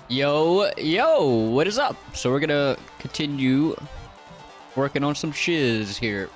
Yo, what is up? So we're gonna continue working on some shiz here.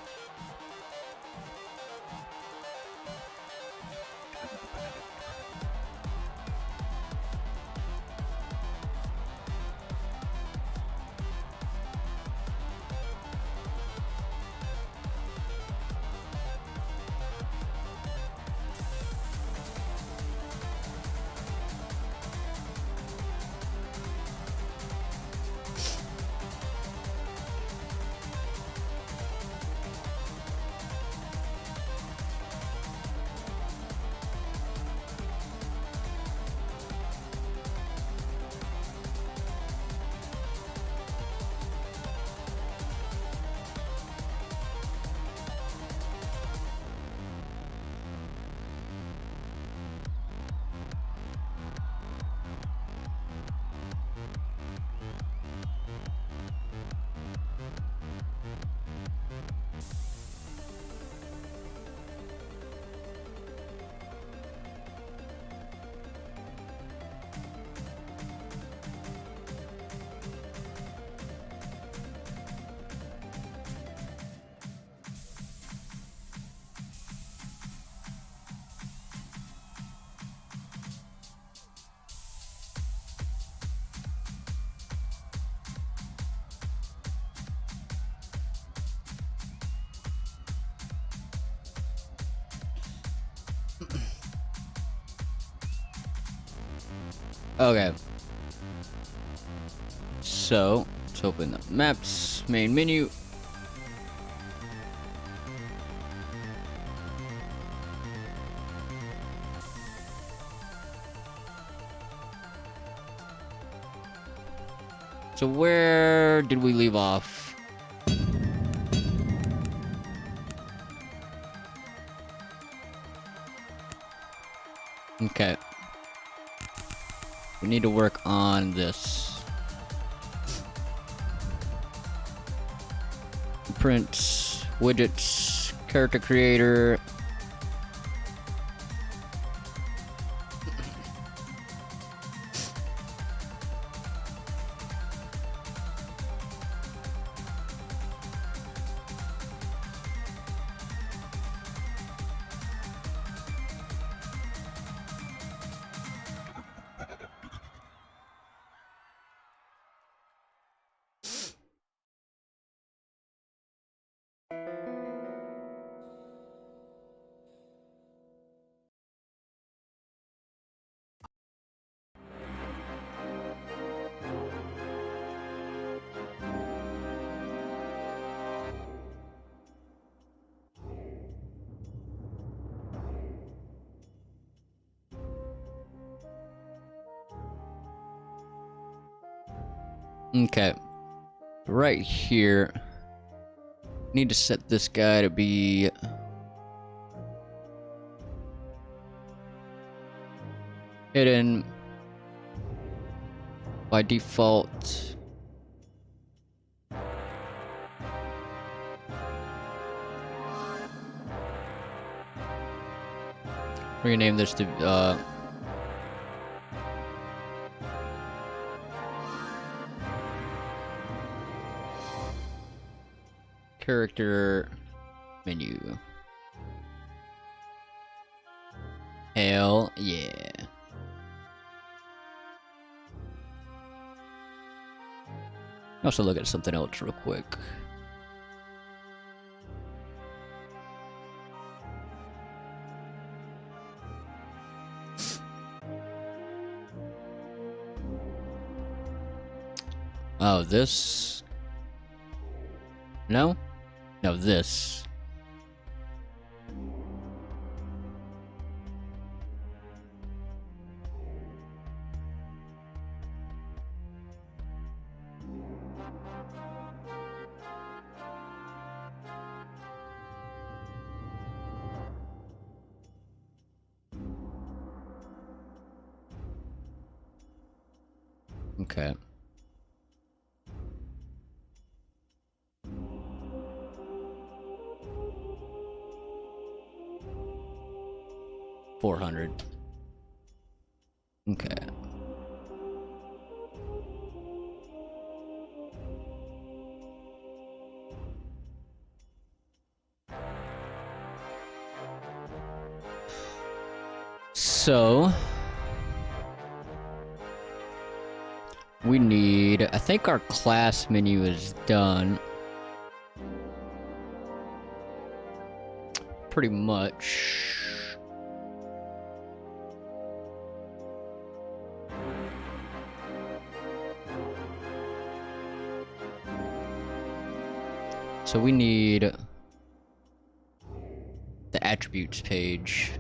Okay. So, let's open the maps, main menu. So where did we leave off? Okay. We need to work on this. Prints, widgets, character creator. Okay. Right here. Need to set this guy to be hidden by default. We're gonna name this to character menu. Hell yeah. Also look at something else real quick. Oh, this? No? No, this. Okay. $400. Okay. So we need, I think our class menu is done. Pretty much. So we need the attributes page.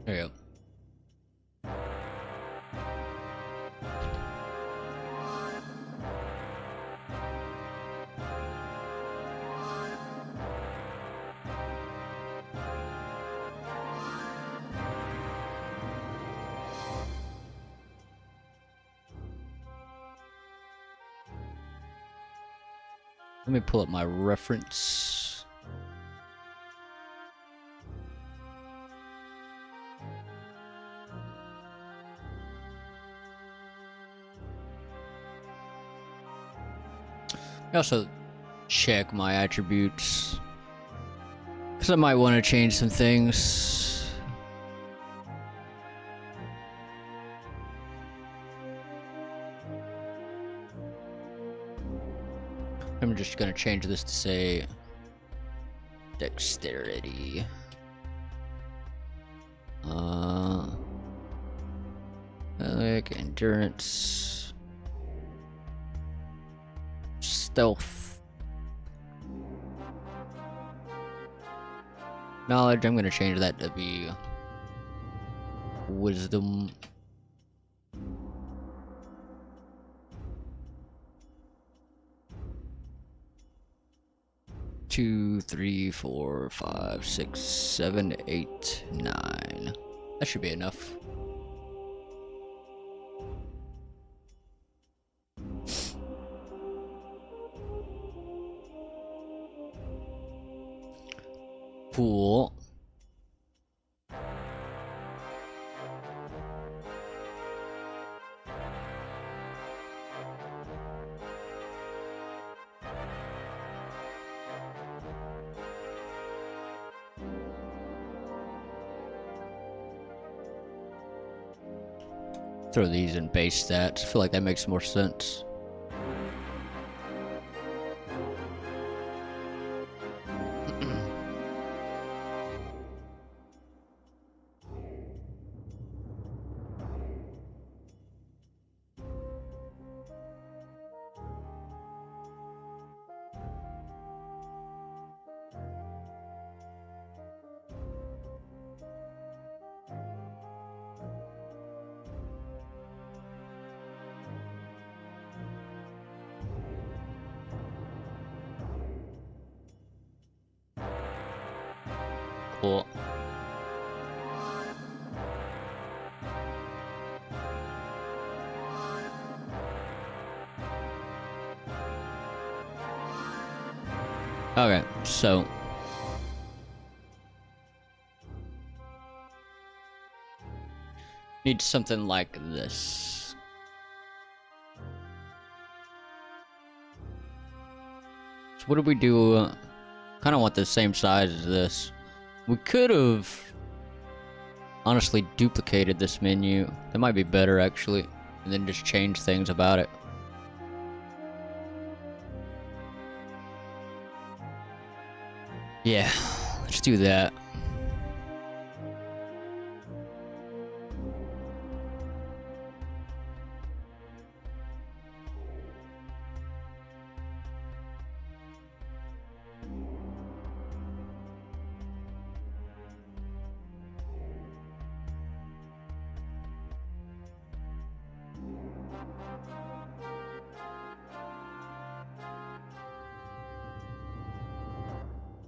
There you go. Let me pull up my reference. I also check my attributes because I might want to change some things. I'm just gonna change this to say dexterity. Like endurance, stealth, knowledge. I'm gonna change that to be wisdom. Two, three, four, five, six, 7, 8, 9. That should be enough. Cool. Throw these in base stats. I feel like that makes more sense. Cool. Okay, so need something like this. So what do we do? Kind of want the same size as this. We could have honestly duplicated this menu. That might be better actually, and then just change things about it. Yeah, let's do that.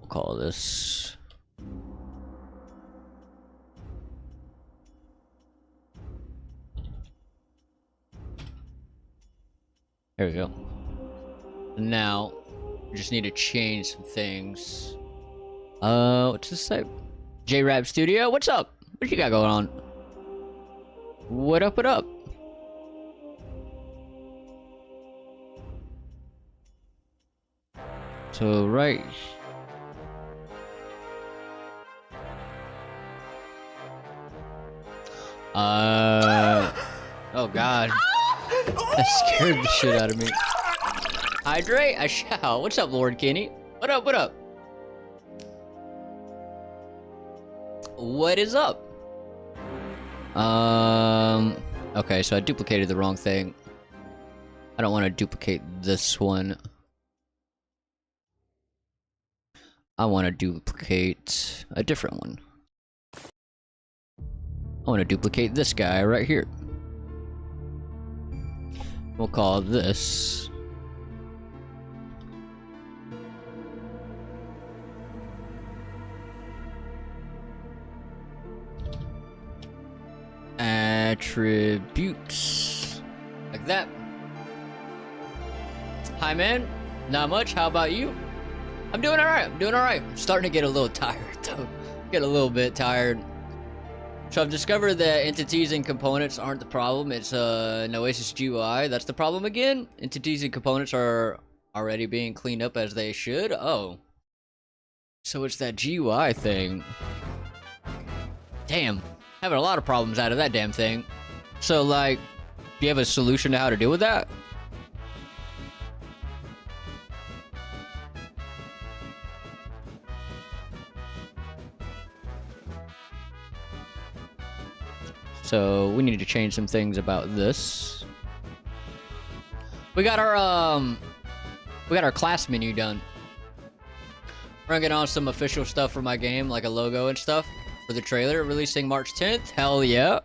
Call this there we go. Now We just need to change some things. What's this say? J-Rap Studio, what's up? What you got going on? What up, what up? So, right. Oh god. That scared the shit out of me. Hydrate, I shall. What's up, Lord Kenny? What up, what up? What is up? Okay, so I duplicated the wrong thing. I don't want to duplicate this one. I want to duplicate a different one. I want to duplicate this guy right here. We'll call this attributes. Like that. Hi man, not much, how about you? I'm doing alright, I'm doing alright. I'm starting to get a little tired though. Get a little bit tired. So I've discovered that entities and components aren't the problem, it's Noesis GUI that's the problem again. Entities and components are already being cleaned up as they should. Oh. So it's that GUI thing. Damn. Having a lot of problems out of that damn thing. So like, do you have a solution to how to deal with that? So we need to change some things about this. We got our class menu done. We're gonna get on some official stuff for my game, like a logo and stuff for the trailer releasing March 10th. Hell yeah.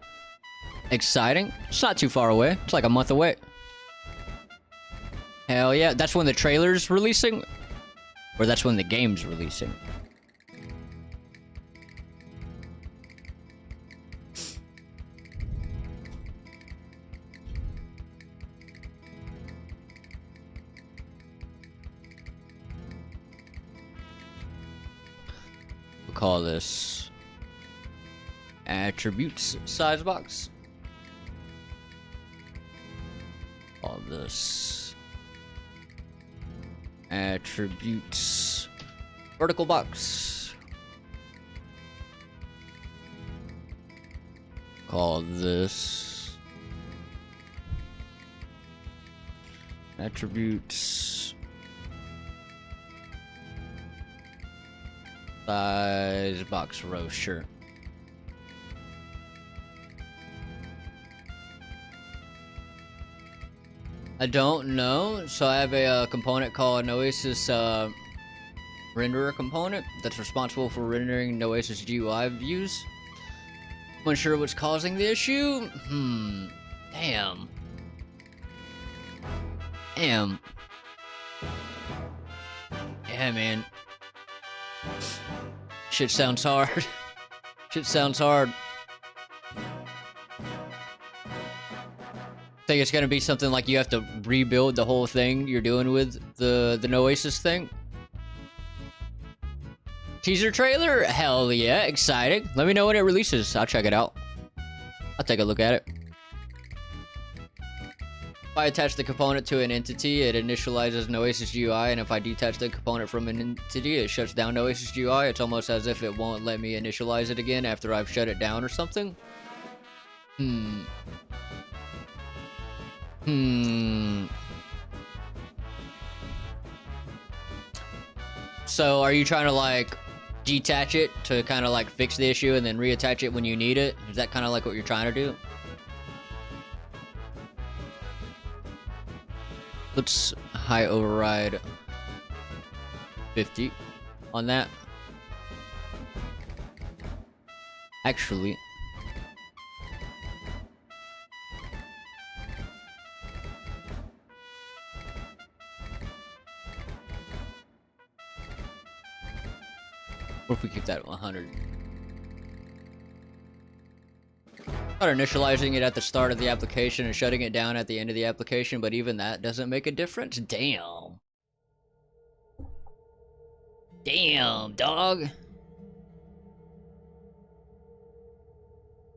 Exciting. It's not too far away. It's like a month away. Hell yeah. That's when the trailer's releasing? Or that's when the game's releasing? We'll call this attributes size box. Call this attributes vertical box. Call this attributes size box row, sure. I don't know. So I have a component called Noesis renderer component that's responsible for rendering Noesis GUI views. I'm unsure what's causing the issue. Damn. Damn. Yeah, man. Shit sounds hard. Shit sounds hard. Think it's gonna be something like you have to rebuild the whole thing you're doing with the Noesis thing? Teaser trailer? Hell yeah, exciting. Let me know when it releases. I'll check it out. I'll take a look at it. If I attach the component to an entity, it initializes Noesis GUI, and if I detach the component from an entity, it shuts down Noesis GUI. It's almost as if it won't let me initialize it again after I've shut it down or something. So are you trying to like detach it to kind of like fix the issue and then reattach it when you need it? Is that kind of like what you're trying to do? Let's high override 50 on that. Actually, what if we keep that at 100? Start initializing it at the start of the application and shutting it down at the end of the application, but even that doesn't make a difference? Damn. Damn, dog.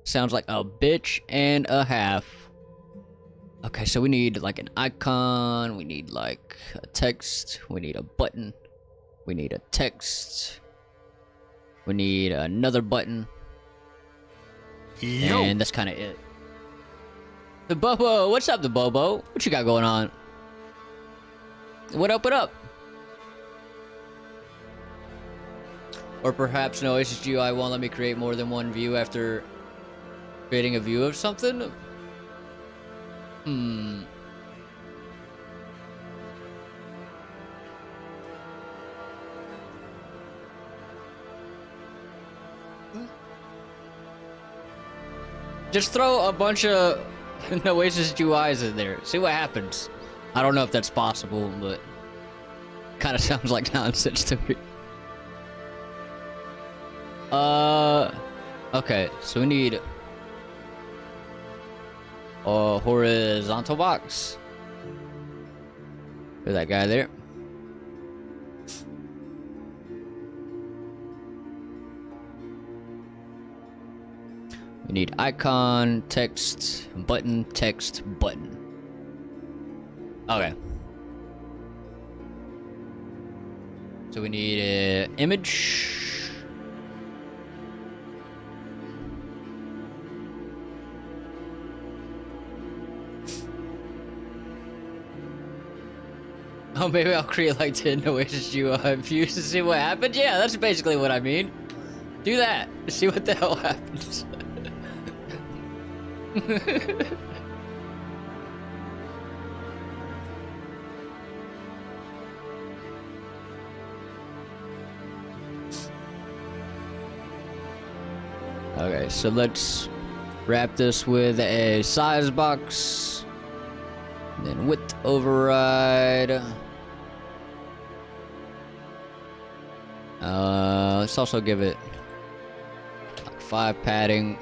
Sounds like a bitch and a half. Okay, so we need like an icon, we need like a text, we need a button, we need a text, we need another button, and that's kind of it. The Bobo, what's up, the Bobo? What you got going on? What up, what up? Or perhaps no, HSGUI won't let me create more than one view after creating a view of something? Just throw a bunch of Oasis GUIs in there. See what happens. I don't know if that's possible, but kind of sounds like nonsense to me. Okay, so we need a horizontal box. There's that guy there. We need icon, text, button, text, button. Okay. So we need an image. Oh, maybe I'll create like 10 Oasis UI views to see what happens? Yeah, that's basically what I mean. Do that. See what the hell happens. Okay, so let's wrap this with a size box. And then width override. Let's also give it like 5 padding.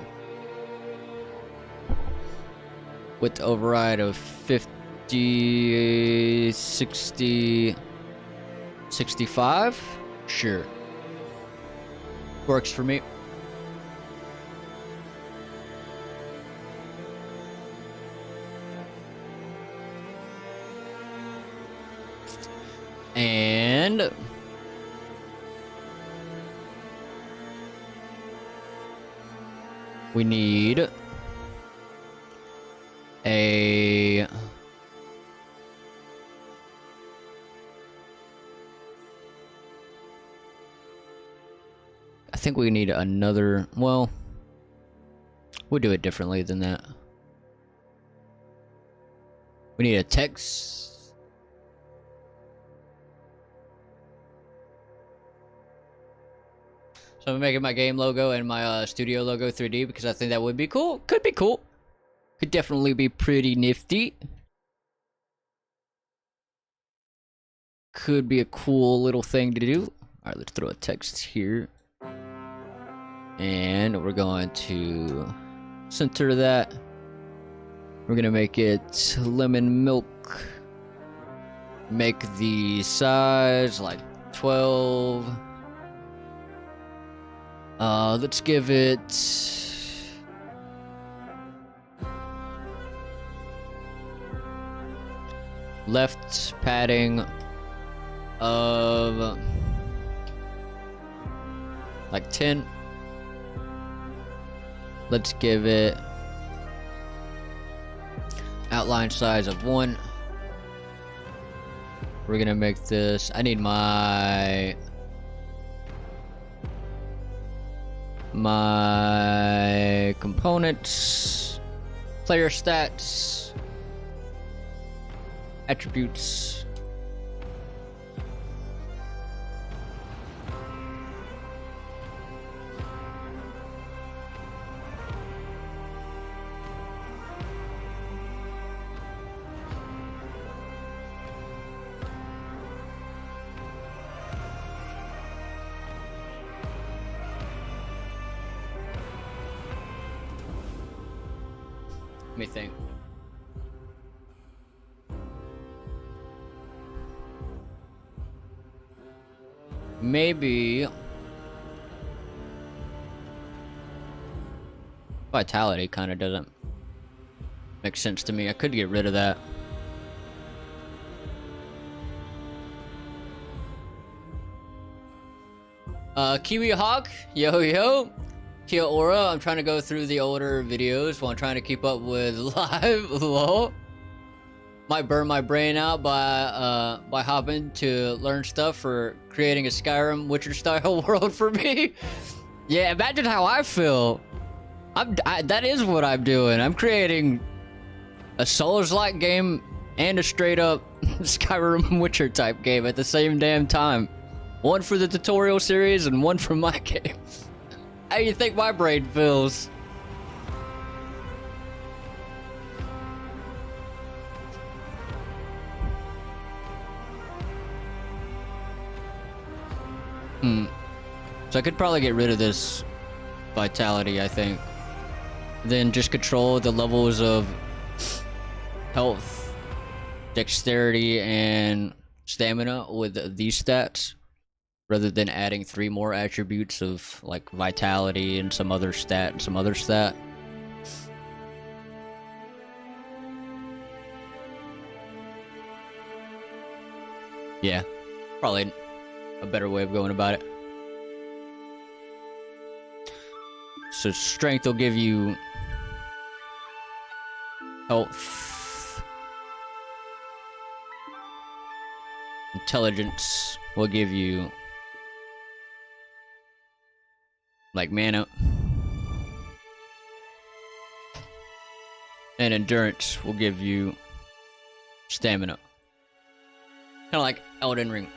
Width override of 50, 60, 65? Sure. Works for me. And we need a I think we need another, well, we'll do it differently than that. We need a text. So I'm making my game logo and my studio logo 3D because I think that would be cool. Could be cool. Could definitely be pretty nifty. Could be a cool little thing to do. Alright, let's throw a text here. And we're going to center that. We're gonna make it lemon milk. Make the size like 12. Let's give it left padding of like 10. Let's give it outline size of 1. We're gonna make this, I need my components, player stats, attributes. Let me think. maybe vitality kind of doesn't make sense to me. I could get rid of that. Kiwi Hawk, yo yo, Kia Ora. I'm trying to go through the older videos while I'm trying to keep up with live. Lol. Might burn my brain out by hopping to learn stuff for creating a Skyrim Witcher style world for me. Yeah, imagine how I feel. That is what I'm doing. I'm creating a Souls-like game and a straight up Skyrim Witcher type game at the same damn time. One for the tutorial series and one for my game. How do you think my brain feels? So I could probably get rid of this vitality, I think. Then just control the levels of health, dexterity, and stamina with these stats, rather than adding 3 more attributes of like vitality and some other stat and some other stat. Yeah, probably a better way of going about it. So strength will give you health. Intelligence will give you like mana. And endurance will give you stamina. Kind of like Elden Ring.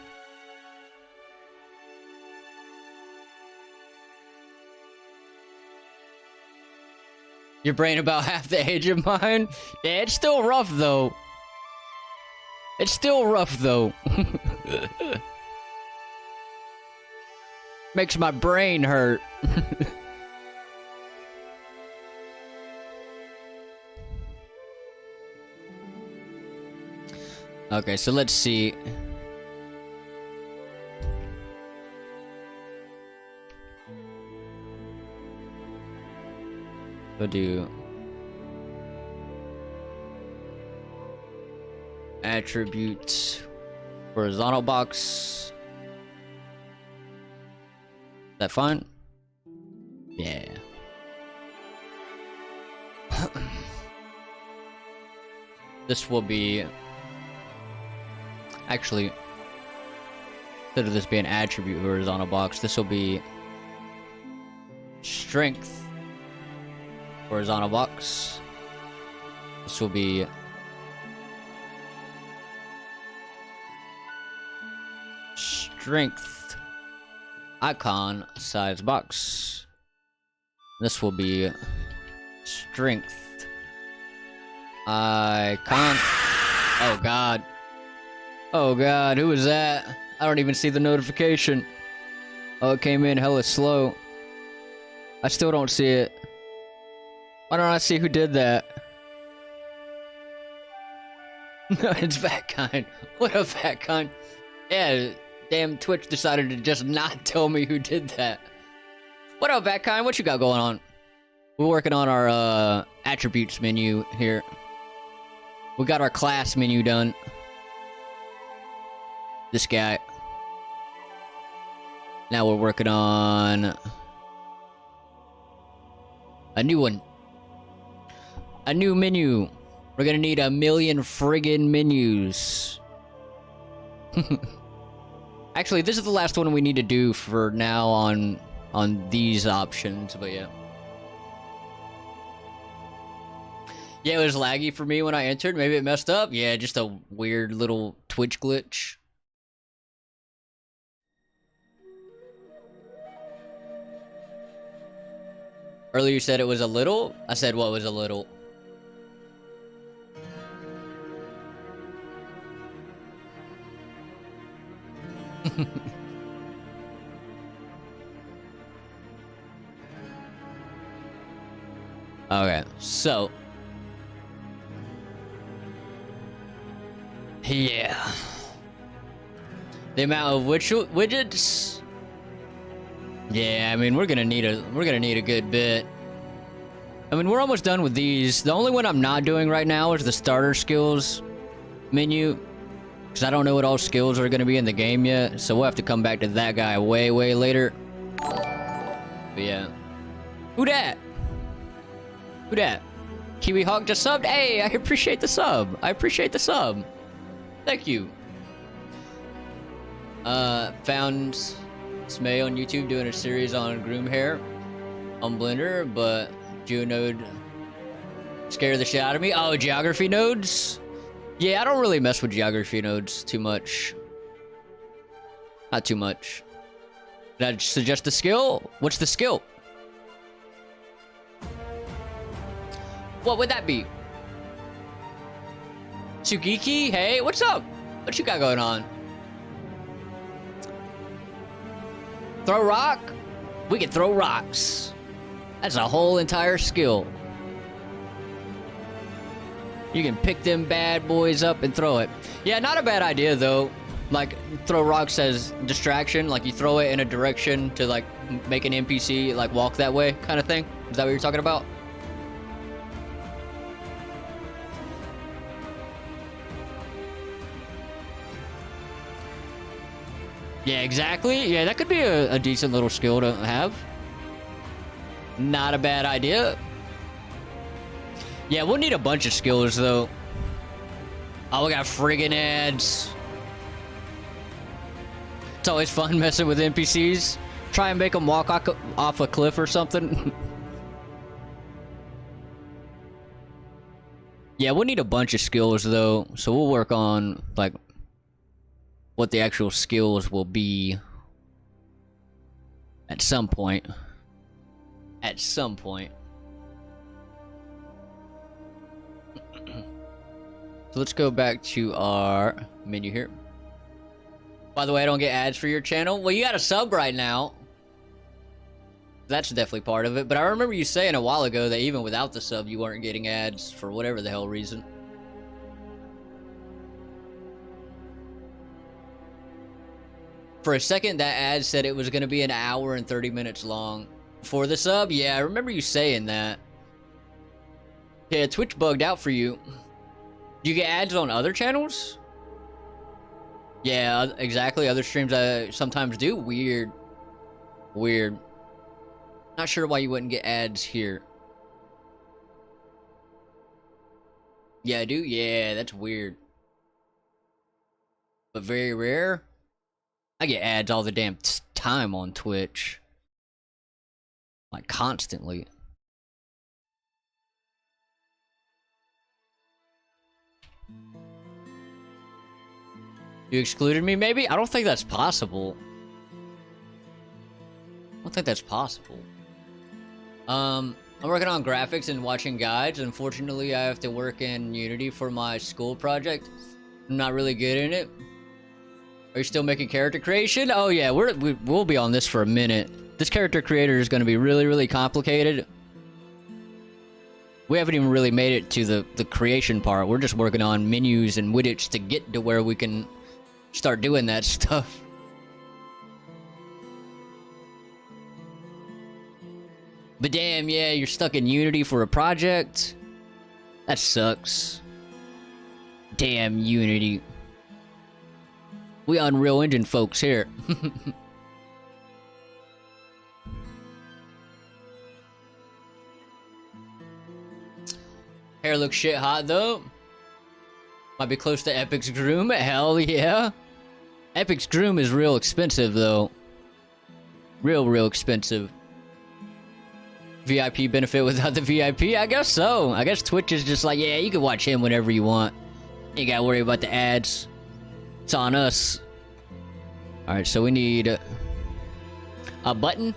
Your brain about half the age of mine? Yeah, it's still rough though. It's still rough though. Makes my brain hurt. Okay, so let's see. We'll do attributes, horizontal box. Is that fine? Yeah. This will be actually, instead of this being attribute horizontal box, this will be strength horizontal box. This will be strength icon size box. This will be strength icon. Oh god. Oh god, who was that? I don't even see the notification. Oh, it came in hella slow. I still don't see it. Why don't I see who did that? No, it's Vatkind. What up, Vatkind? Yeah, damn Twitch decided to just not tell me who did that. What up, Vatkind? What you got going on? We're working on our attributes menu here. We got our class menu done. This guy. Now we're working on a new one. A new menu. We're gonna need 1,000,000 friggin' menus. Actually, this is the last one we need to do for now on these options, but yeah. Yeah, it was laggy for me when I entered. Maybe it messed up. Yeah, just a weird little Twitch glitch. Earlier you said it was a little? I said what was a little? Okay, so yeah, the amount of widgets Yeah, I mean, we're gonna need a good bit. I mean, we're almost done with these. The only one I'm not doing right now is the starter skills menu, because I don't know what all skills are gonna be in the game yet. So we'll have to come back to that guy way later. But yeah, who dat? Who dat? Kiwi Hawk just subbed. Hey, I appreciate the sub. I appreciate the sub. Thank you. Found Smay on YouTube doing a series on groom hair on Blender, but Geonode scared the shit out of me. Oh, geography nodes? Yeah, I don't really mess with geography nodes too much. Not too much. Did I suggest a skill? What's the skill? What would that be? Tsugiki, hey, what's up? What you got going on? Throw rock? We can throw rocks. That's a whole entire skill. You can pick them bad boys up and throw it. Yeah, not a bad idea though. Like, throw rocks as distraction. Like, you throw it in a direction to like make an NPC like walk that way kind of thing. Is that what you're talking about? Yeah, exactly. Yeah, that could be a decent little skill to have. Not a bad idea. Yeah, we'll need a bunch of skills, though. Oh, we got friggin' ads. It's always fun messing with NPCs. Try and make them walk off a cliff or something. Yeah, we'll need a bunch of skills, though. So we'll work on, like, what the actual skills will be at some point. At some point. So let's go back to our menu here. By the way, I don't get ads for your channel. Well, you got a sub right now. That's definitely part of it. But I remember you saying a while ago that even without the sub, you weren't getting ads for whatever the hell reason. For a second, that ad said it was going to be an hour and 30 minutes long. For the sub? Yeah, I remember you saying that. Yeah, Twitch bugged out for you. Do you get ads on other channels? Yeah, exactly. Other streams I sometimes do. Weird. Weird. Not sure why you wouldn't get ads here. Yeah, I do? Yeah, that's weird. But very rare. I get ads all the damn time on Twitch. Like, constantly. You excluded me, maybe? I don't think that's possible. I don't think that's possible. I'm working on graphics and watching guides. Unfortunately, I have to work in Unity for my school project. I'm not really good in it. Are you still making character creation? Oh yeah, we'll be on this for a minute. This character creator is going to be really complicated. We haven't even really made it to the creation part. We're just working on menus and widgets to get to where we can start doing that stuff. But damn, yeah, you're stuck in Unity for a project? That sucks. Damn Unity. We Unreal Engine folks here. Hair looks shit hot though. Might be close to Epic's Groom. Hell yeah. Epic's Groom is real expensive though. Real expensive. VIP benefit without the VIP? I guess so. I guess Twitch is just like, yeah, you can watch him whenever you want. You ain't gotta worry about the ads. It's on us. Alright, so we need a button.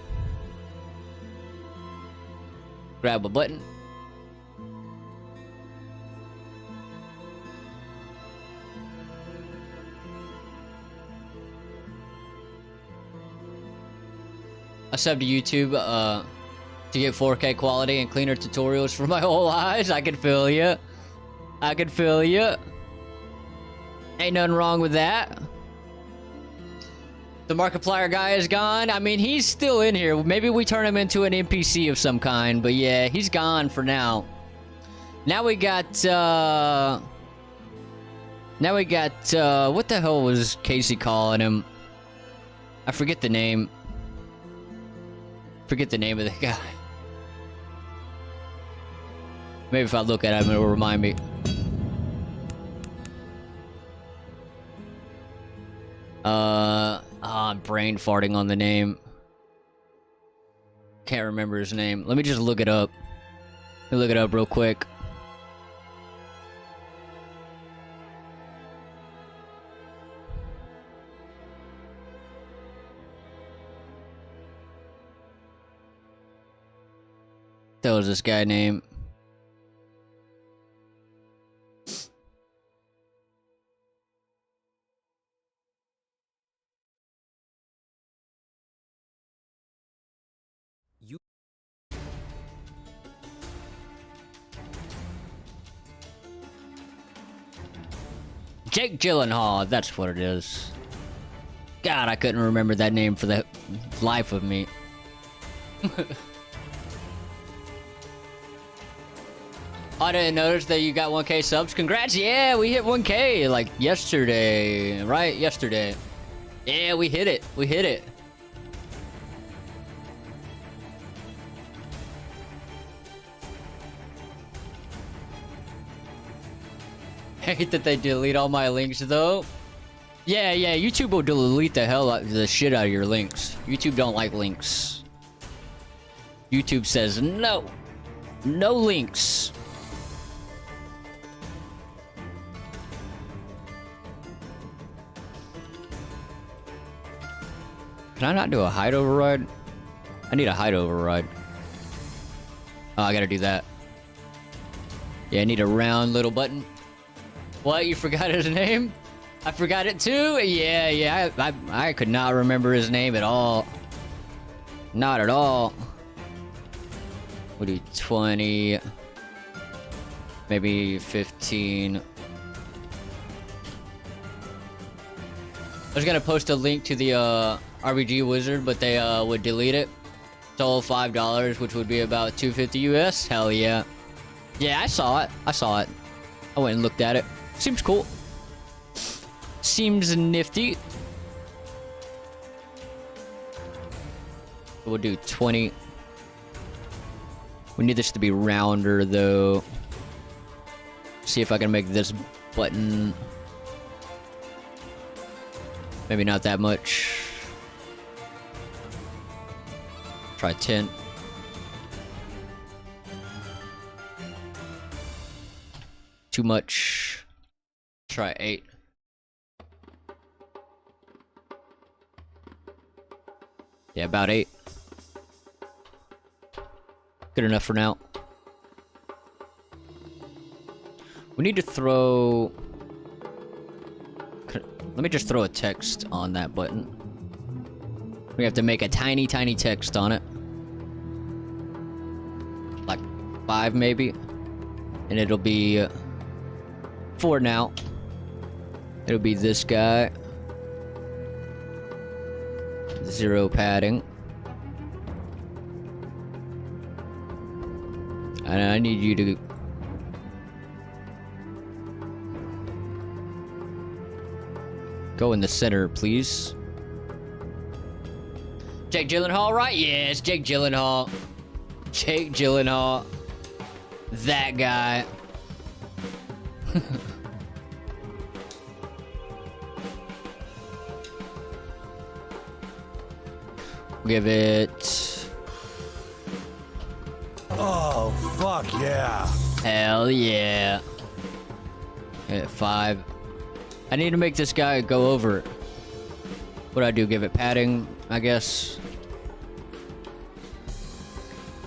Grab a button. I subbed to YouTube to get 4K quality and cleaner tutorials for my whole eyes. I can feel ya. I can feel ya. Ain't nothing wrong with that. The Markiplier guy is gone. I mean, he's still in here. Maybe we turn him into an NPC of some kind. But yeah, he's gone for now. Now we got, what the hell was Casey calling him? I forget the name. Forget the name of the guy. Maybe if I look at him, it'll remind me. I'm brain farting on the name. Can't remember his name. Let me just look it up. Let me look it up real quick. What the hell is this guy name? Jake Gyllenhaal, that's what it is. God, I couldn't remember that name for the life of me. I didn't notice that you got 1K subs. Congrats, yeah, we hit 1K like yesterday, right? Yesterday. Yeah, we hit it. We hit it. Hate that they delete all my links though. Yeah, YouTube will delete the hell out the shit out of your links. YouTube don't like links. YouTube says no. No links. Can I not do a height override? I need a height override. Oh, I gotta do that. Yeah, I need a round little button. What? You forgot his name? I forgot it too? Yeah, I could not remember his name at all. Not at all. We'll do 20. Maybe 15. I was gonna post a link to the RBG Wizard, but they would delete it. It's all $5, which would be about $250 US. Hell yeah. Yeah, I saw it. I went and looked at it. Seems cool. Seems nifty. We'll do 20. We need this to be rounder though. See if I can make this button. Maybe not that much. Try 10. Too much. Try 8. Yeah, about 8. Good enough for now. We need to throw... Let me just throw a text on that button. We have to make a tiny text on it. Like 5 maybe. And it'll be... for now. It'll be this guy. 0 padding. And I need you to... go in the center, please. Jake Gyllenhaal, right? Yeah, it's Jake Gyllenhaal. Jake Gyllenhaal. That guy. Give it... Oh, fuck yeah. Hell yeah. Hit 5. I need to make this guy go over it. What do I do? Give it padding, I guess.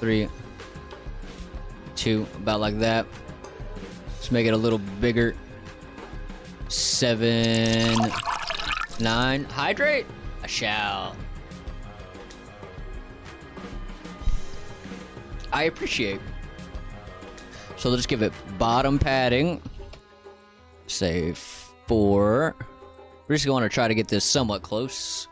3. 2. About like that. Let's make it a little bigger. 7. 9. Hydrate? I shall. I appreciate. So let's give it bottom padding. Say 4. We're just going to try to get this somewhat close.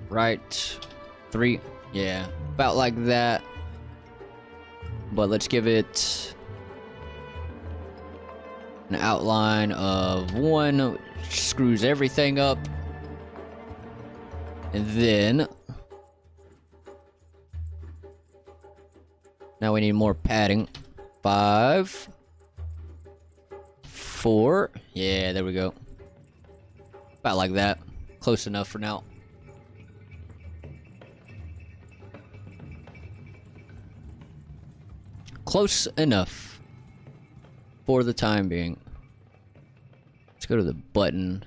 Right. 3. Yeah. About like that. But let's give it an outline of 1, which screws everything up. And then now we need more padding. 5, 4. Yeah, there we go. About like that. Close enough for now. Close enough for the time being. Let's go to the button.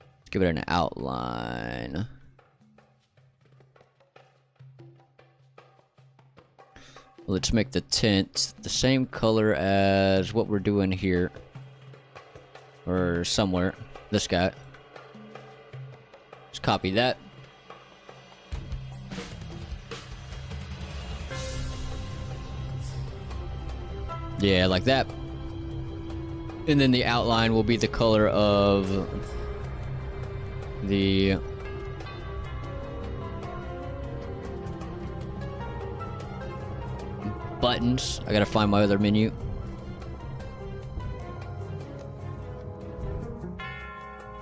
Let's give it an outline. Let's make the tint the same color as what we're doing here. Or somewhere. This guy. Just copy that. Yeah, like that. And then the outline will be the color of the buttons. I gotta find my other menu.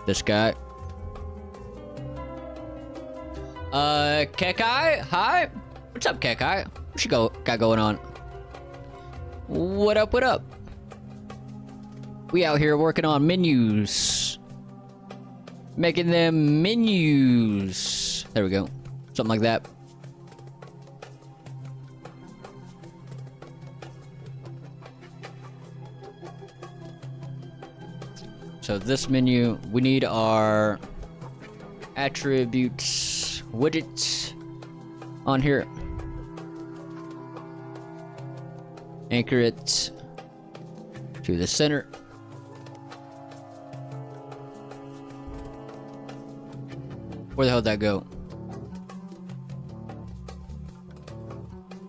This guy. Kekai? Hi? What's up, Kekai? What you got going on? What up, what up? We out here working on menus. Making them menus. There we go. Something like that. So this menu, we need our attributes widget on here. Anchor it to the center. Where the hell did that go?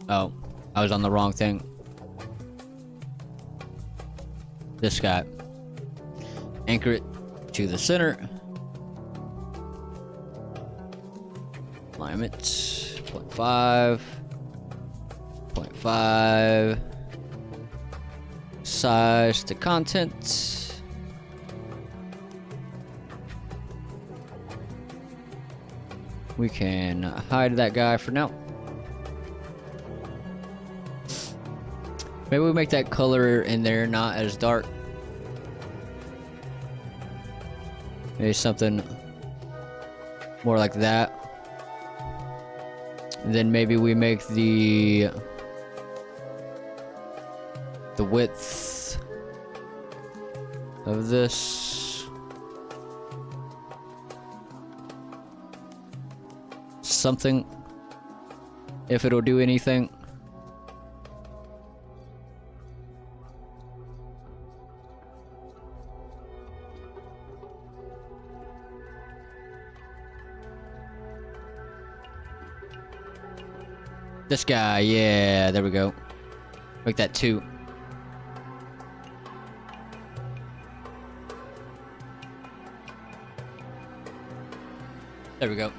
Oh, I was on the wrong thing. This guy. Anchor it to the center. Alignment 0.5. 0.5. Size to content. We can hide that guy for now. Maybe we make that color in there not as dark. Maybe something more like that. And then maybe we make the width of this something, if it'll do anything. This guy, yeah, there we go. Make that 2. There we go.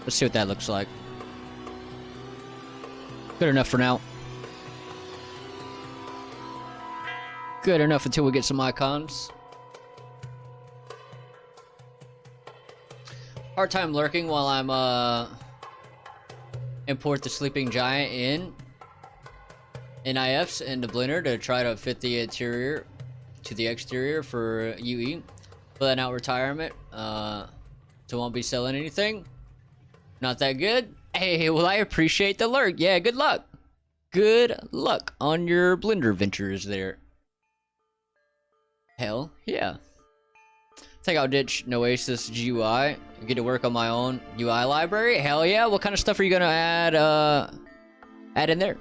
Let's see what that looks like. Good enough for now. Good enough until we get some icons. Hard time lurking while I'm import the sleeping giant in NIFs into Blender to try to fit the interior to the exterior for UE. But out retirement, so won't be selling anything. Not that good. Hey, well, I appreciate the lurk. Yeah, good luck. Good luck on your Blender ventures there. Hell yeah. Think I'll ditch Noasis GUI and get to work on my own UI library. Hell yeah. What kind of stuff are you gonna add in there?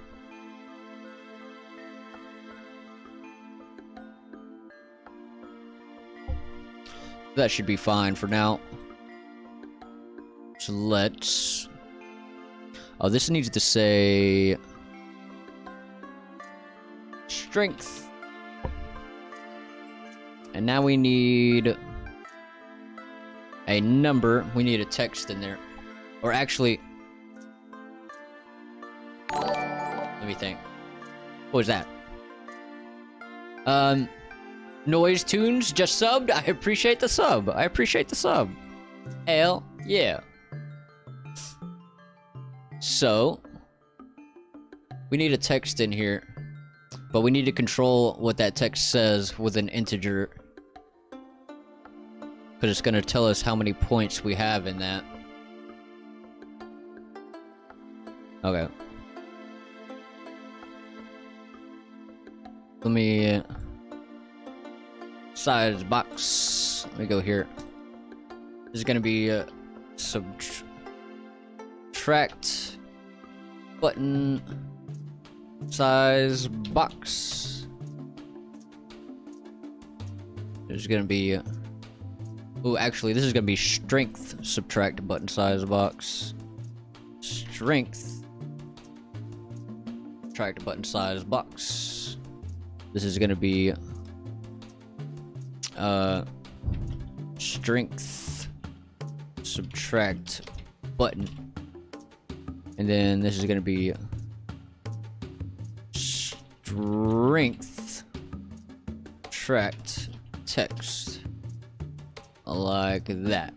That should be fine for now. So let's... Oh, this needs to say strength. And now we need a number. We need a text in there. Or actually, let me think. What was that? Noise Tunes just subbed. I appreciate the sub. I appreciate the sub. Hell yeah. So, we need a text in here. But we need to control what that text says with an integer. Because it's going to tell us how many points we have in that. Okay. Let me... size box. Let me go here. This is going to be subtract button size box. There's going to be... oh, actually, this is going to be strength subtract button size box. Strength subtract button size box. This is going to be strength subtract button, and then this is going to be strength subtract text, like that.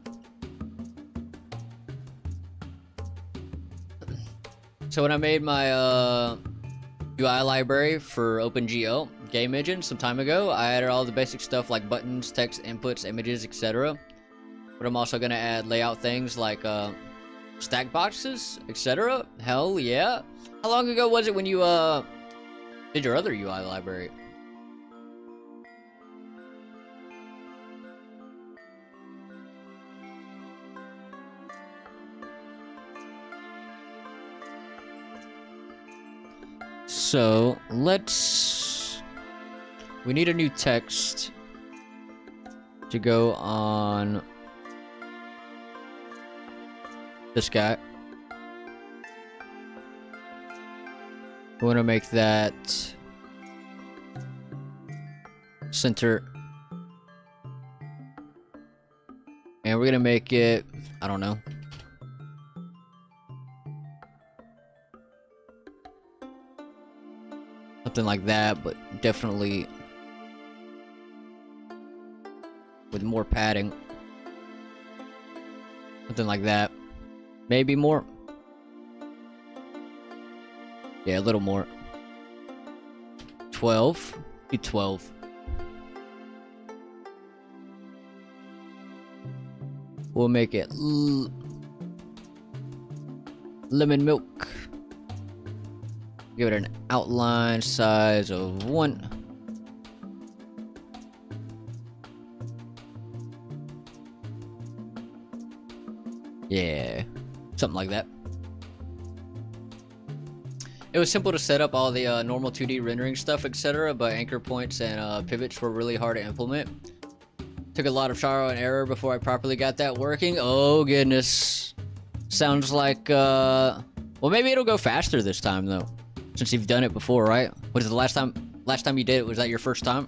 So when I made my UI library for OpenGL Game Engine some time ago, I added all the basic stuff like buttons, text, inputs, images, etc. But I'm also gonna add layout things like stack boxes, etc. Hell yeah! How long ago was it when you did your other UI library? So we need a new text to go on this guy. We want to make that center, and we're gonna make it, I don't know, something like that, but definitely with more padding. Something like that. Maybe more. Yeah, a little more. 12. Be 12. We'll make it lemon milk. Give it an outline size of 1. Yeah, something like that. It was simple to set up all the normal 2D rendering stuff, etc., but anchor points and pivots were really hard to implement. Took a lot of trial and error before I properly got that working. Oh goodness. Sounds like, well, maybe it'll go faster this time though, since you've done it before, right? What is the last time you did it? Was that your first time?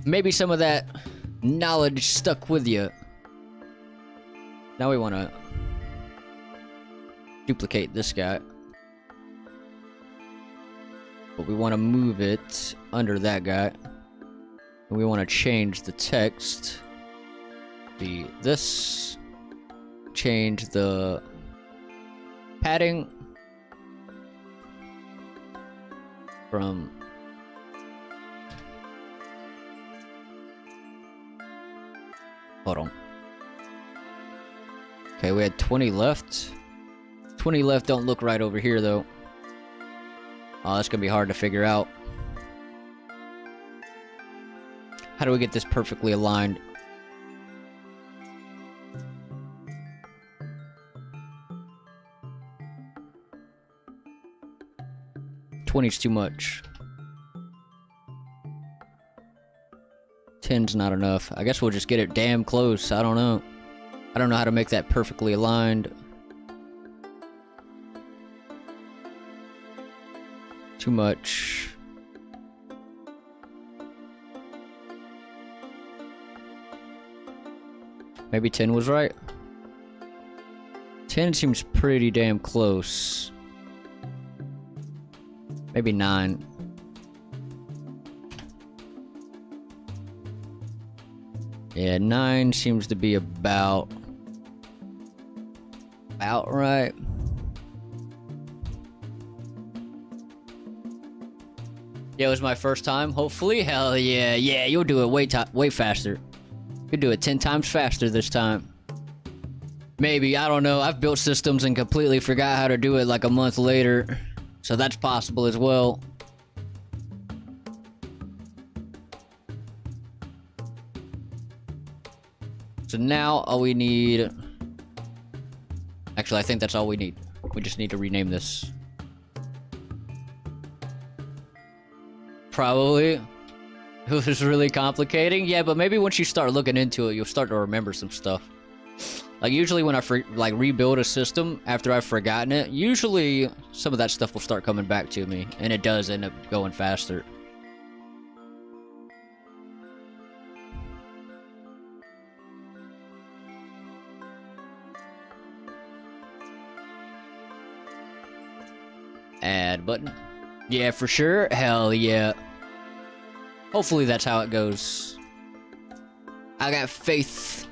Maybe some of that knowledge stuck with you. Now we want to duplicate this guy, but we want to move it under that guy, and we want to change the text to be this, change the padding from hold on. Okay, we had 20 left. 20 left don't look right over here, though. Oh, that's gonna be hard to figure out. How do we get this perfectly aligned? $20's too much. 10's not enough. I guess we'll just get it damn close. I don't know. I don't know how to make that perfectly aligned. Too much. Maybe 10 was right. 10 seems pretty damn close. Maybe 9. Yeah, 9 seems to be about right. Yeah, it was my first time. Hopefully, hell yeah, you'll do it way faster. You'll do it 10 times faster this time. Maybe, I don't know. I've built systems and completely forgot how to do it like a month later, so that's possible as well. So now all we need... Actually, I think that's all we need. We just need to rename this. Probably. It was really complicating. Yeah, but maybe once you start looking into it, you'll start to remember some stuff. Like, usually when I rebuild a system after I've forgotten it, usually some of that stuff will start coming back to me, and it does end up going faster. Add button. Yeah, for sure. Hell yeah. Hopefully that's how it goes. I got faith.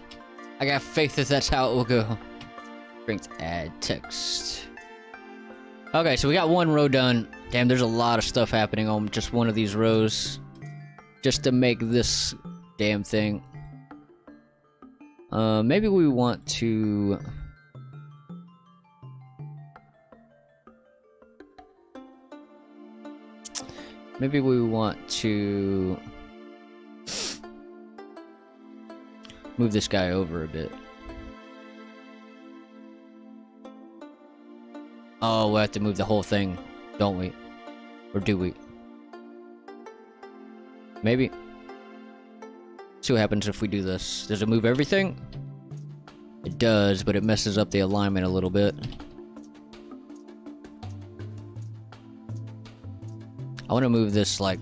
I got faith that that's how it will go. Strength add text. Okay, so we got one row done. Damn, there's a lot of stuff happening on just one of these rows. Just to make this damn thing. Maybe we want to... Maybe we want to move this guy over a bit. Oh, we'll have to move the whole thing, don't we? Or do we? Maybe. See what happens if we do this. Does it move everything? It does, but it messes up the alignment a little bit. I want to move this, like...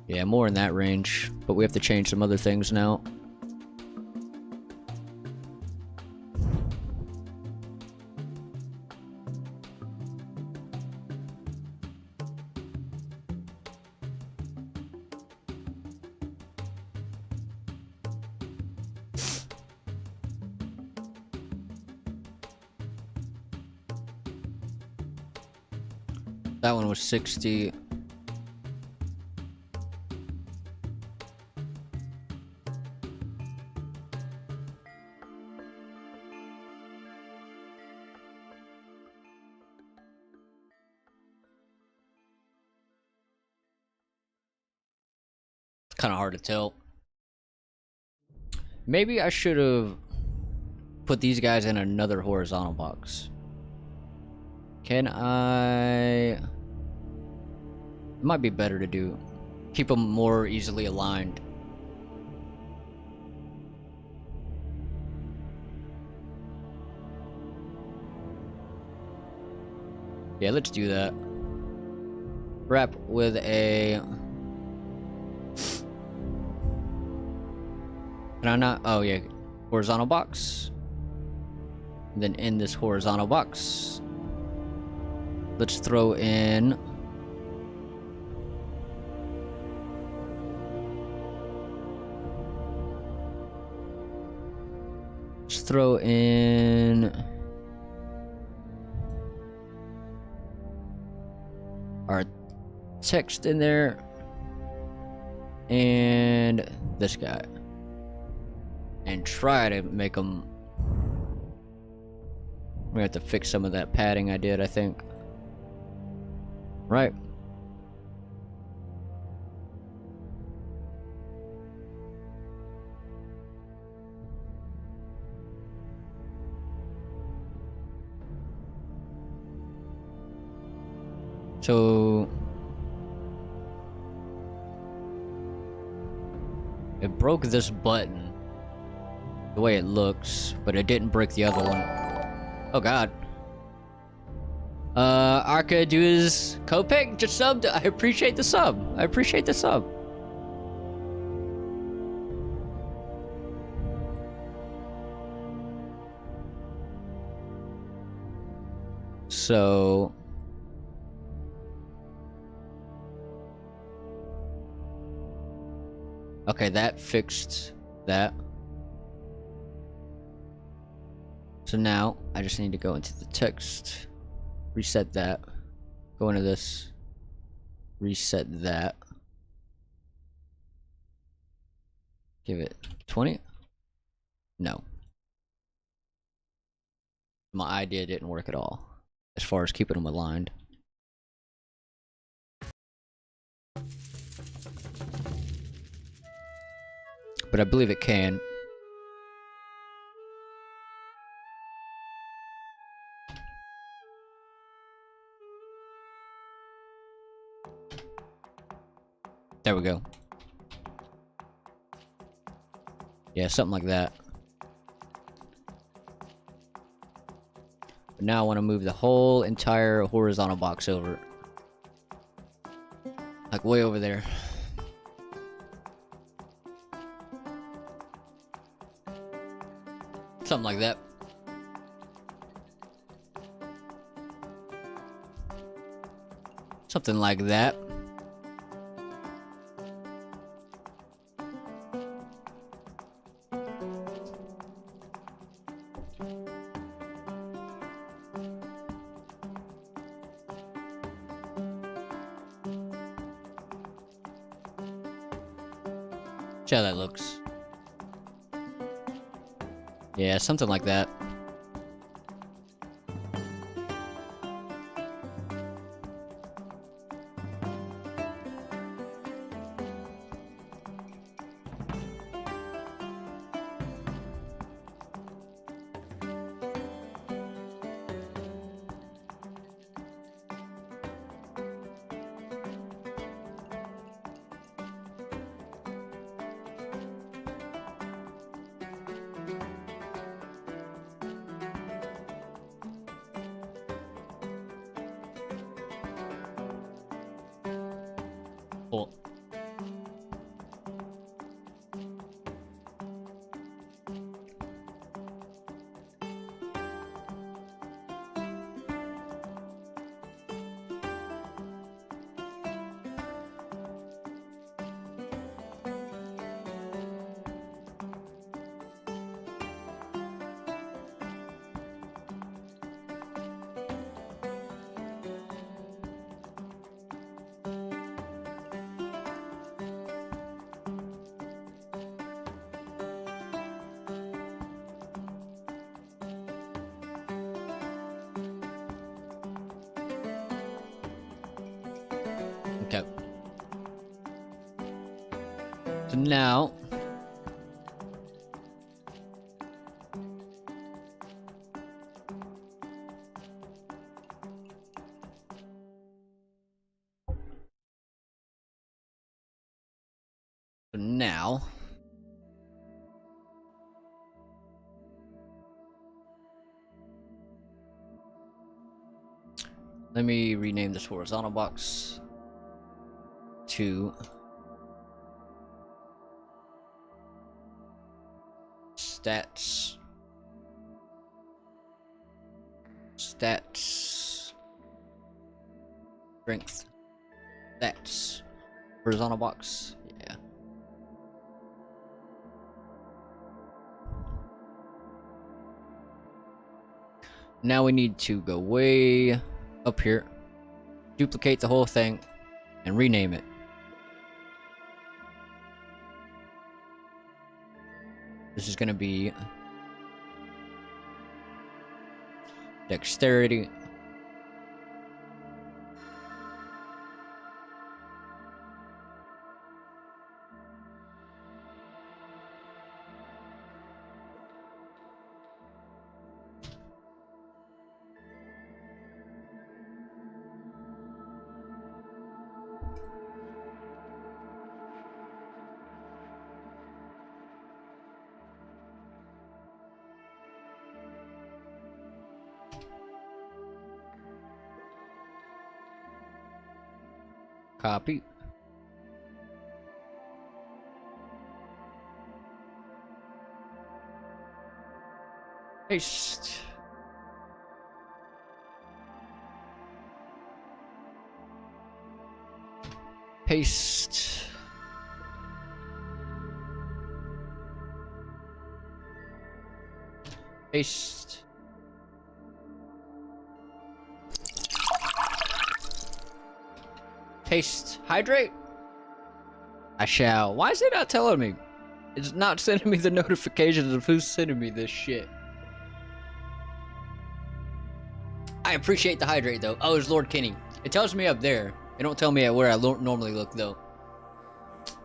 Yeah, more in that range. But we have to change some other things now. That one was 60. Kind of hard to tell. Maybe I should have put these guys in another horizontal box. Can I... It might be better to do. Keep them more easily aligned. Yeah, let's do that. Wrap with a... Can I not? Oh yeah, horizontal box. And then in this horizontal box, let's throw in our text in there and this guy. And try to make them... We have to fix some of that padding I did, I think. Right. So... It broke this button. The way it looks, but it didn't break the other one. Oh god. Arcadu's Kopek just subbed. I appreciate the sub. I appreciate the sub. So... okay, that fixed that. So now, I just need to go into the text, reset that, go into this, reset that, give it 20? No. My idea didn't work at all, as far as keeping them aligned. But I believe it can. There we go. Yeah, something like that. But now I want to move the whole entire horizontal box over. Like way over there. Something like that. Something like that. See how that looks. Yeah, something like that. Cool. Okay. So now... let me rename this horizontal box to stats strength stats horizontal box. Yeah. Now we need to go way up here, duplicate the whole thing, and rename it. This is gonna be dexterity. Copy. Paste. Paste. Paste. Paste. Hydrate. I shall. Why is it not telling me? It's not sending me the notifications of who's sending me this shit. I appreciate the hydrate though. Oh, it's Lord Kenny. It tells me up there. It don't tell me at where I normally look though.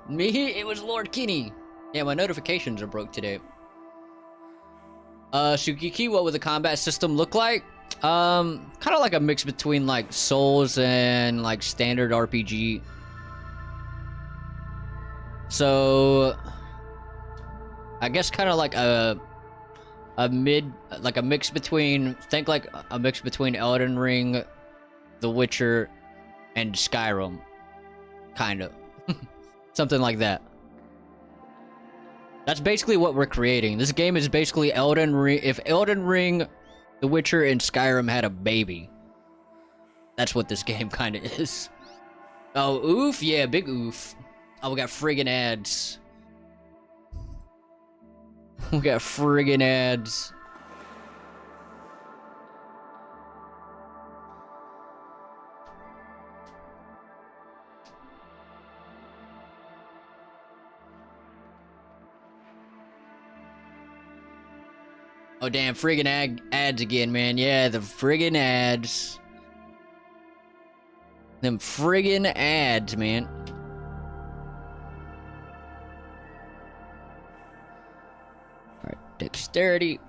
Me? It was Lord Kenny. Yeah, my notifications are broke today. Shukiki, what would the combat system look like? Kind of like a mix between like Souls and like standard RPG. So, I guess kind of like a mix between, think like a mix between Elden Ring, The Witcher, and Skyrim. Kind of. Something like that. That's basically what we're creating. This game is basically Elden Ring. If Elden Ring, The Witcher, and Skyrim had a baby, that's what this game kind of is. Oh, oof? Yeah, big oof. Oh, we got friggin' ads. We got friggin' ads. Oh damn, friggin' ads again, man. Yeah, the friggin' ads. Them friggin' ads, man. Alright, dexterity.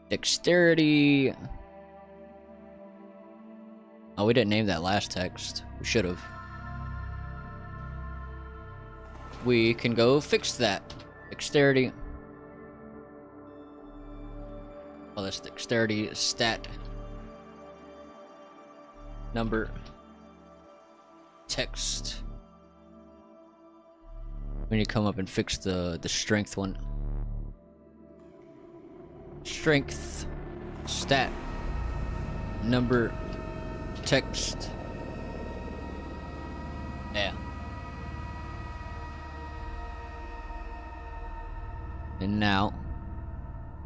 Dexterity. Oh, we didn't name that last text. We should have. We can go fix that. Dexterity. Oh, that's dexterity stat. Number. Text. We need to come up and fix the strength one. Strength. Stat. Number. Text. Yeah. And now,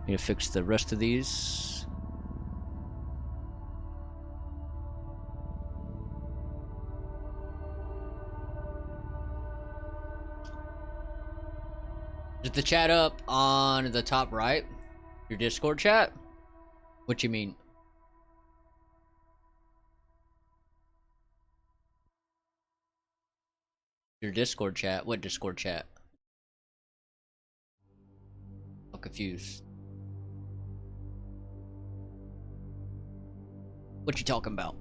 we need to fix the rest of these. Is the chat up on the top right? Your Discord chat? What you mean? Your Discord chat? What Discord chat? I'm confused. What you talking about?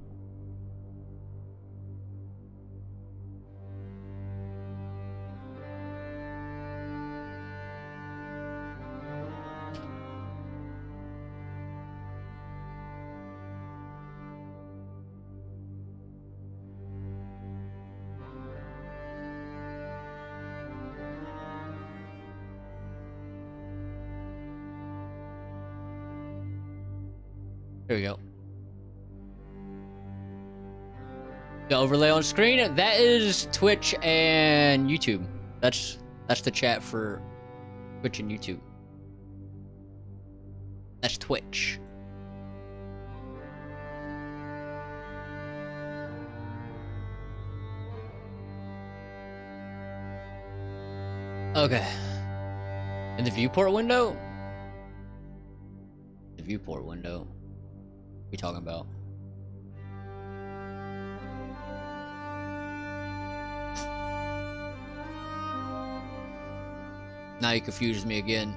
There we go. The overlay on screen, that is Twitch and YouTube. That's the chat for Twitch and YouTube. That's Twitch. Okay. In the viewport window? The viewport window. What are you talking about? Now you confused me again.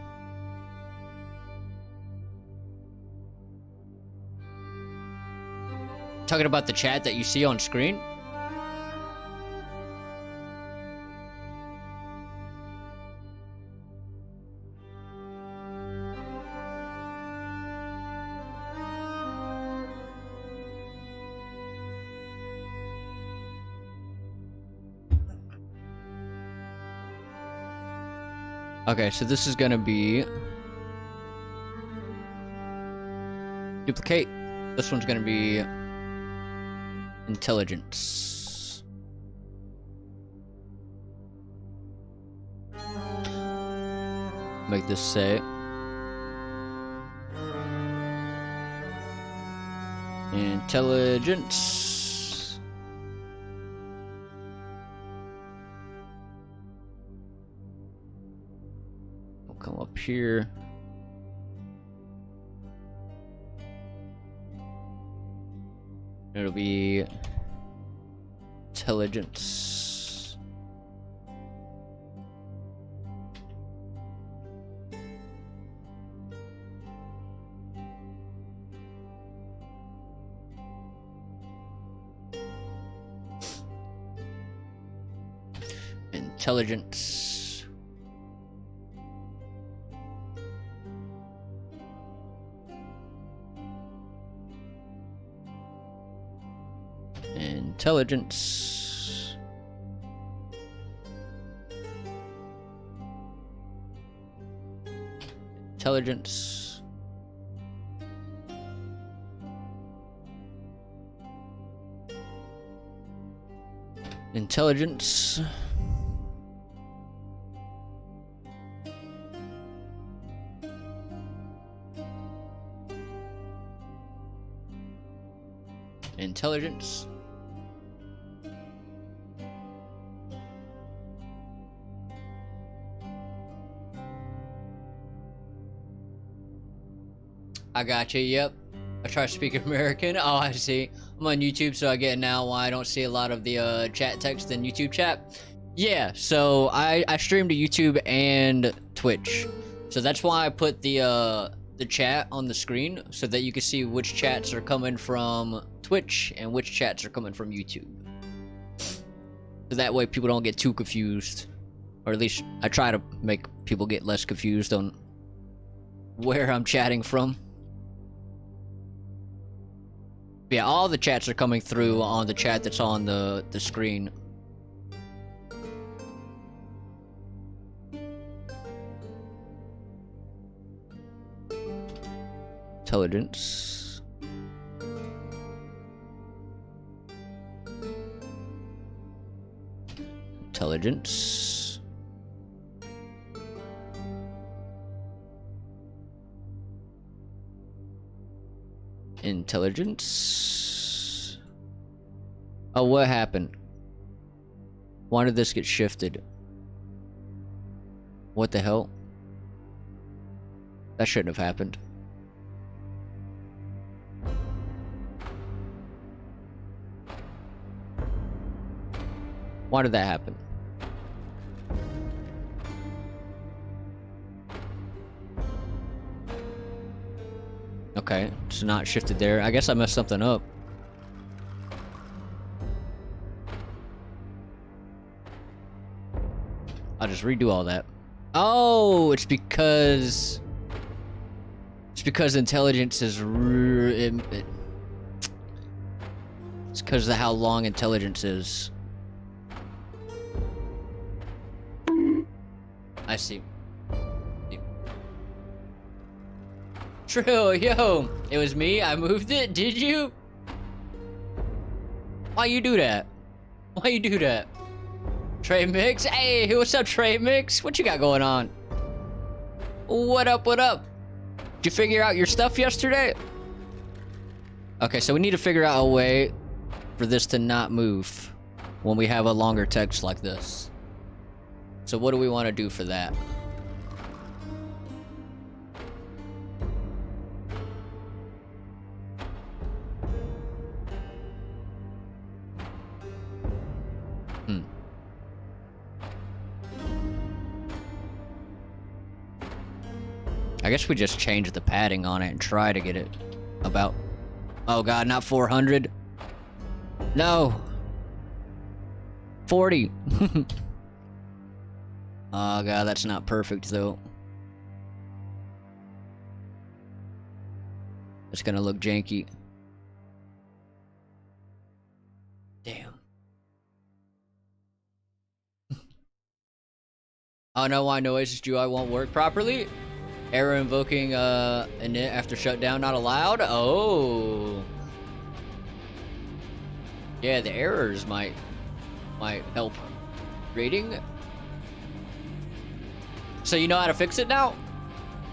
Talking about the chat that you see on screen? Okay, so this is gonna be duplicate. This one's gonna be intelligence. Make this say intelligence. We'll come up here. It'll be intelligence. Intelligence. Intelligence. Intelligence. Intelligence. Intelligence. I got you, yep. I try speaking American. Oh, I see. I'm on YouTube, so I get now why I don't see a lot of the chat text in YouTube chat. Yeah, so I stream to YouTube and Twitch. So that's why I put the chat on the screen, so that you can see which chats are coming from Twitch and which chats are coming from YouTube. So that way people don't get too confused. Or at least I try to make people get less confused on where I'm chatting from. Yeah, all the chats are coming through on the chat that's on the screen. Intelligence. Intelligence. Intelligence. Oh, what happened? Why did this get shifted? What the hell? That shouldn't have happened. Why did that happen? Okay, it's not shifted there. I guess I messed something up. I'll just redo all that. Oh, it's because intelligence is it's because of how long intelligence is. I see. True, yo, it was me. I moved it. Did you? Why you do that? Why you do that? Trey Mix, hey, what's up, Trey Mix? What you got going on? What up? What up? Did you figure out your stuff yesterday? Okay, so we need to figure out a way for this to not move when we have a longer text like this. So what do we want to do for that? I guess we just change the padding on it and try to get it about... Oh god, not 400. No. 40. Oh god, that's not perfect though. It's gonna look janky. Damn. Oh no, why no Oasis UI won't work properly? Error invoking init after shutdown not allowed? Oh. Yeah, the errors might help rating. So you know how to fix it now?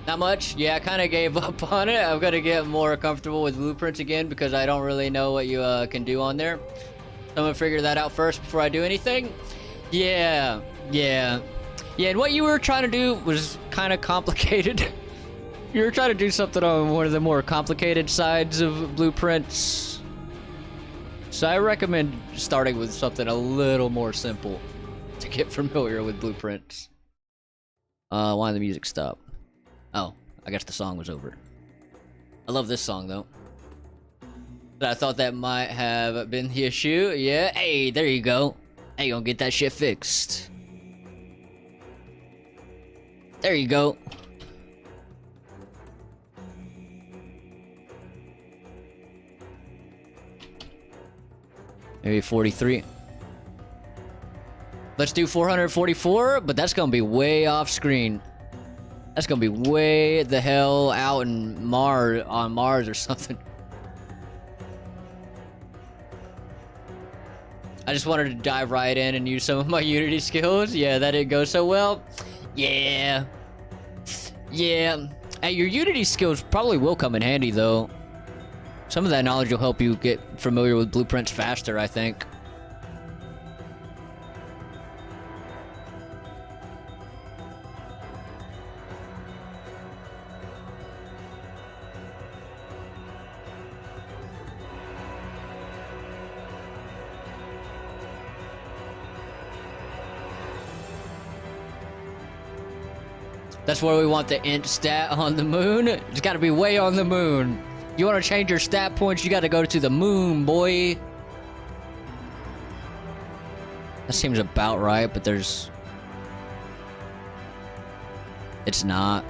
Not much? Yeah, I kind of gave up on it. I'm gonna get more comfortable with blueprints again because I don't really know what you can do on there. So I'm gonna figure that out first before I do anything. Yeah, and what you were trying to do was kind of complicated. You were trying to do something on one of the more complicated sides of blueprints. So I recommend starting with something a little more simple to get familiar with blueprints. Why did the music stop? Oh, I guess the song was over. I love this song though. But I thought that might have been the issue. Yeah, hey, there you go. Hey, gonna get that shit fixed. There you go. Maybe 43. Let's do 444, but that's gonna be way off screen. That's gonna be way the hell out in Mars, on Mars or something. I just wanted to dive right in and use some of my Unity skills. Yeah, that didn't go so well. Yeah. Hey, your Unity skills probably will come in handy though. Some of that knowledge will help you get familiar with blueprints faster, I think. That's where we want the int stat on the moon. It's got to be way on the moon. You want to change your stat points, you got to go to the moon, boy. That seems about right, but there's... It's not.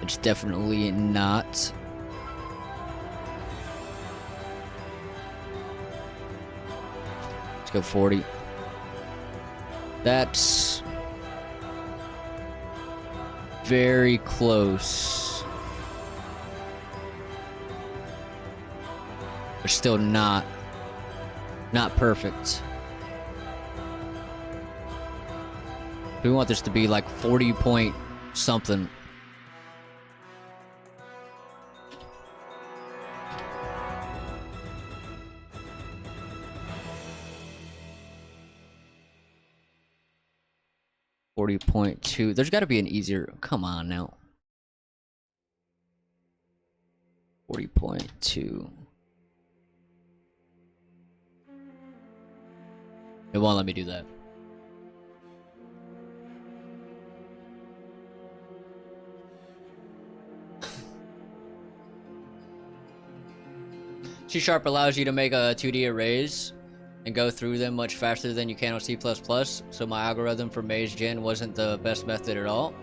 It's definitely not. Let's go 40. That's... very close. But still not perfect. We want this to be like 40 point something. .2. There's got to be an easier. Come on now. 40.2. It won't let me do that. C# allows you to make a 2D arrays and go through them much faster than you can on C++, so my algorithm for maze gen wasn't the best method at all.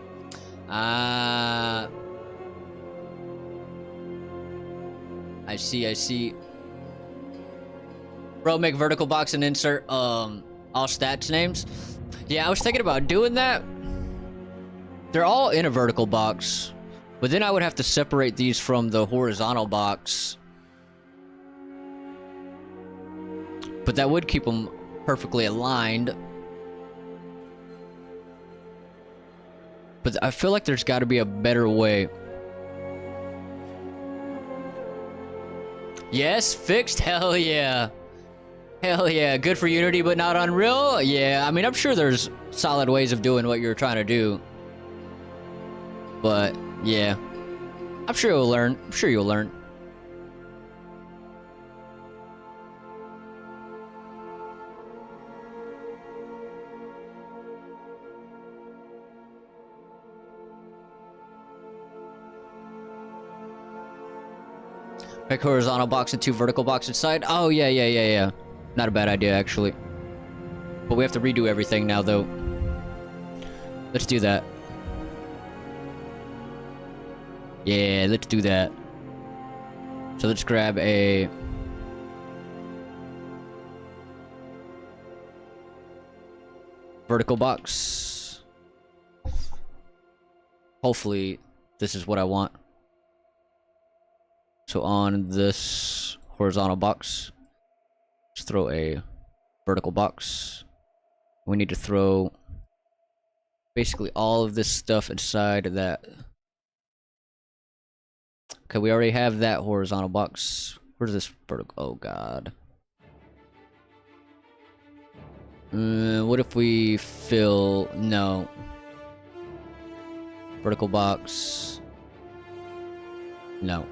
I see. Bro, make vertical box and insert all stats names. Yeah, I was thinking about doing that. They're all in a vertical box, but then I would have to separate these from the horizontal box. But that would keep them perfectly aligned. But I feel like there's got to be a better way. Yes, fixed? Hell yeah. Hell yeah. Good for Unity, but not Unreal? Yeah, I mean, I'm sure there's solid ways of doing what you're trying to do. But, yeah. I'm sure you'll learn. I'm sure you'll learn. Make horizontal box and 2 vertical box inside. Oh, yeah. Not a bad idea, actually. But we have to redo everything now, though. Let's do that. Yeah, let's do that. So let's grab a... vertical box. Hopefully this is what I want. So on this horizontal box, let's throw a vertical box. We need to throw basically all of this stuff inside of that. Okay, we already have that horizontal box. Where's this vertical? Oh god. What if we fill... No. Vertical box. No.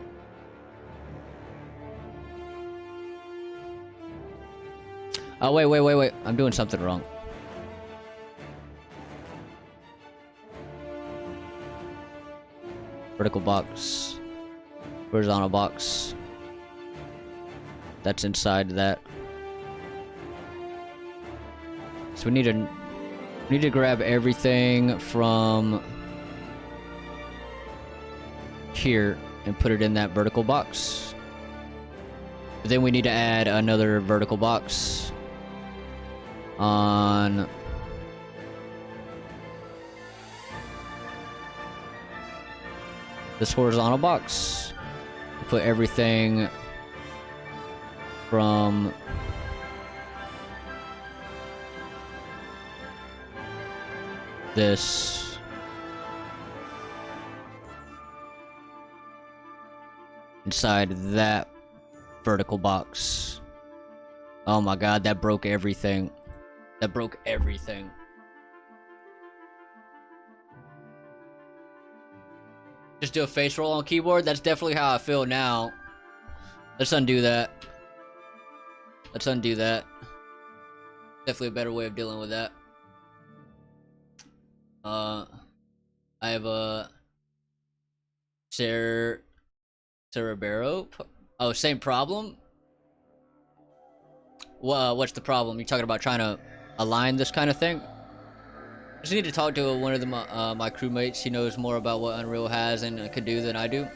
Oh, wait. I'm doing something wrong. Vertical box. Horizontal box. That's inside that. So we need to grab everything from here and put it in that vertical box. But then we need to add another vertical box on this horizontal box. Put everything from this inside that vertical box. Oh my god, that broke everything. That broke everything. Just do a face roll on keyboard? That's definitely how I feel now. Let's undo that. Let's undo that. Definitely a better way of dealing with that. I have a Cerebro. Oh, same problem? What's the problem? You talking about trying to align this kind of thing? I just need to talk to one of the, my crewmates. He knows more about what Unreal has and could do than I do.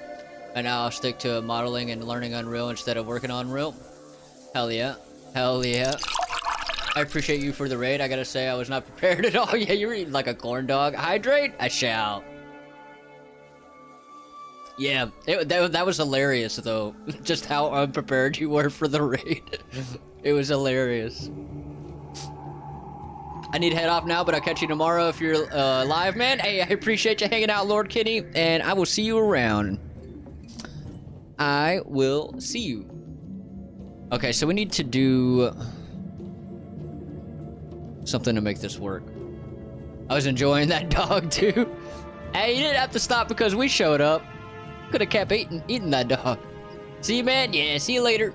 And now I'll stick to modeling and learning Unreal instead of working on Unreal. Hell yeah. Hell yeah. I appreciate you for the raid. I gotta say, I was not prepared at all. Yeah, you're eating like a corn dog. Hydrate? I shall. Yeah, that was hilarious, though. Just how unprepared you were for the raid. It was hilarious. I need to head off now, but I'll catch you tomorrow if you're live, man. Hey, I appreciate you hanging out, Lord Kenny, and I will see you around. I will see you. Okay, so we need to do something to make this work. I was enjoying that dog, too. Hey, you didn't have to stop because we showed up. Could have kept eating that dog. See you, man? Yeah, see you later.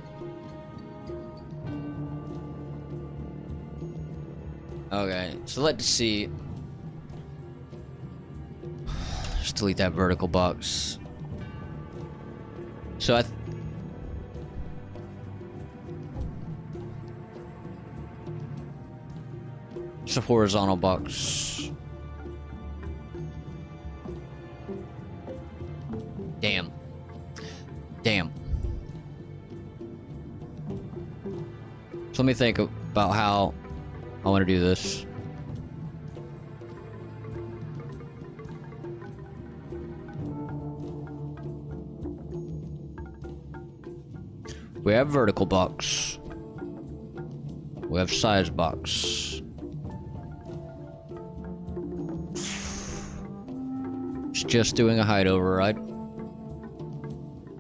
Okay, so let's see. Just delete that vertical box. So it's a horizontal box. Damn. Damn. So let me think about how I want to do this. We have vertical box. We have size box. It's just doing a height override.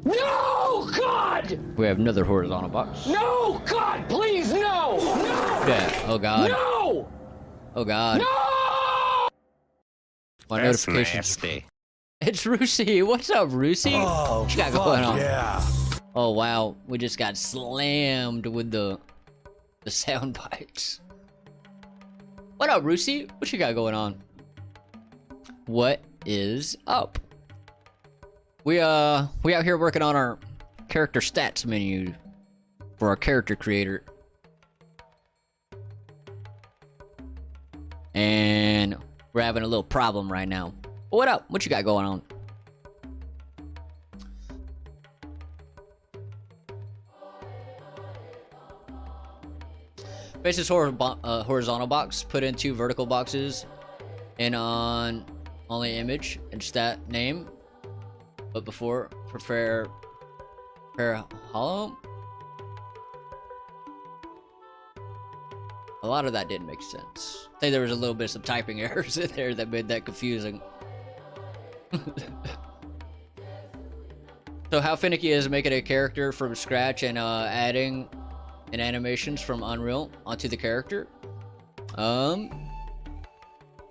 No, God! We have another horizontal box. No, God, please, no! No! Yeah. Oh God. No! Oh God. No! My That's notifications. nasty. It's Rusey. What's up, Rusey? Oh, What you got fuck going on? yeah. Oh wow, we just got slammed with the sound bites. What up, Rusey? What you got going on? What is up? We out here working on our character stats menu for our character creator. And we're having a little problem right now. What up? What you got going on? Faces horizontal box. Put in 2 vertical boxes. And on only image and stat name. But before, prepare hollow. A lot of that didn't make sense. I think there was a little bit of some typing errors in there that made that confusing. So how finicky is making a character from scratch and adding in animations from Unreal onto the character?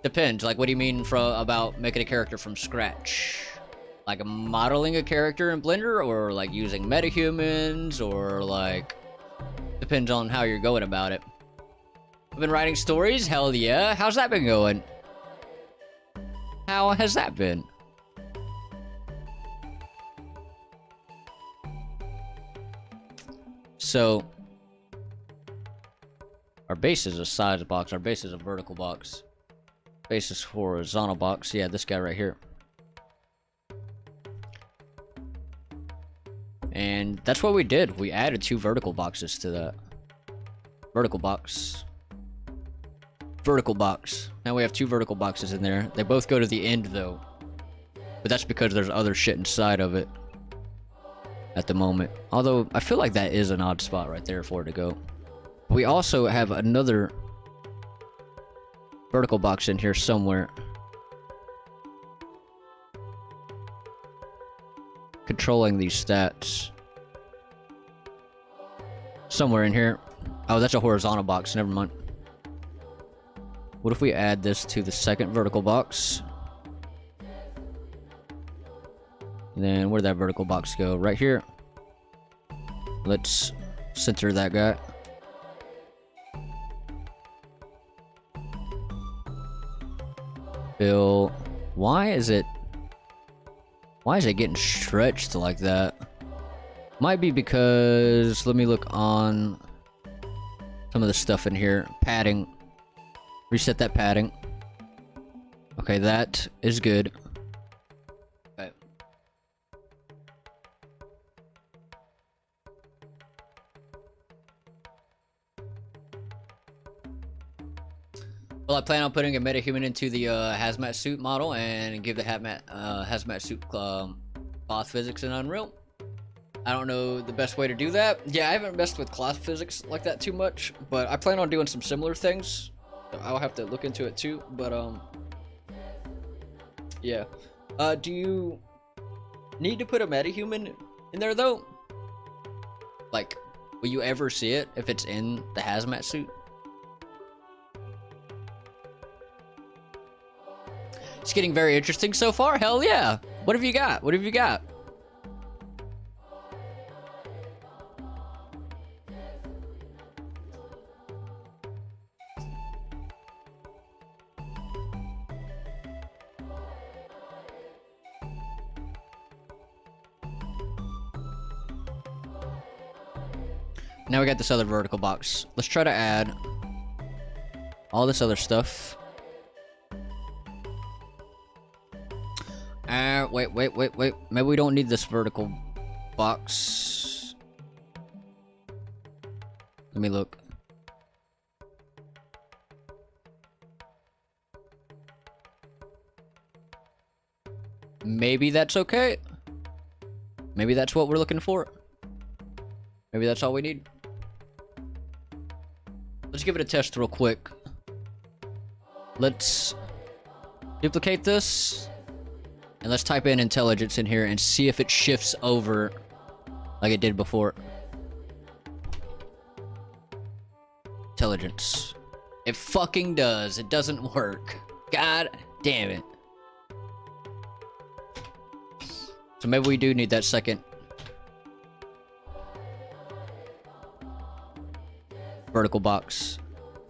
Depends. Like, what do you mean about making a character from scratch? Like modeling a character in Blender, or like using metahumans, or like depends on how you're going about it. I've been writing stories. Hell yeah. How's that been going? How has that been? So our base is a size box. Our base is a vertical box. Base is horizontal box. Yeah, this guy right here. And that's what we did. We added 2 vertical boxes to that. Vertical box. Vertical box. Now we have 2 vertical boxes in there. They both go to the end though. But that's because there's other shit inside of it at the moment. Although I feel like that is an odd spot right there for it to go. We also have another vertical box in here somewhere. Controlling these stats. Somewhere in here. Oh, that's a horizontal box. Never mind. What if we add this to the second vertical box? And then where'd that vertical box go? Right here. Let's center that guy. Bill, why is it getting stretched like that? Might be because, let me look on some of the stuff in here. Padding. Reset that padding. Okay, that is good. Okay. Well, I plan on putting a metahuman into the hazmat suit model and give the hazmat suit cloth physics in Unreal. I don't know the best way to do that. Yeah, I haven't messed with cloth physics like that too much, but I plan on doing some similar things. I'll have to look into it too, but yeah. Do you need to put a metahuman in there though? Like, will you ever see it if it's in the hazmat suit? It's getting very interesting so far. Hell yeah. What have you got? What have you got? Now we got this other vertical box. Let's try to add all this other stuff. Wait. Maybe we don't need this vertical box. Let me look. Maybe that's okay. Maybe that's what we're looking for. Maybe that's all we need. Let's give it a test real quick. Let's duplicate this. And let's type in intelligence in here and see if it shifts over like it did before. Intelligence. It fucking does. It doesn't work. God damn it. So maybe we do need that second vertical box.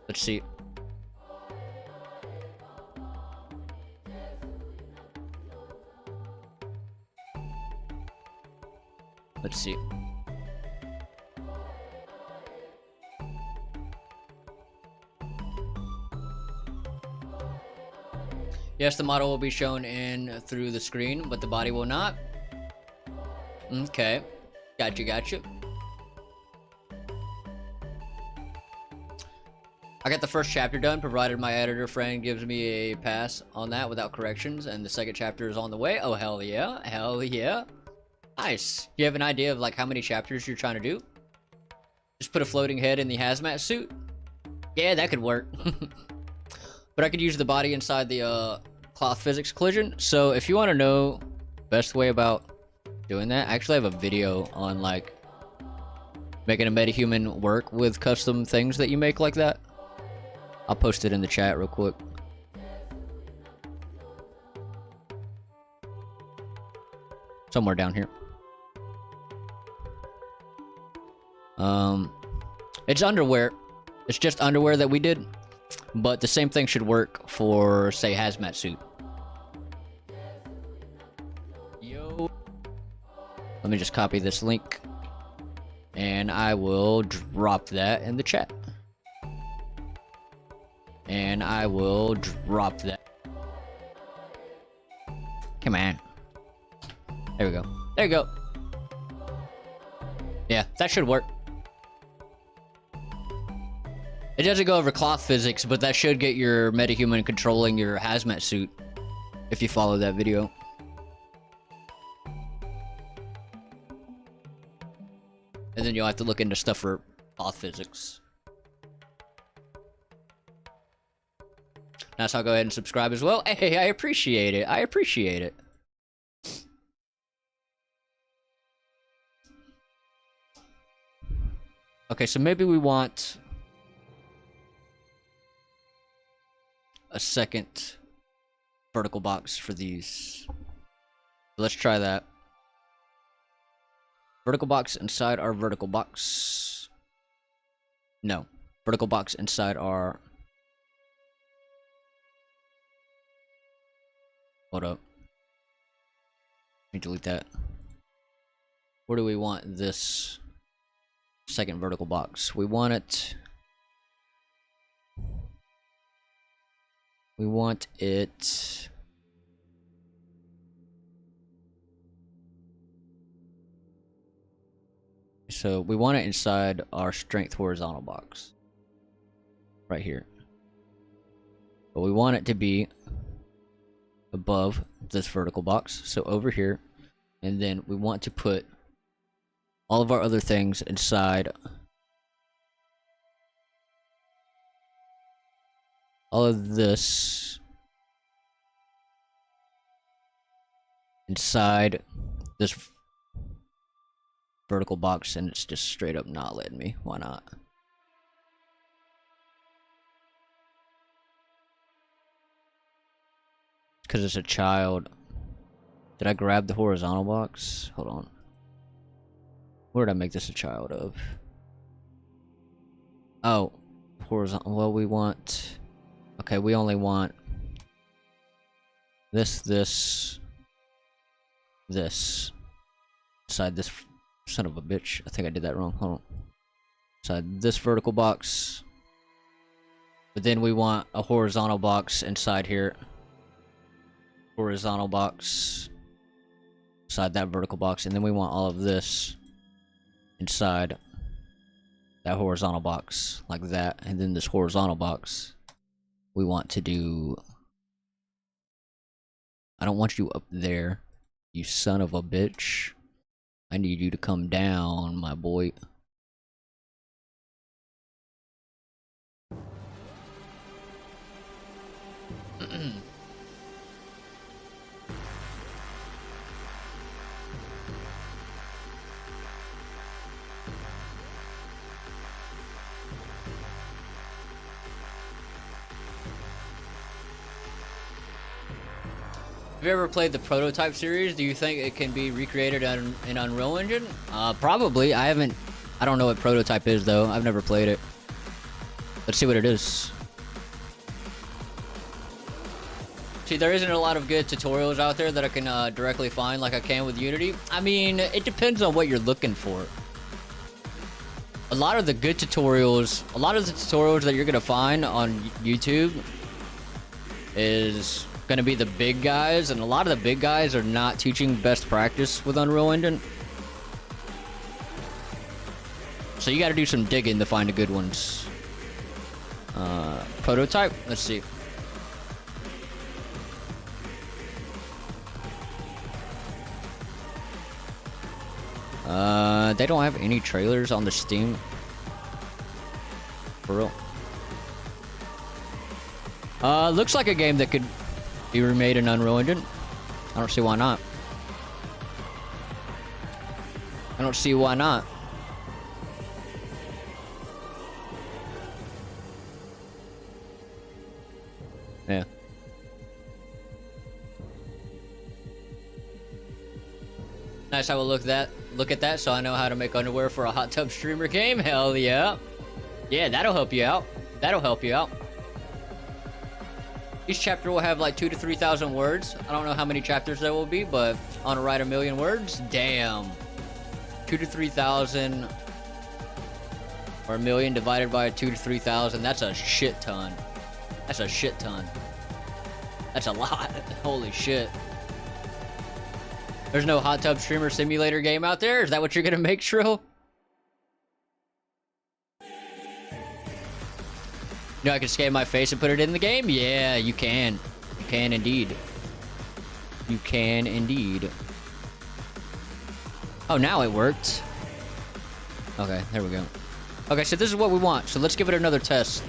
Let's see. Let's see. Yes, the model will be shown in through the screen, but the body will not. Okay. Gotcha. I got the first chapter done, provided my editor friend gives me a pass on that without corrections, and the second chapter is on the way. Oh, hell yeah. Hell yeah. Nice. Do you have an idea of, like, how many chapters you're trying to do? Just put a floating head in the hazmat suit? Yeah, that could work. But I could use the body inside the, cloth physics collision. So, if you want to know best way about doing that, I actually have a video on, like, making a metahuman work with custom things that you make like that. I'll post it in the chat real quick. Somewhere down here. It's underwear. It's just underwear that we did. But the same thing should work for, say, hazmat suit. Yo. Let me just copy this link. And I will drop that in the chat. And I will drop that. Come on. There we go. There you go. Yeah, that should work. It doesn't go over cloth physics, but that should get your metahuman controlling your hazmat suit. If you follow that video. And then you'll have to look into stuff for cloth physics. Now, so I'll go ahead and subscribe as well. Hey, I appreciate it. I appreciate it. Okay, so maybe we want a second vertical box for these. Let's try that. Vertical box inside our vertical box. No. Vertical box inside our... Hold up. Let me delete that. Where do we want this second vertical box? We want it... We want it... So we want it inside our strength horizontal box. Right here. But we want it to be above this vertical box. So over here. And then we want to put all of our other things inside. All of this inside this vertical box, and it's just straight up not letting me. Why not? Because it's a child. Did I grab the horizontal box? Hold on. Where did I make this a child of? Oh, horizontal. Well, we want... Okay, we only want this, inside this son of a bitch. I think I did that wrong. Hold on. Inside this vertical box. But then we want a horizontal box inside here. Horizontal box inside that vertical box. And then we want all of this inside that horizontal box. Like that. And then this horizontal box. We want to do... I don't want you up there, you son of a bitch. I need you to come down, my boy. Have you ever played the Prototype series? Do you think it can be recreated in Unreal Engine? Probably. I don't know what Prototype is, though. I've never played it. Let's see what it is. See, there isn't a lot of good tutorials out there that I can directly find like I can with Unity. I mean, it depends on what you're looking for. A lot of the good tutorials, a lot of the tutorials that you're going to find on YouTube is going to be the big guys, and a lot of the big guys are not teaching best practice with Unreal Engine. So you got to do some digging to find the good ones. Prototype. Let's see. They don't have any trailers on the Steam. For real. Looks like a game that could be remade in Unreal Engine. I don't see why not. I don't see why not. Yeah. Nice. I will look at that so I know how to make underwear for a hot tub streamer game. Hell yeah. Yeah, that'll help you out. That'll help you out. Each chapter will have like 2,000 to 3,000 words. I don't know how many chapters there will be, but on to write 1,000,000 words, damn. 2,000 to 3,000 or 1,000,000 divided by 2,000 to 3,000. That's a shit ton. That's a shit ton. That's a lot. Holy shit. There's no hot tub streamer simulator game out there? Is that what you're gonna make, Shrill? You know I can scan my face and put it in the game? Yeah, you can. You can indeed. You can indeed. Oh, now it worked. Okay, there we go. Okay, so this is what we want. So let's give it another test.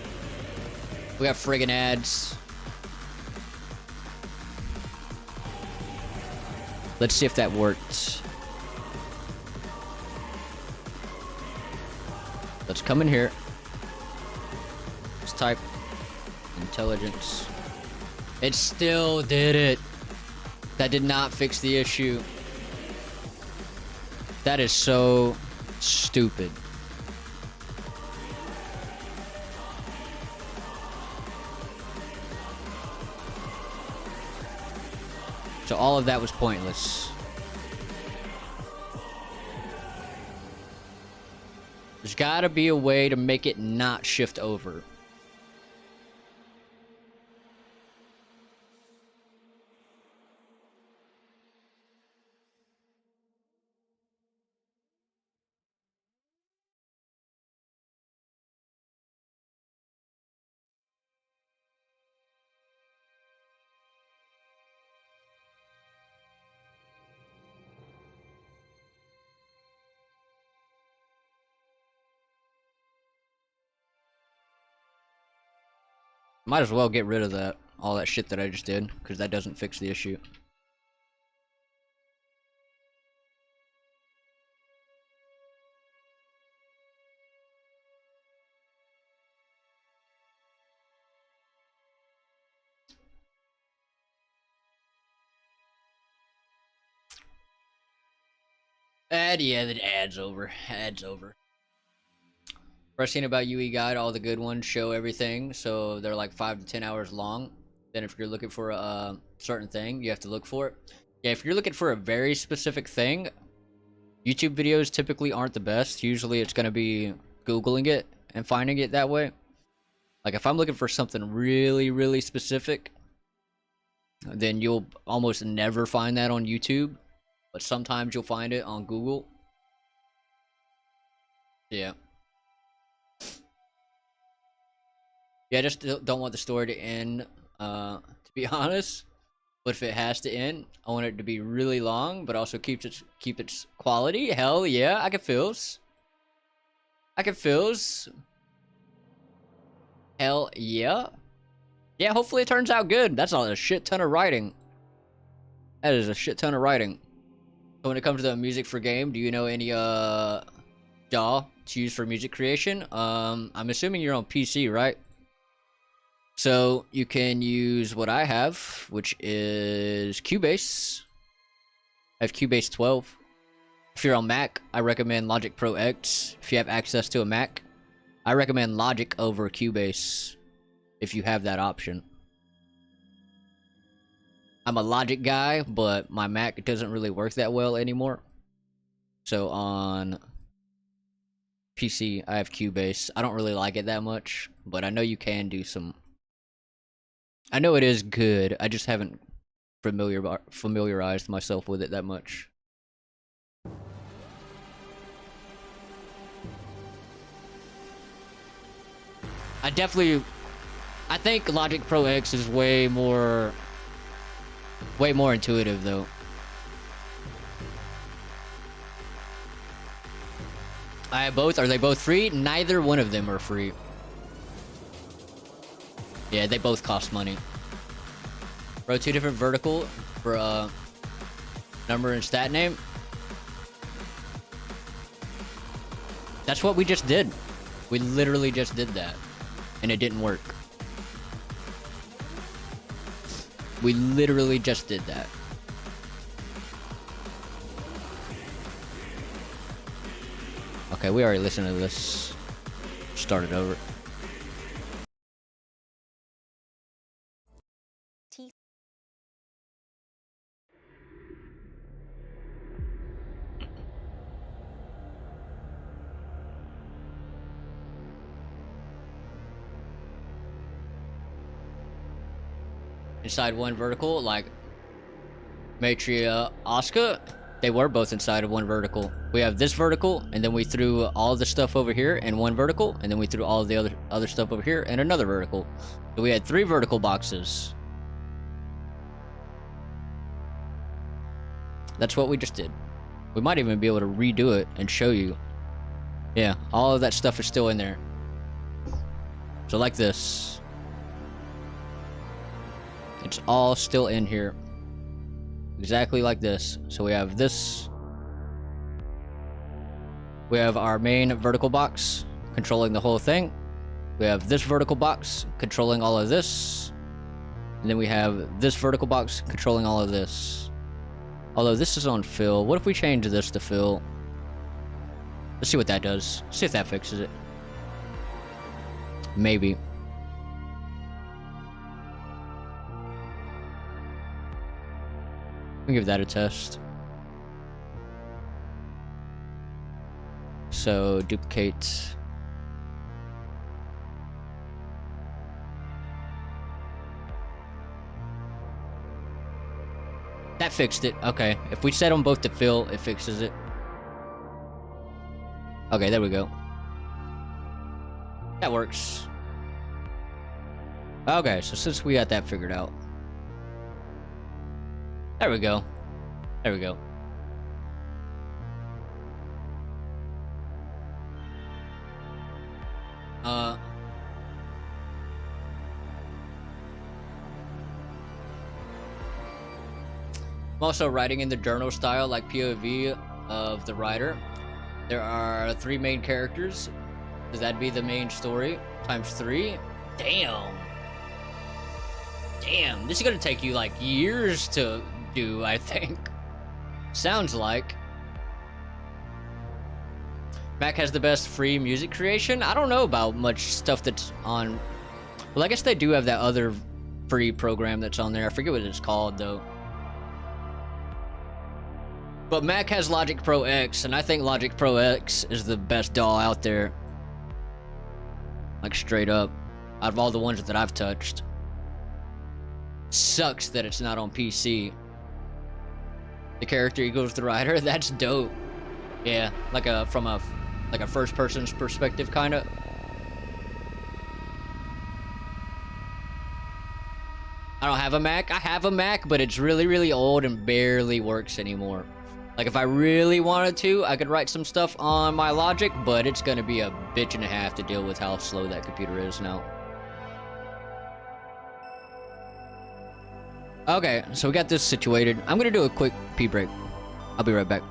We got friggin' ads. Let's see if that worked. Let's come in here. Let's type intelligence. It still did it. That did not fix the issue. That is so stupid. So all of that was pointless. There's gotta be a way to make it not shift over. Might as well get rid of that, all that shit that I just did, because that doesn't fix the issue. Yeah, the ad's over. Ad's over. First thing about UE Guide, all the good ones show everything, so they're like 5 to 10 hours long. Then if you're looking for a certain thing, you have to look for it. Yeah, if you're looking for a very specific thing, YouTube videos typically aren't the best. Usually it's going to be Googling it and finding it that way. Like if I'm looking for something really, really specific, then you'll almost never find that on YouTube. But sometimes you'll find it on Google. Yeah. Yeah, I just don't want the story to end, to be honest. But if it has to end, I want it to be really long, but also keep its quality. Hell yeah, I can feels. I can feels. Hell yeah. Yeah, hopefully it turns out good. That's not a shit ton of writing. That is a shit ton of writing. So when it comes to the music for game, do you know any DAW to use for music creation? I'm assuming you're on PC, right? So you can use what I have, which is Cubase. I have Cubase 12. If you're on Mac, I recommend Logic Pro X. If you have access to a Mac, I recommend Logic over Cubase if you have that option. I'm a Logic guy, but my Mac doesn't really work that well anymore. So on PC, I have Cubase. I don't really like it that much, but I know you can do some... I know it is good. I just haven't familiarized myself with it that much. I think Logic Pro X is way more intuitive though. I have both. Are they both free? Neither one of them are free. Yeah, they both cost money. Bro, 2 different vertical for number and stat name. That's what we just did. We literally just did that. And it didn't work. We literally just did that. Okay, we already listened to this. Start it over. Inside one vertical, like Matria Asuka, they were both inside of one vertical. We have this vertical, and then we threw all the stuff over here in one vertical, and then we threw all the other stuff over here in another vertical. So we had 3 vertical boxes. That's what we just did. We might even be able to redo it and show you. Yeah, all of that stuff is still in there. So like this. It's all still in here. Exactly like this. So we have this. We have our main vertical box controlling the whole thing. We have this vertical box controlling all of this. And then we have this vertical box controlling all of this. Although this is on fill. What if we change this to fill? Let's see what that does. See if that fixes it. Maybe. I'll give that a test. So duplicate. That fixed it. Okay. If we set them both to fill, it fixes it. Okay, there we go. That works. Okay, so since we got that figured out. There we go. There we go. I'm also writing in the journal style, like POV of the writer. There are 3 main characters. Does that be the main story? Times 3? Damn. Damn, this is gonna take you like years to do, I think. Sounds like. Mac has the best free music creation. I don't know about much stuff that's on. Well, I guess they do have that other free program that's on there. I forget what it's called though. But Mac has Logic Pro X, and I think Logic Pro X is the best DAW out there. Like straight up. Out of all the ones that I've touched. Sucks that it's not on PC. The character equals the writer, that's dope. Yeah, like from a first person's perspective kinda. I don't have a Mac. I have a Mac, but it's really, really old and barely works anymore. Like if I really wanted to, I could write some stuff on my Logic, but it's gonna be a bitch and a half to deal with how slow that computer is now. Okay, so we got this situated. I'm gonna do a quick pee break. I'll be right back.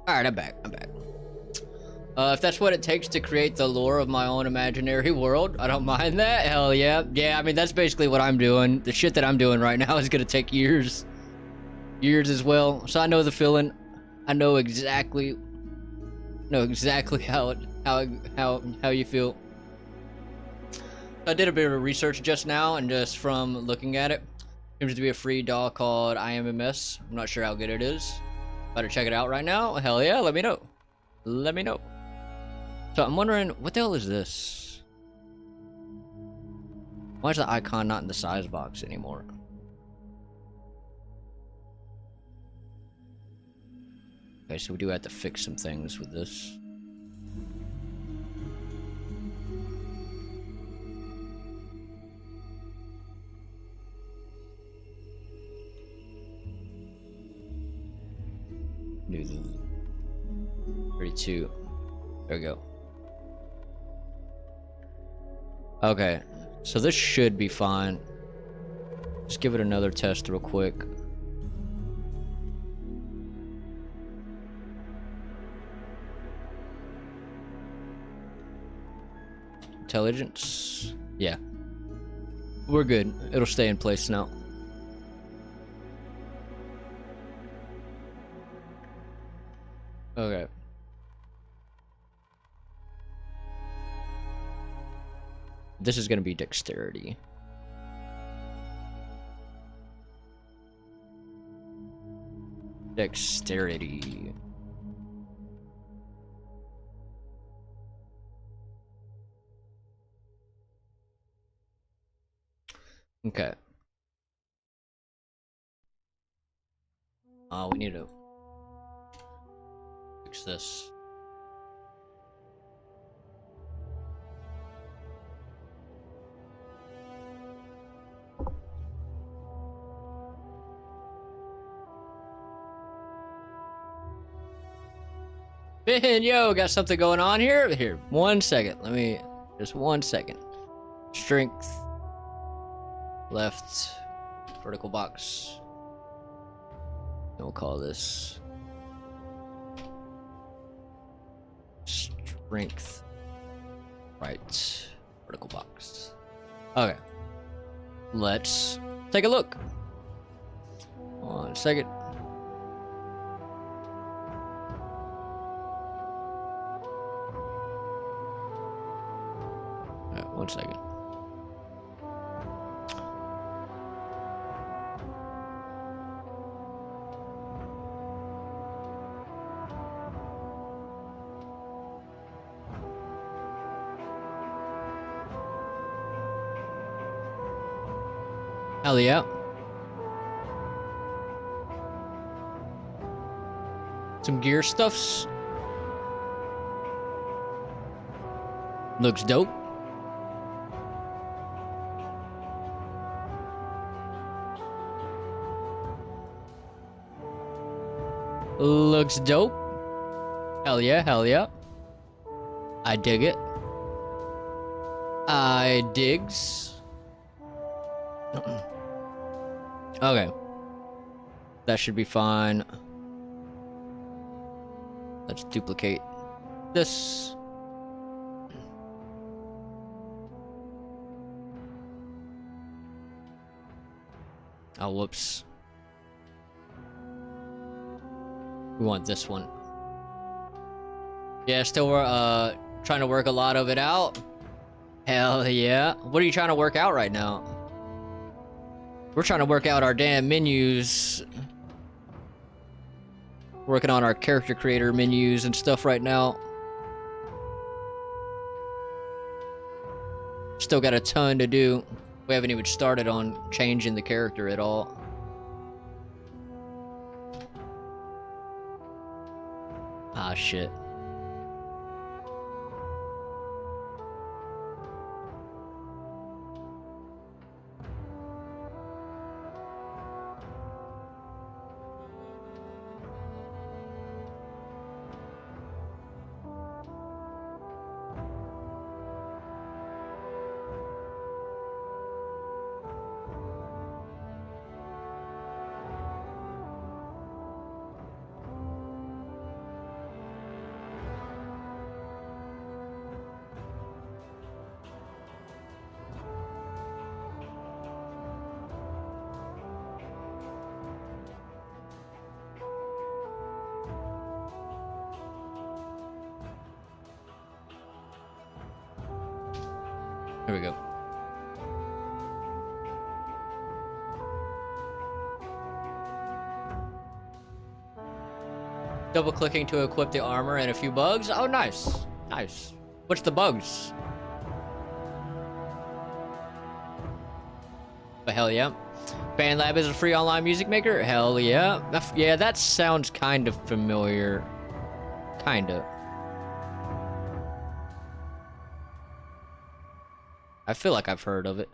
Alright, I'm back. If that's what it takes to create the lore of my own imaginary world, I don't mind that. Hell yeah. Yeah, I mean, that's basically what I'm doing. The shit that I'm doing right now is gonna take years. Years as well. So I know the feeling. I know exactly how you feel. I did a bit of research just now, and just from looking at it, seems to be a free DAW called IMMS. I'm not sure how good it is. Better check it out right now. Hell yeah, let me know. Let me know. So I'm wondering, what the hell is this? Why is the icon not in the size box anymore? Okay, so we do have to fix some things with this. New 32. There we go. Okay, so this should be fine. Just give it another test real quick. Intelligence. Yeah. We're good. It'll stay in place now. Okay. This is gonna be dexterity. Dexterity. Okay. We need to fix this. Ben, yo, got something going on here? Here, 1 second. Let me, just 1 second. Strength. Left. Vertical box. And we'll call this strength. Right. Vertical box. Okay. Let's take a look. 1 second. Alright, 1 second. Hell yeah. Some gear stuffs. Looks dope. Looks dope. Hell yeah, hell yeah. I dig it. I digs. Okay. That should be fine. Let's duplicate this. Oh, whoops. We want this one. Yeah, still trying to work a lot of it out. Hell yeah. What are you trying to work out right now? We're trying to work out our damn menus. Working on our character creator menus and stuff right now. Still got a ton to do. We haven't even started on changing the character at all. Ah, shit. Here we go. Double clicking to equip the armor and a few bugs. Oh, nice. Nice. What's the bugs? But hell yeah. BandLab is a free online music maker? Hell yeah. Yeah, that sounds kind of familiar. Kinda. I feel like I've heard of it.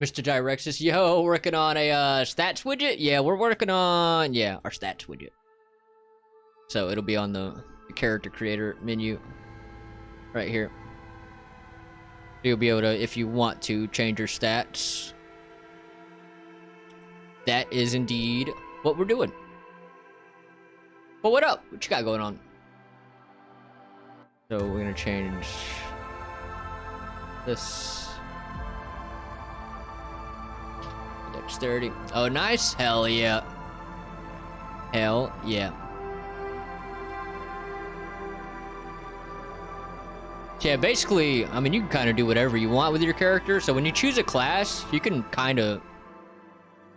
Mr. Direxus, yo, working on a stats widget? Yeah, we're working on, yeah, our stats widget. So it'll be on the character creator menu right here. You'll be able to, if you want to, change your stats. That is indeed what we're doing. But what up? What you got going on? So we're gonna change this. Dexterity. Oh, nice. Hell yeah. Hell yeah. So yeah, basically, I mean, you can kind of do whatever you want with your character. So when you choose a class, you can kind of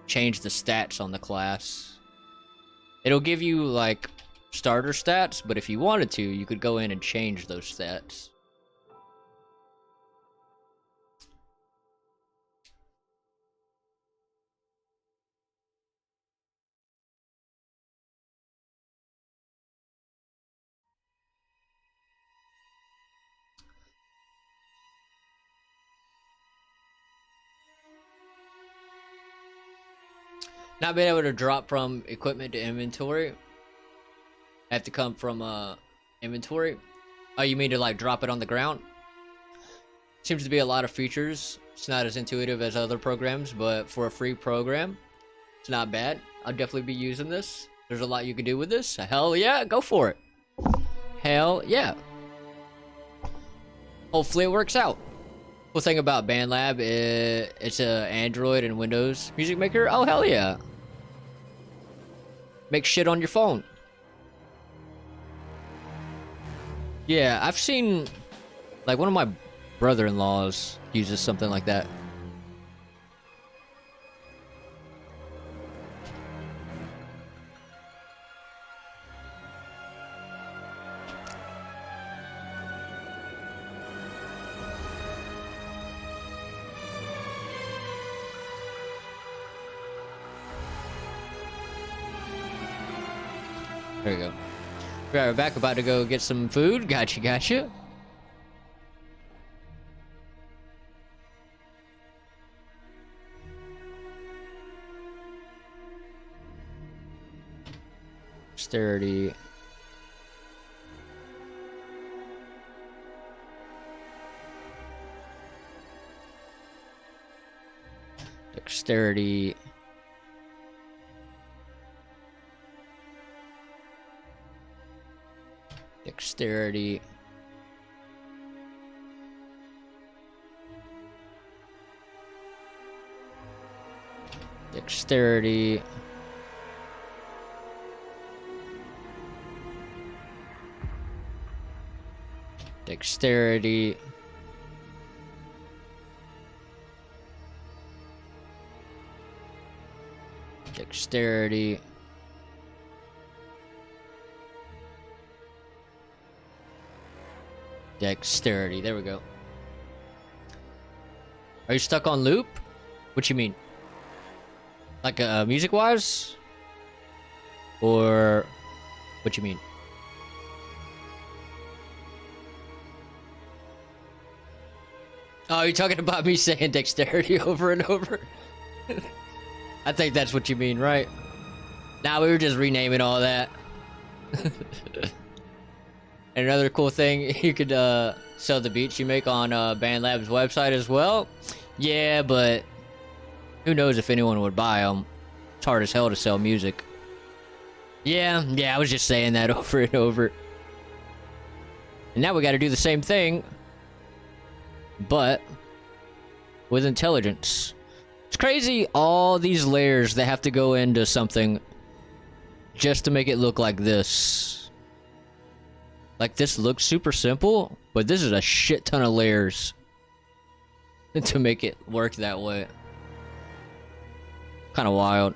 change the stats on the class. It'll give you, like, starter stats, but if you wanted to, you could go in and change those stats. Not being able to drop from equipment to inventory. I have to come from inventory. Oh, you mean to like drop it on the ground? Seems to be a lot of features. It's not as intuitive as other programs, but for a free program, it's not bad. I'll definitely be using this. There's a lot you can do with this. Hell yeah, go for it. Hell yeah. Hopefully it works out. Cool thing about BandLab is it's a Android and Windows music maker. Oh hell yeah. Make shit on your phone. Yeah, I've seen, like, one of my brother-in-laws uses something like that. There you go. Right, we're back, about to go get some food. Gotcha, gotcha. Dexterity. Dexterity. Dexterity. Dexterity. Dexterity. Dexterity. Dexterity. There we go. Are you stuck on loop? What you mean? Like music-wise? Or what you mean? Oh, you're talking about me saying dexterity over and over? I think that's what you mean, right? Nah, we were just renaming all that. And another cool thing, you could sell the beats you make on BandLab's website as well. Yeah, but who knows if anyone would buy them. It's hard as hell to sell music. Yeah, I was just saying that over and over. And now we gotta do the same thing, but with intelligence. It's crazy, all these layers that have to go into something just to make it look like this. Like, this looks super simple, but this is a shit ton of layers to make it work that way. Kind of wild.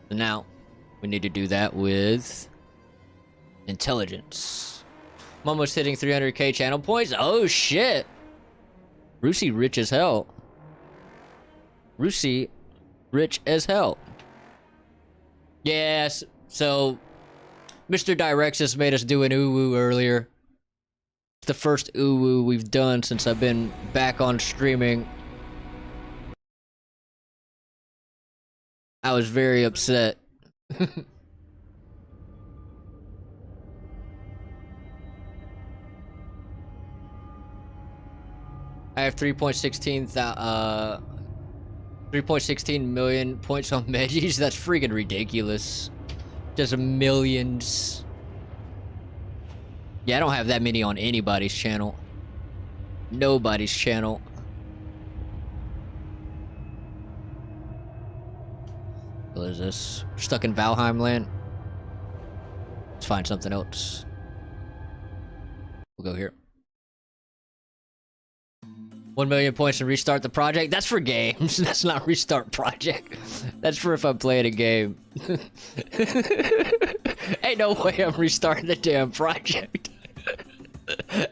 So now, we need to do that with intelligence. I'm almost hitting 300k channel points. Oh shit! Rusi rich as hell. Rusi rich as hell. Yes, so Mr. Direxus made us do an uwu earlier. It's the first uwu we've done since I've been back on streaming. I was very upset. I have 3.16 million points on Megis. That's freaking ridiculous. Just millions. Yeah, I don't have that many on anybody's channel. Nobody's channel. What is this? We're stuck in Valheim land. Let's find something else. We'll go here. 1 million points to restart the project? That's for games. That's not restart project. That's for if I'm playing a game. Ain't no way I'm restarting the damn project.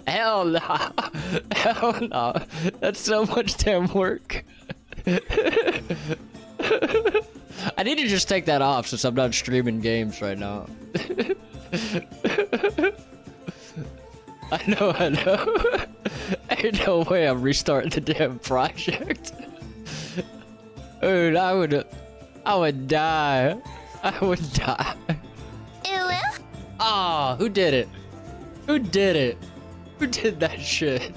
Hell nah. Hell nah. That's so much damn work. I need to just take that off since I'm not streaming games right now. I know. Ain't no way I'm restarting the damn project. Dude, I would die. I would die. Ah, who did it? Who did it? Who did that shit?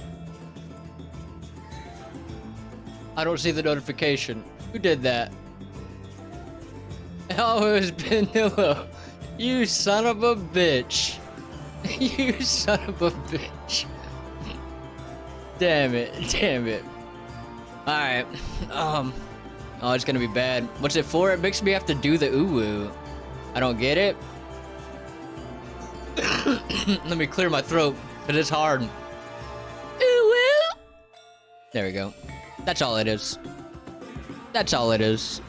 I don't see the notification. Who did that? Oh, it was Benillo. You son of a bitch. You son of a bitch. Damn it. Alright. Oh, it's gonna be bad. What's it for? It makes me have to do the uwu. I don't get it. Let me clear my throat, because it's hard. Uwu! There we go. That's all it is. That's all it is.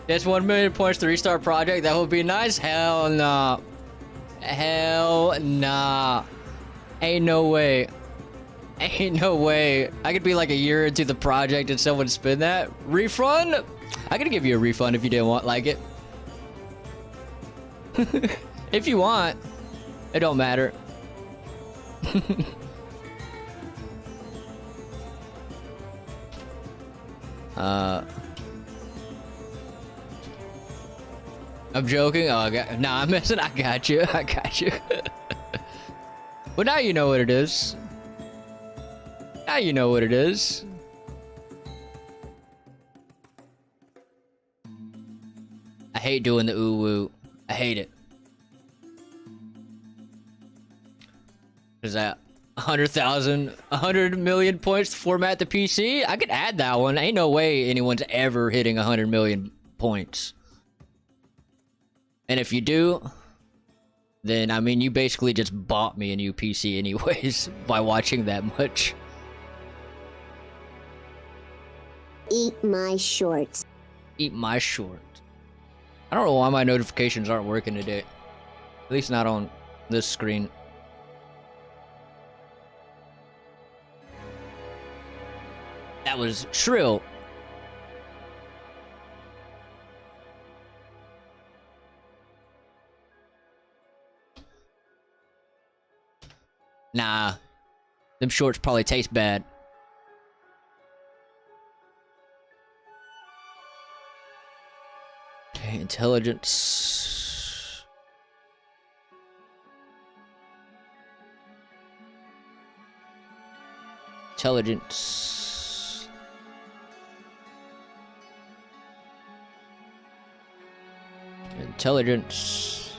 There's 1 million points to restart project. That would be nice. Hell nah. Hell nah. Ain't no way. Ain't no way. I could be like a year into the project and someone spin that. Refund? I could give you a refund if you didn't like it. If you want. It don't matter. I'm joking. Oh, nah, I'm messing. I got you. Well, now you know what it is. Now you know what it is. I hate doing the uwu. I hate it. Is that 100,000, 100 million points to format the PC? I could add that one. Ain't no way anyone's ever hitting 100 million points. And if you do, then I mean, you basically just bought me a new PC anyways by watching that much. Eat my shorts. Eat my short. I don't know why my notifications aren't working today. At least not on this screen. That was shrill. Nah. Them shorts probably taste bad. Okay, intelligence. Intelligence. Intelligence.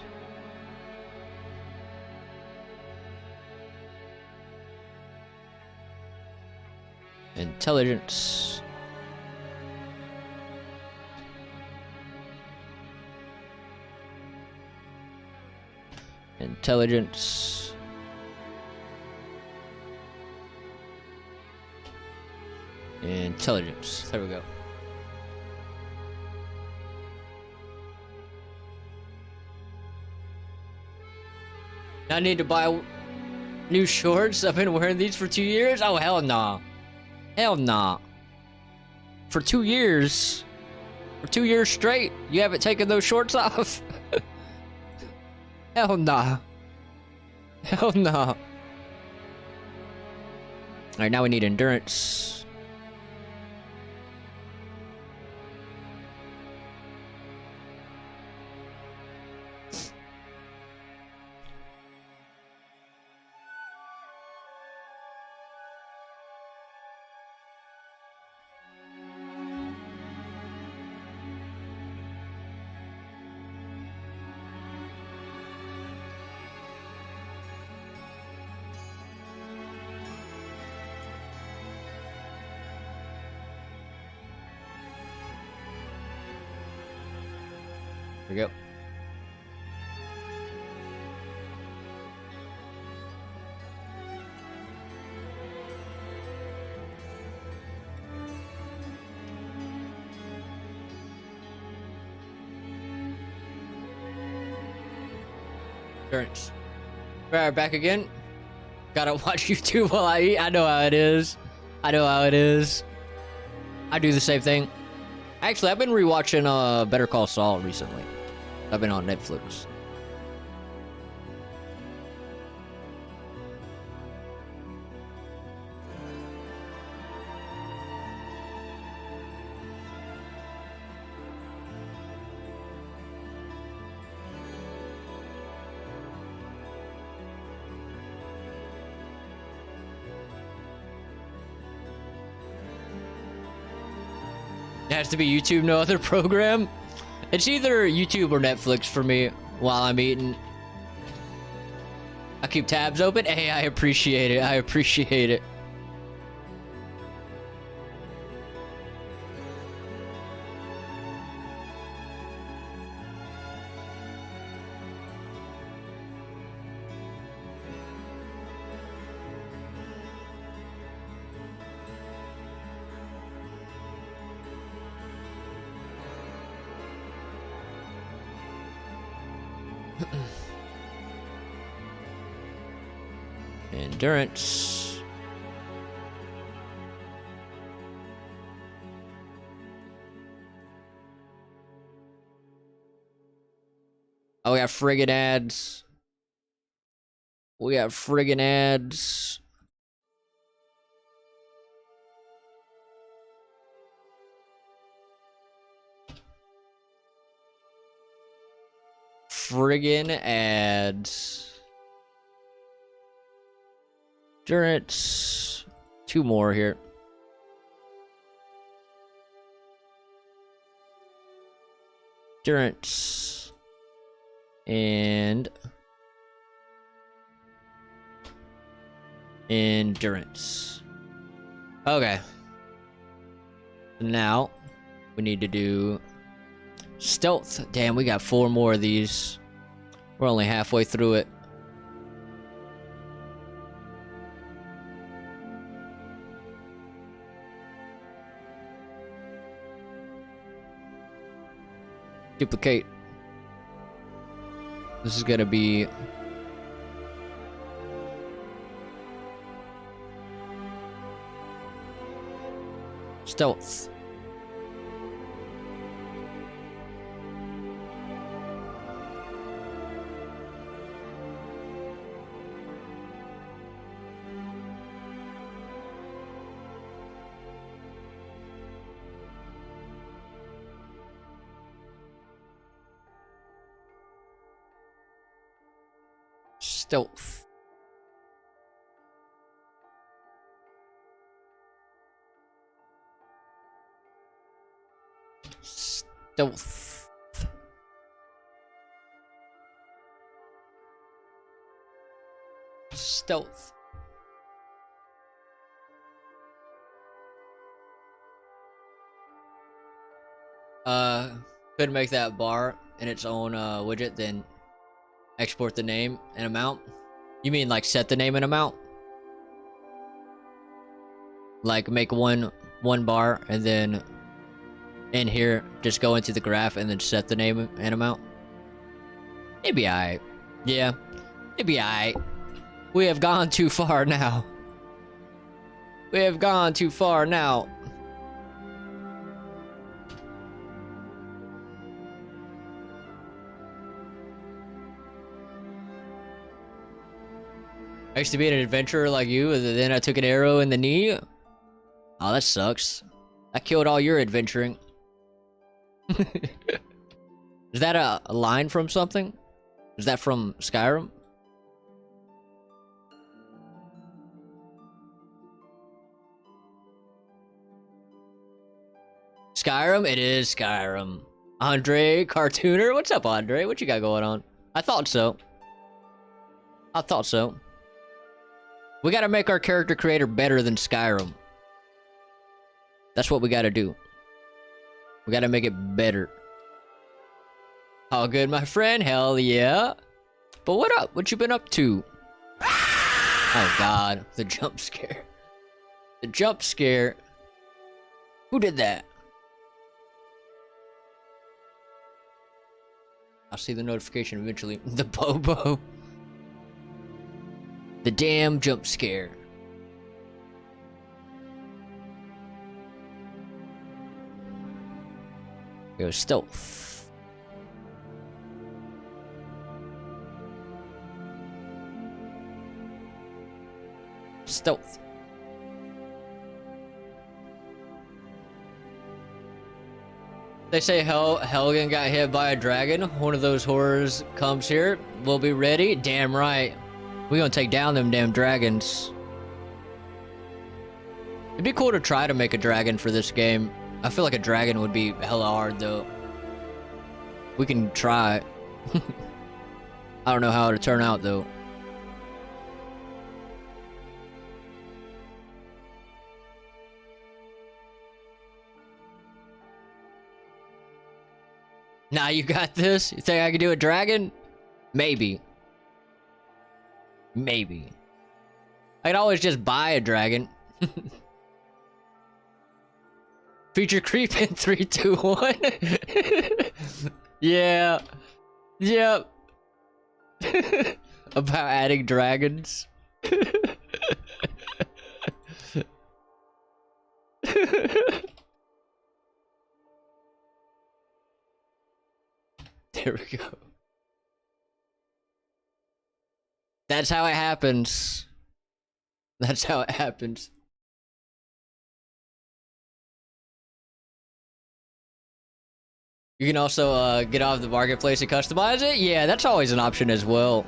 Intelligence. Intelligence. Intelligence. There we go. I need to buy new shorts. I've been wearing these for 2 years. Oh, hell nah. Hell nah. For 2 years. For 2 years straight, you haven't taken those shorts off? Hell nah. Hell nah. Alright, now we need endurance. There we go. Turns. Alright, back again. Gotta watch YouTube while I eat. I know how it is. I know how it is. I do the same thing. Actually, I've been rewatching Better Call Saul recently. I've been on Netflix. It has to be YouTube, no other program. It's either YouTube or Netflix for me while I'm eating. I keep tabs open. Hey, I appreciate it. I appreciate it. Endurance. Oh, we got friggin' ads. We got friggin' ads. Friggin' ads. Endurance. 2 more here. Endurance. And Endurance. Okay. Now, we need to do stealth. Damn, we got 4 more of these. We're only halfway through it. Duplicate. This is gonna be stealth. Stealth. Stealth. Stealth. Could make that bar in its own widget, then export the name and amount. You mean like set the name and amount? Like make one bar and then in here just go into the graph and then set the name and amount? It'd be alright. Yeah, it'd be alright. We have gone too far now. We have gone too far now. I used to be an adventurer like you, and then I took an arrow in the knee. Oh, that sucks. I killed all your adventuring. Is that a line from something? Is that from Skyrim? Skyrim? It is Skyrim. Andre, cartooner? What's up, Andre? What you got going on? I thought so. I thought so. We gotta make our character creator better than Skyrim. That's what we gotta do. We gotta make it better. All good, my friend? Hell yeah. But what up? What you been up to? Oh god, the jump scare. The jump scare. Who did that? I'll see the notification eventually. The Bobo. The damn jump scare. Go stealth. Stealth. They say Helgen got hit by a dragon. One of those horrors comes here. We'll be ready. Damn right. We gonna take down them damn dragons. It'd be cool to try to make a dragon for this game. I feel like a dragon would be hella hard though. We can try. I don't know how it'll turn out though. Nah, you got this? You think I can do a dragon? Maybe. Maybe. I could always just buy a dragon. Feature creep in 3, 2, 1. Yeah. Yep. About adding dragons. There we go. That's how it happens. That's how it happens. You can also get off the marketplace and customize it. Yeah, that's always an option as well.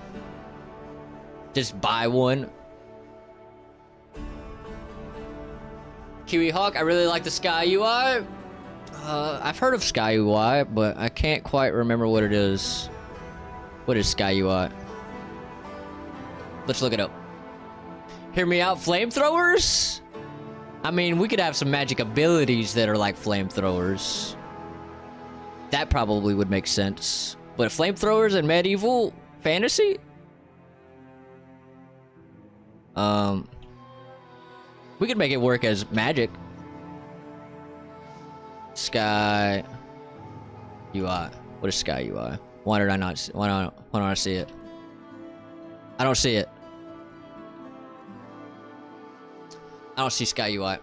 Just buy one. Kiwi Hawk, I really like the Sky UI. I've heard of Sky UI, but I can't quite remember what it is. What is Sky UI? Let's look it up. Hear me out, flamethrowers? I mean, we could have some magic abilities that are like flamethrowers. That probably would make sense. But flamethrowers in medieval fantasy? We could make it work as magic. Sky UI. What is Sky UI? Why did I not see, why don't I see it? I don't see it. I don't see Sky UI.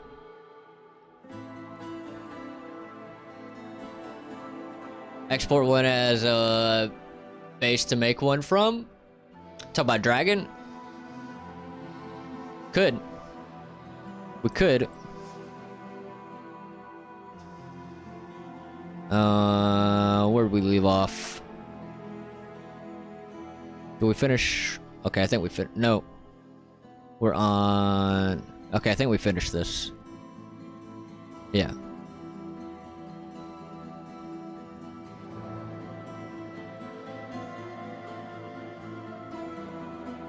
Export one as a base to make one from. Talk about dragon. Could. We could. Where did we leave off? Did we finish? Okay, I think we finished. No. We're on... Okay, I think we finished this. Yeah.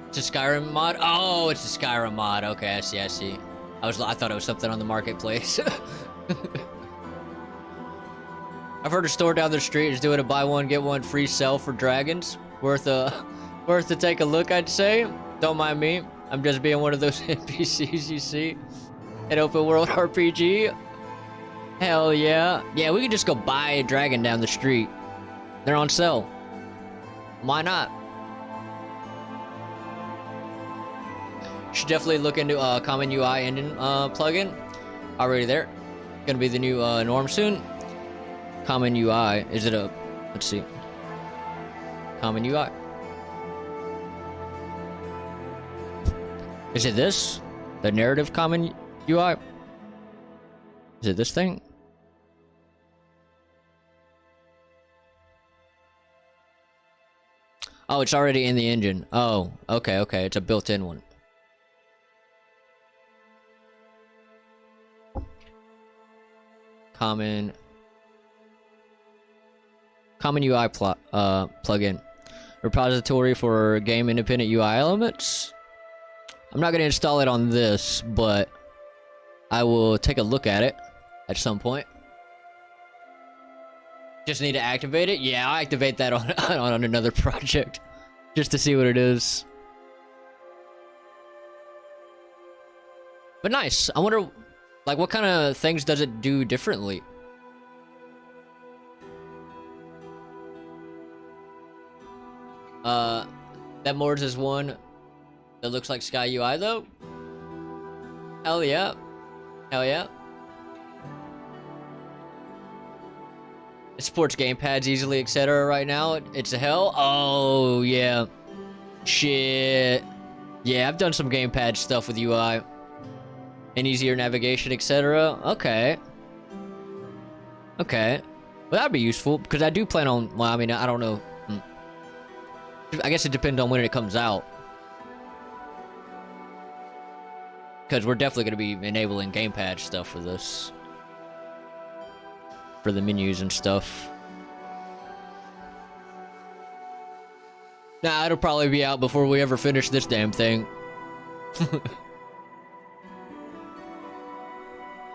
It's a Skyrim mod? Oh, it's a Skyrim mod. Okay, I see, I see. I thought it was something on the marketplace. I've heard a store down the street is doing a buy one get one free sale for dragons. Worth to take a look, I'd say. Don't mind me. I'm just being one of those NPCs you see in open world RPG. Hell yeah. Yeah, we could just go buy a dragon down the street. They're on sale. Why not? Should definitely look into Common UI engine plugin. Already there. Gonna be the new norm soon. Common UI. Is it a... Let's see. Common UI. Is it this? The narrative Common UI? Is it this thing? Oh, it's already in the engine. Oh, okay, okay. It's a built-in one. Common UI plugin. Repository for game independent UI elements. I'm not going to install it on this, but I will take a look at it at some point. Just need to activate it? Yeah, I'll activate that on, on another project. Just to see what it is. But nice. I wonder, like, what kind of things does it do differently? That Mords is one that looks like Sky UI, though. Hell yeah. Hell yeah. It supports gamepads easily, etc. right now. It's a hell. Oh, yeah. Shit. Yeah, I've done some gamepad stuff with UI. And easier navigation, etc. Okay. Okay. Well, that'd be useful, because I do plan on... Well, I mean, I don't know. I guess it depends on when it comes out. Because we're definitely going to be enabling gamepad stuff for this. For the menus and stuff. Nah, it'll probably be out before we ever finish this damn thing.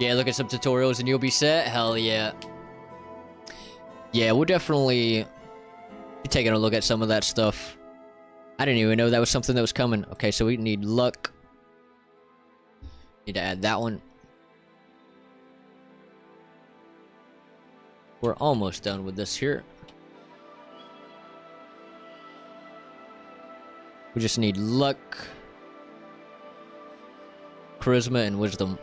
Yeah, look at some tutorials and you'll be set. Hell yeah. Yeah, we'll definitely be taking a look at some of that stuff. I didn't even know that was something that was coming. Okay, so we need luck. Need to add that one. We're almost done with this here. We just need luck, charisma, and wisdom.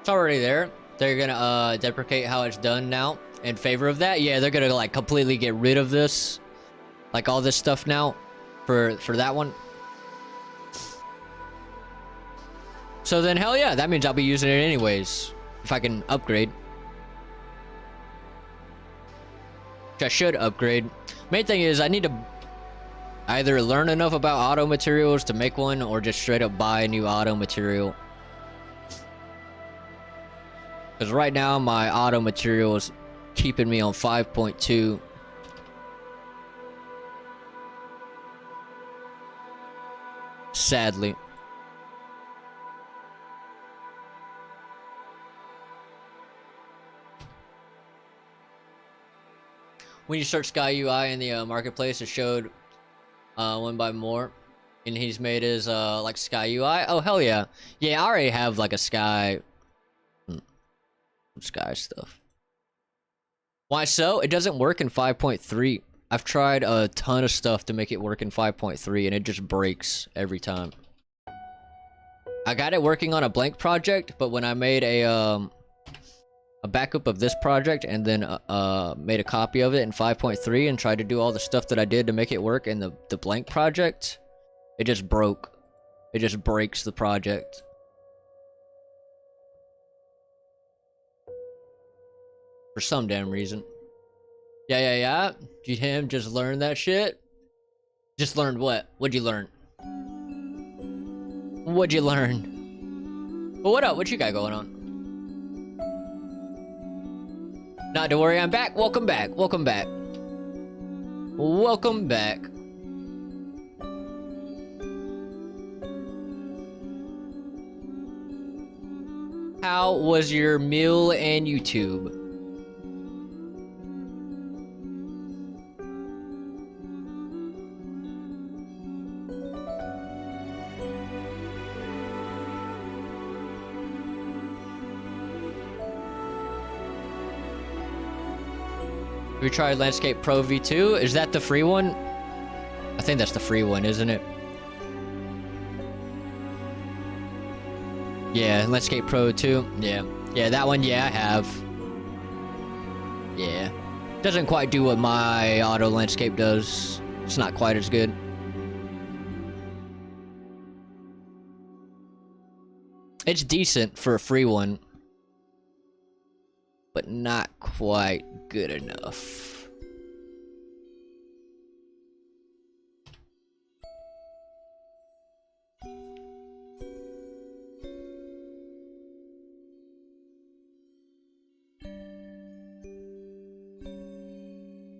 It's already there. They're gonna deprecate how it's done now in favor of that. Yeah, they're gonna like completely get rid of this. Like all this stuff now for that one. So then hell yeah, that means I'll be using it anyways. If I can upgrade. Which I should upgrade. Main thing is I need to either learn enough about auto materials to make one or just straight up buy a new auto material. Because right now my auto material is keeping me on 5.2. Sadly. When you search Sky UI in the marketplace, it showed one by more, and he's made his like Sky UI. Oh hell yeah, yeah! I already have like a Sky, some Sky stuff. Why so? It doesn't work in 5.3. I've tried a ton of stuff to make it work in 5.3, and it just breaks every time. I got it working on a blank project, but when I made a backup of this project and then made a copy of it in 5.3 and tried to do all the stuff that I did to make it work in the blank project, it just broke. It just breaks the project. For some damn reason. Yeah. Did him just learn that shit? Just learned what? What'd you learn? What'd you learn? Well, what up? What you got going on? Not to worry, I'm back. Welcome back. Welcome back. Welcome back. How was your meal and YouTube? Have you tried Landscape Pro V2? Is that the free one? I think that's the free one, isn't it? Yeah, Landscape Pro 2. Yeah, that one, yeah, I have. Yeah. Doesn't quite do what my auto landscape does. It's not quite as good. It's decent for a free one, but not quite good enough.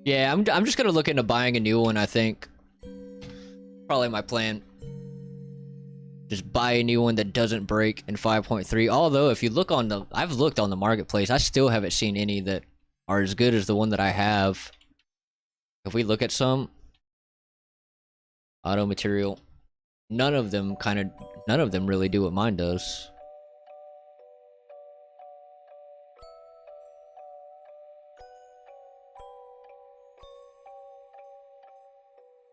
Yeah, I'm just gonna look into buying a new one, I think. Probably my plan. Just buy a new one that doesn't break in 5.3. Although, if you look on the... I've looked on the marketplace. I still haven't seen any that are as good as the one that I have. If we look at some... Auto material. None of them really do what mine does.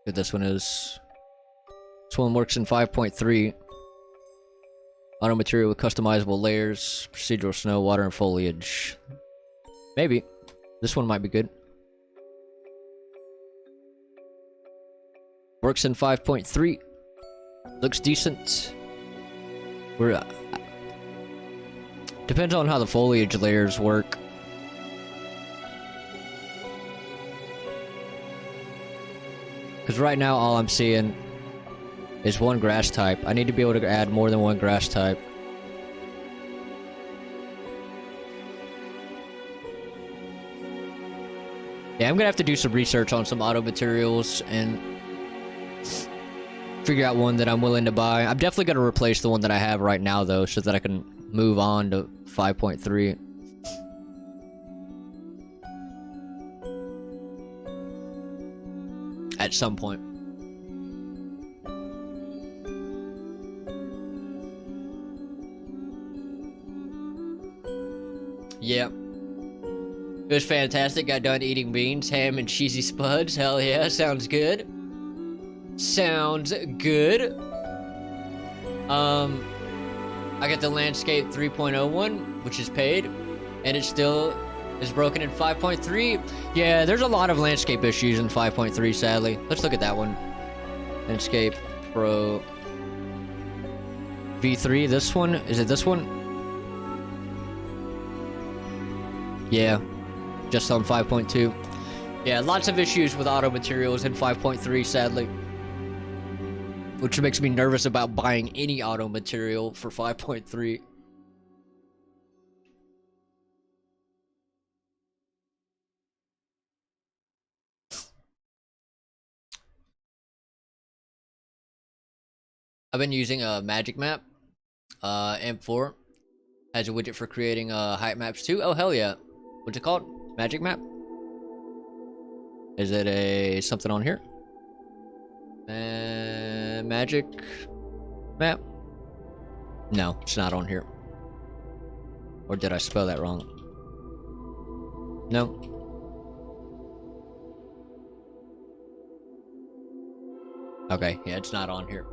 Good, this one is... This one works in 5.3. Auto material with customizable layers, procedural snow, water, and foliage. Maybe. This one might be good. Works in 5.3. Looks decent. We're... depends on how the foliage layers work. Because right now all I'm seeing is one grass type. I need to be able to add more than one grass type. Yeah, I'm gonna have to do some research on some auto materials and figure out one that I'm willing to buy. I'm definitely gonna replace the one that I have right now though, so that I can move on to 5.3. At some point. Yeah. It was fantastic. Got done eating beans, ham, and cheesy spuds. Hell yeah, sounds good. Sounds good. I got the Landscape 3.01, which is paid, and it still is broken in 5.3. Yeah, there's a lot of landscape issues in 5.3, sadly. Let's look at that one. Landscape Pro V3, this one? Is it this one? Yeah, just on 5.2. Yeah, lots of issues with auto materials in 5.3, sadly. Which makes me nervous about buying any auto material for 5.3. I've been using a Magic Map. M4 has a widget for creating height maps too. Oh hell yeah! What's it called? Magic Map? Is it a something on here? Magic Map? No, it's not on here. Or did I spell that wrong? No. Okay, yeah, it's not on here.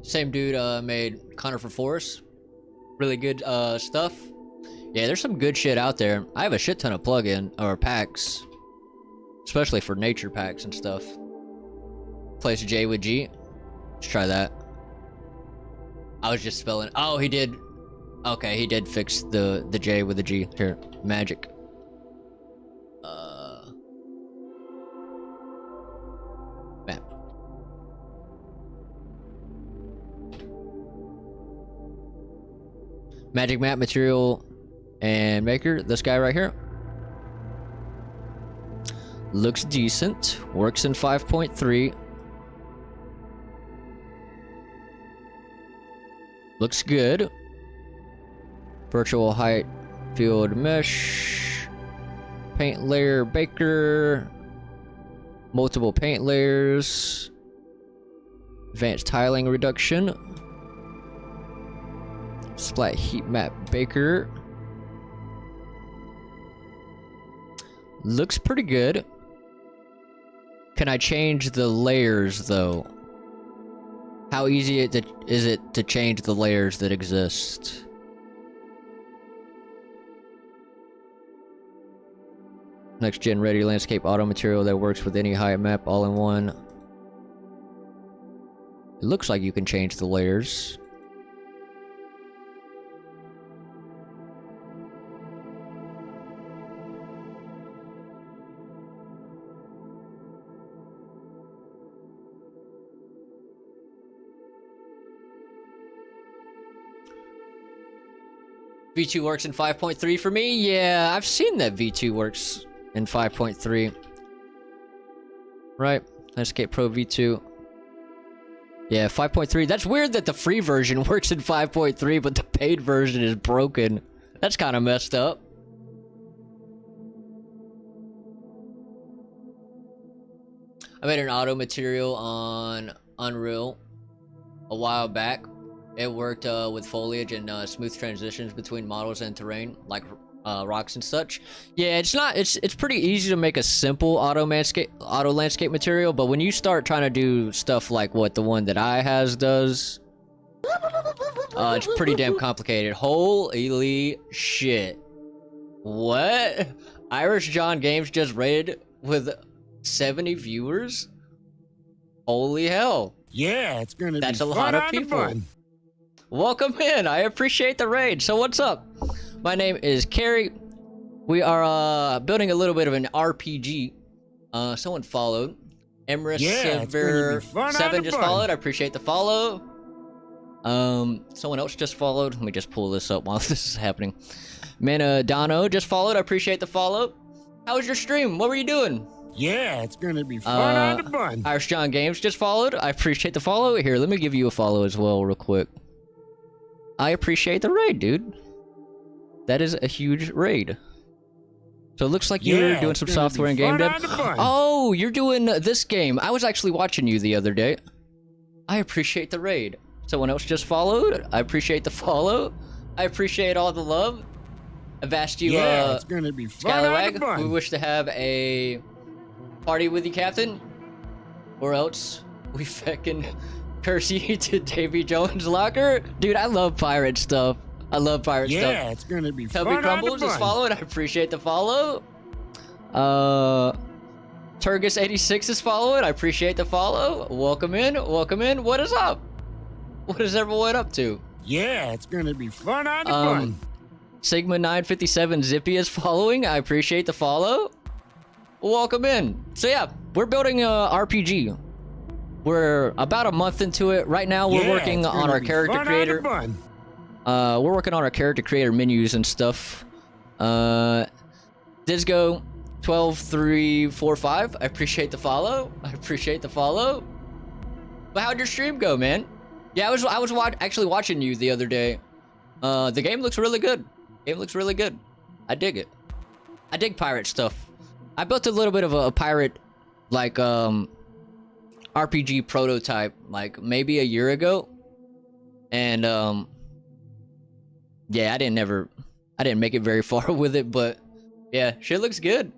Same dude made Connor for Forest. Really good stuff. Yeah, there's some good shit out there. I have a shit ton of plugin or packs, especially for nature packs and stuff. Place J with G. Let's try that. I was just spelling. Oh, he did. Okay, he did fix the J with the G. Here, magic. Map. Magic map material and maker. This guy right here. Looks decent. Works in 5.3. Looks good. Virtual height field mesh. Paint layer baker. Multiple paint layers. Advanced tiling reduction. Splat heat map baker. Looks pretty good. Can I change the layers though? How easy is it to change the layers that exist? Next gen ready landscape auto material that works with any height map all in one. It looks like you can change the layers. V2 works in 5.3 for me? Yeah, I've seen that V2 works in 5.3. Right, Landscape Pro V2. Yeah, 5.3. That's weird that the free version works in 5.3, but the paid version is broken. That's kind of messed up. I made an auto material on Unreal a while back. It worked with foliage and smooth transitions between models and terrain, like rocks and such. Yeah, it's pretty easy to make a simple auto landscape material, but when you start trying to do stuff like what the one that I has does, it's pretty damn complicated. Holy shit. What? Irish John Games just rated with 70 viewers? Holy hell. Yeah, it's gonna be That's a lot of people. Welcome in. I appreciate the raid. So what's up? My name is Carrie. We are building a little bit of an RPG. Someone followed. Emrys Sever 7 just followed. I appreciate the follow. Someone else just followed. Let me just pull this up while this is happening. Manadano just followed. I appreciate the follow. How was your stream? What were you doing? Yeah, it's gonna be fun on the bun. Irish John Games just followed. I appreciate the follow. Here, let me give you a follow as well real quick. I appreciate the raid, dude. That is a huge raid. So it looks like you're doing some software and game dev. Oh, you're doing this game. I was actually watching you the other day. I appreciate the raid. Someone else just followed. I appreciate the follow. I appreciate all the love. I've asked you, it's gonna be fun on the bun. we wish to have a party with you, Captain. Or else we feckin' curse you to Davy Jones' locker. Dude, I love pirate stuff. I love pirate stuff. Yeah, it's gonna be Tubby fun Crumbles on the is bun. following. I appreciate the follow. Turgus86 is following. I appreciate the follow. Welcome in. Welcome in. What is up? What is everyone up to? Yeah, it's gonna be fun on the bun. Sigma 957 Zippy is following. I appreciate the follow. Welcome in. So yeah, we're building a RPG. We're about a month into it. Right now we're working on our character creator. We're working on our character creator menus and stuff. Disgo 12345. I appreciate the follow. I appreciate the follow. But how'd your stream go, man? Yeah, I was actually watching you the other day. The game looks really good. Game looks really good. I dig it. I dig pirate stuff. I built a little bit of a pirate, like, RPG prototype, like, maybe a year ago. And, yeah, I didn't make it very far with it, but, yeah, shit looks good.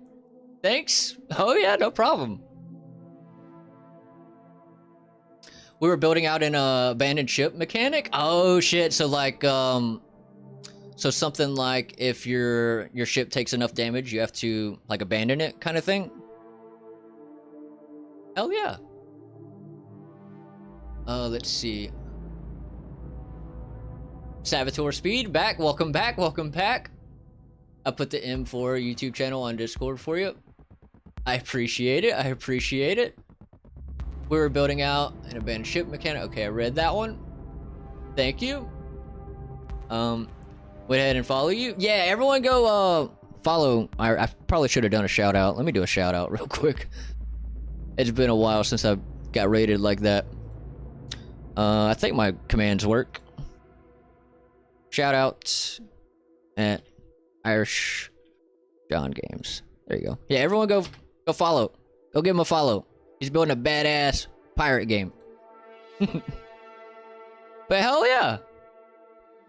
Thanks. Oh, yeah, no problem. We were building out an abandoned ship mechanic. Oh, shit. So, like, so something like if your ship takes enough damage, you have to, like, abandon it kind of thing? Hell yeah. Let's see. Saboteur Speed, back. Welcome back. Welcome back. I put the M4 YouTube channel on Discord for you. I appreciate it. I appreciate it. We were building out an abandoned ship mechanic. Okay, I read that one. Thank you. Went ahead and follow you. Yeah, everyone go follow. I probably should have done a shout out. Let me do a shout out real quick. It's been a while since I got rated like that. I think my commands work. Shout out at Irish John Games. There you go. Yeah, everyone go follow. Go give him a follow. He's building a badass pirate game. But hell yeah.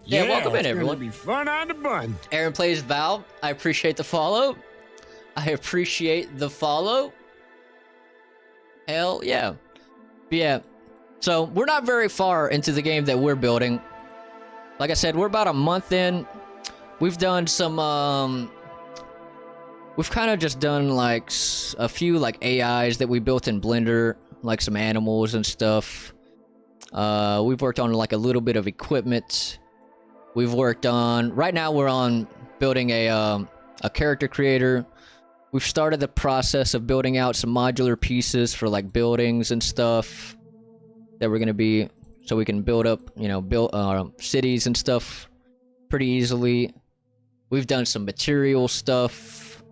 Yeah, welcome in, everyone. It's gonna be fun on the bun. Aaron plays Val. I appreciate the follow. I appreciate the follow. Hell yeah. But yeah. So, we're not very far into the game that we're building. Like I said, we're about a month in. We've done some, we've kind of just done, like, a few, like, AIs that we built in Blender. Like, some animals and stuff. We've worked on, like, a little bit of equipment. We've worked on... Right now, we're on building a character creator. We've started the process of building out some modular pieces for, like, buildings and stuff. That we're going to be... So we can build up, you know, cities and stuff pretty easily. We've done some material stuff.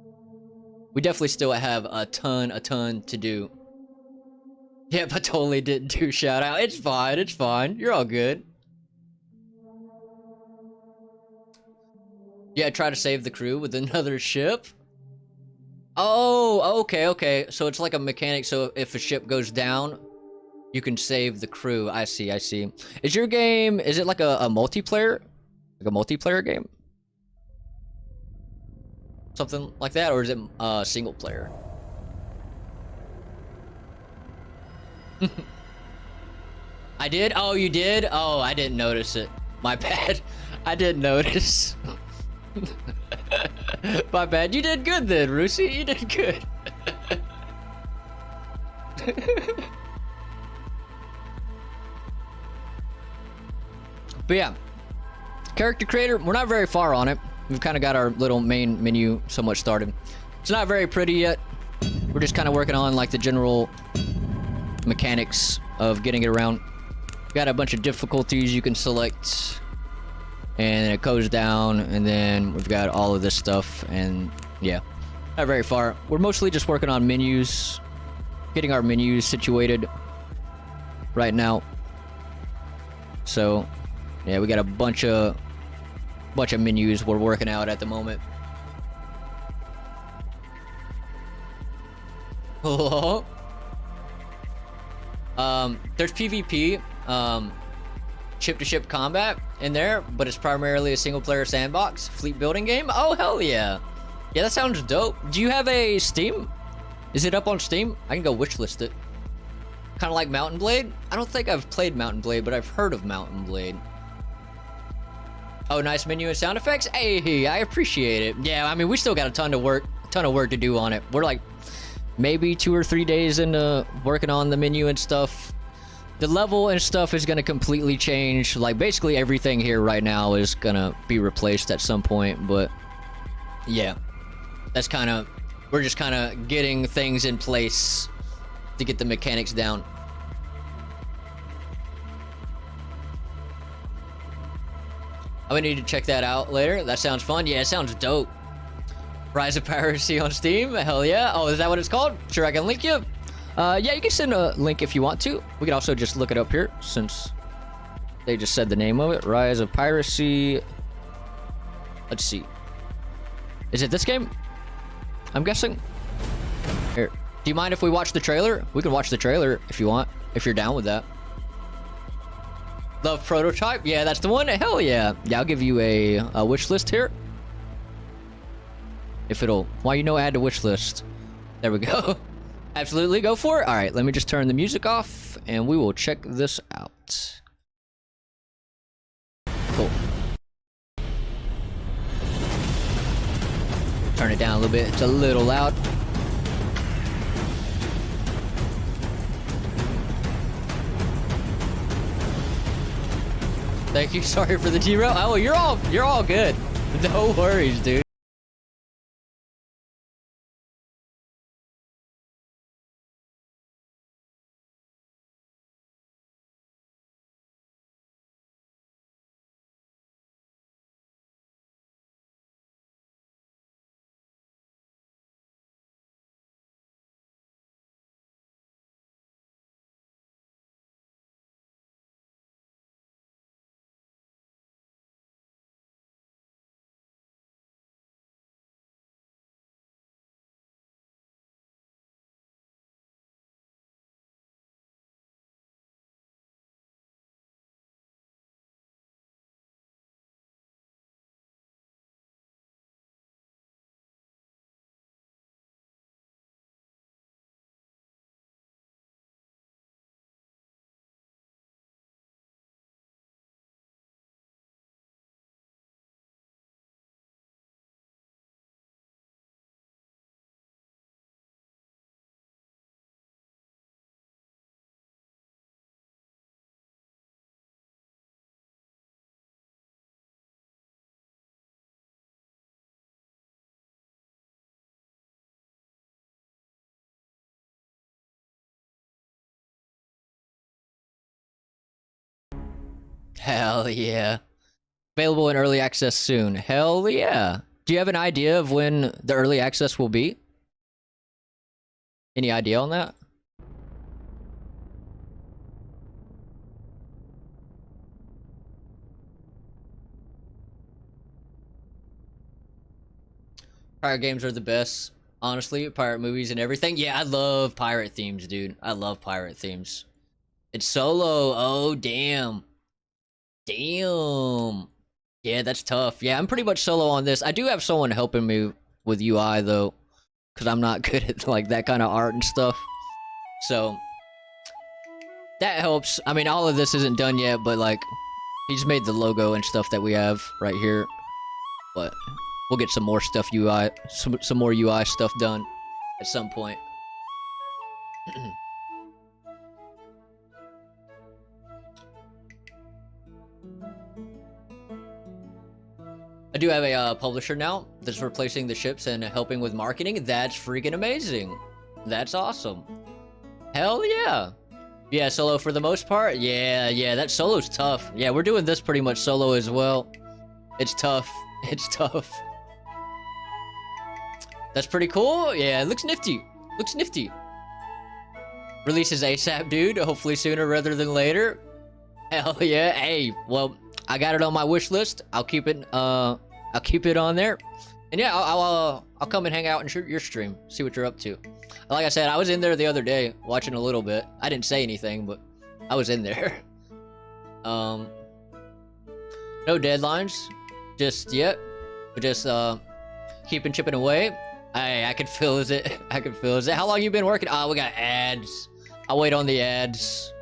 We definitely still have a ton to do. Yep, I totally didn't do shout out. It's fine, it's fine. You're all good. Yeah, try to save the crew with another ship. Oh, okay. So it's like a mechanic, so if a ship goes down, you can save the crew. I see. Is your game, is it like a multiplayer? Like a multiplayer game? Something like that, or is it single player? I did? Oh, you did? Oh, I didn't notice it. My bad. I didn't notice. My bad. You did good then, Rusi. You did good. But yeah, character creator, we're not very far on it. We've kind of got our little main menu somewhat started. It's not very pretty yet. We're just kind of working on like the general mechanics of getting it around. Got a bunch of difficulties you can select, and then it goes down, and then we've got all of this stuff, and yeah, not very far. We're mostly just working on menus, getting our menus situated right now. So yeah, we got a bunch of menus we're working out at the moment. Oh. There's PvP, ship-to-ship combat in there, but it's primarily a single-player sandbox fleet building game. Oh, hell yeah. Yeah, that sounds dope. Do you have a Steam? Is it up on Steam? I can go wishlist it. Kind of like Mountain Blade? I don't think I've played Mountain Blade, but I've heard of Mountain Blade. Oh, nice menu and sound effects. Hey, I appreciate it. Yeah, I mean, we still got a ton of work to do on it. We're like maybe 2 or 3 days into working on the menu and stuff. The level and stuff is going to completely change. Like, basically everything here right now is going to be replaced at some point. But yeah, that's kind of, we're just kind of getting things in place to get the mechanics down. I'm gonna need to check that out later. That sounds fun. Yeah, it sounds dope. Rise of Piracy on Steam. Hell yeah. Oh, is that what it's called? Sure, I can link you. Yeah, you can send a link if you want to. We can also just look it up here since they just said the name of it. Rise of Piracy. Let's see. Is it this game? I'm guessing. Here. Do you mind if we watch the trailer? We can watch the trailer if you want, if you're down with that. Love Prototype? Yeah, that's the one. Hell yeah. Yeah, I'll give you a wish list here. If it'll... Why you know add to wish list? There we go. Absolutely, go for it. All right, let me just turn the music off, and we will check this out. Cool. Turn it down a little bit. It's a little loud. Thank you. Sorry for the derail. Oh, you're all good. No worries, dude. Hell yeah. Available in early access soon. Hell yeah. Do you have an idea of when the early access will be? Any idea on that? Pirate games are the best. Honestly, pirate movies and everything. Yeah, I love pirate themes, dude. I love pirate themes. It's solo. Oh, damn. Damn. Yeah, that's tough. Yeah, I'm pretty much solo on this. I do have someone helping me with UI, though. Because I'm not good at, like, that kind of art and stuff. So, that helps. I mean, all of this isn't done yet, but, like, he's made the logo and stuff that we have right here. But we'll get some more stuff UI, some more UI stuff done at some point. I do have a publisher now that's replacing the ships and helping with marketing. That's freaking amazing. That's awesome. Hell yeah. Yeah, solo for the most part. Yeah, that solo's tough. Yeah, we're doing this pretty much solo as well. It's tough. It's tough. That's pretty cool. Yeah, it looks nifty. Looks nifty. Releases ASAP, dude. Hopefully sooner rather than later. Hell yeah. Hey, well, I got it on my wish list. I'll keep it on there. And yeah, I'll come and hang out and shoot your stream. See what you're up to. Like I said, I was in there the other day watching a little bit. I didn't say anything, but I was in there. No deadlines just yet. But just keeping chipping away. I can feel it. I can feel it. How long you been working? Oh, we got ads. I'll wait on the ads.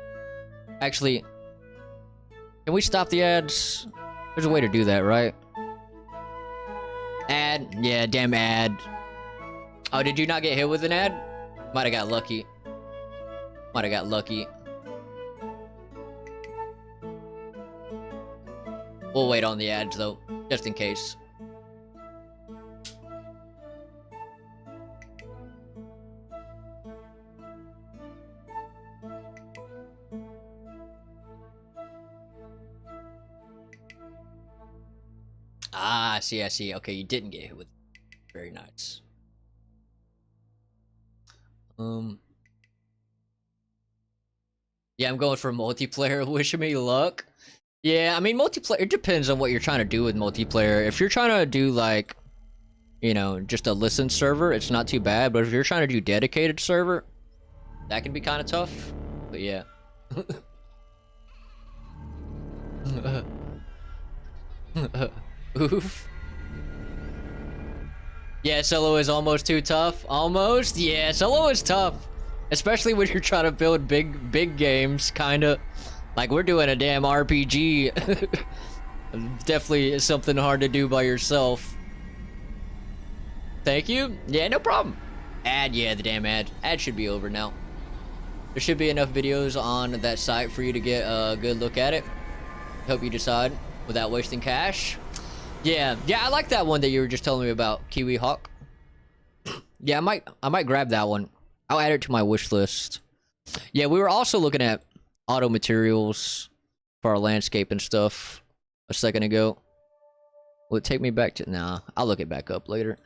Actually, can we stop the ads? There's a way to do that, right? Ad? Yeah, damn ad. Oh, did you not get hit with an ad? Might have got lucky. Might have got lucky. We'll wait on the ads, though, just in case. Ah, I see. Okay, you didn't get hit with. Very nice. Yeah, I'm going for multiplayer. Wish me luck. Yeah, I mean, multiplayer, it depends on what you're trying to do with multiplayer. If you're trying to do, like, you know, just a listen server, it's not too bad. But if you're trying to do dedicated server, that can be kind of tough. But yeah. Oof. Yeah, solo is almost too tough. Almost? Yeah, solo is tough. Especially when you're trying to build big games, kinda. Like, we're doing a damn RPG. Definitely something hard to do by yourself. Thank you. Yeah, no problem. Ad, yeah, the damn ad. Ad should be over now. There should be enough videos on that site for you to get a good look at it. Hope you decide without wasting cash. Yeah, I like that one that you were just telling me about, Kiwi Hawk. Yeah, I might grab that one. I'll add it to my wish list. Yeah, we were also looking at auto materials for our landscape and stuff a second ago. Will it take me back to... Nah, I'll look it back up later.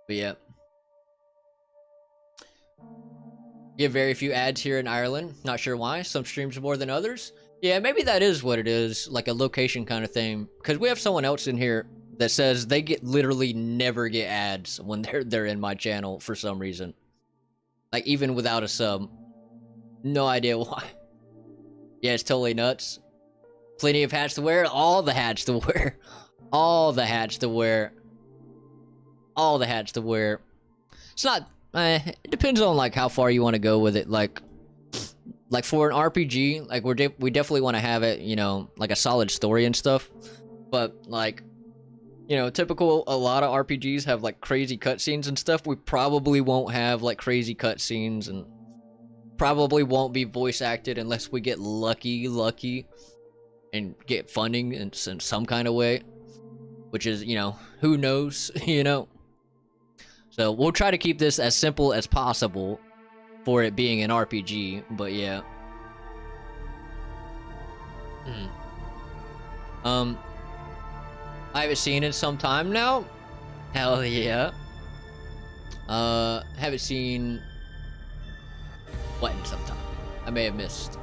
But yeah. You have very few ads here in Ireland. Not sure why. Some streams more than others. Yeah, maybe that is what it is. Like a location kind of thing. Because we have someone else in here that says they literally never get ads when they're in my channel for some reason. Like, even without a sub. No idea why. Yeah, it's totally nuts. Plenty of hats to wear. All the hats to wear. All the hats to wear. All the hats to wear. It's not... it depends on, like, how far you want to go with it. Like for an RPG, like, we definitely want to have it, you know, like a solid story and stuff. But, like... You know, a lot of RPGs have, like, crazy cutscenes and stuff. We probably won't have, like, crazy cutscenes, and probably won't be voice acted unless we get lucky, and get funding in some kind of way. Which is, you know, who knows, you know? So, we'll try to keep this as simple as possible for it being an RPG, but yeah. I haven't seen it some time now. Hell yeah. Haven't seen what in some time. I may have missed.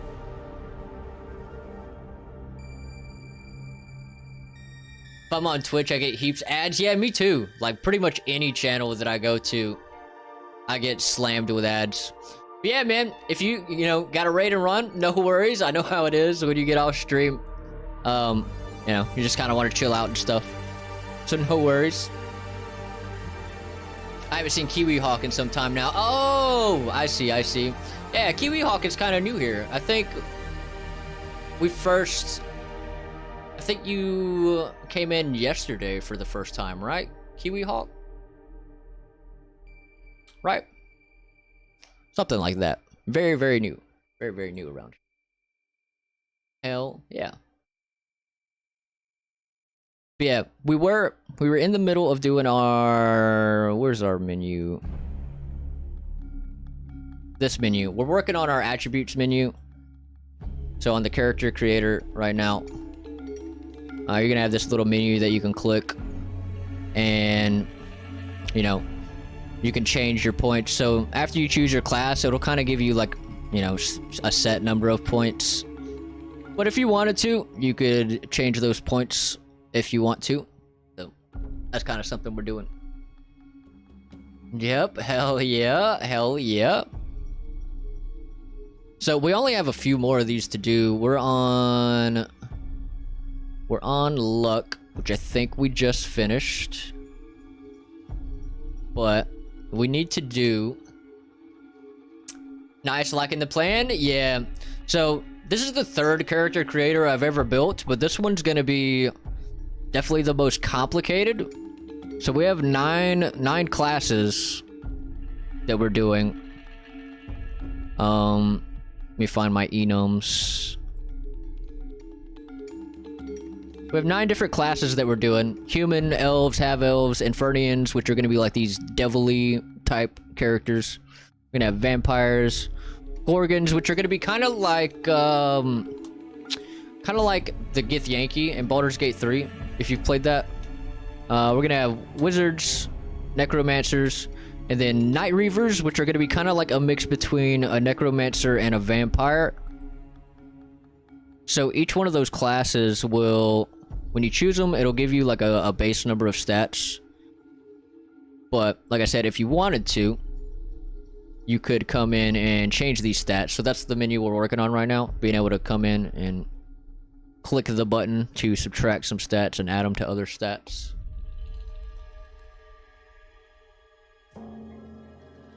If I'm on Twitch, I get heaps ads. Yeah, me too. Like, pretty much any channel that I go to, I get slammed with ads. But yeah, man, if you know, got a raid and run, no worries. I know how it is when you get off stream. You know, you just kind of want to chill out and stuff. So no worries. I haven't seen Kiwi Hawk in some time now. Oh, I see. Yeah, Kiwi Hawk is kind of new here. I think you came in yesterday for the first time, right? Kiwi Hawk? Right? Something like that. Very, very new. Very, very new around here. Hell yeah. But yeah, we were in the middle of doing our... Where's our menu? This menu. We're working on our attributes menu. So on the character creator right now, you're gonna have this little menu that you can click, and you know, you can change your points. So after you choose your class, it'll kind of give you, like, you know, a set number of points. But if you wanted to, you could change those points if you want to. So that's kind of something we're doing. Yep, hell yeah. So we only have a few more of these to do. We're on luck, which I think we just finished. But we need to do... Nice, liking the plan? Yeah. So this is the third character creator I've ever built, but this one's gonna be definitely the most complicated. So we have nine classes that we're doing. Let me find my enums. We have 9 different classes that we're doing. Human, elves, half-elves, Infernians, which are going to be like these devil-y type characters. We're going to have vampires, Gorgons, which are going to be kind of like the Gith Yankee in Baldur's Gate 3, if you've played that. We're going to have wizards, necromancers, and then night reavers, which are going to be kind of like a mix between a necromancer and a vampire. So each one of those classes will, when you choose them, it'll give you like a base number of stats. But like I said, if you wanted to, you could come in and change these stats. So that's the menu we're working on right now, being able to come in and click the button to subtract some stats and add them to other stats.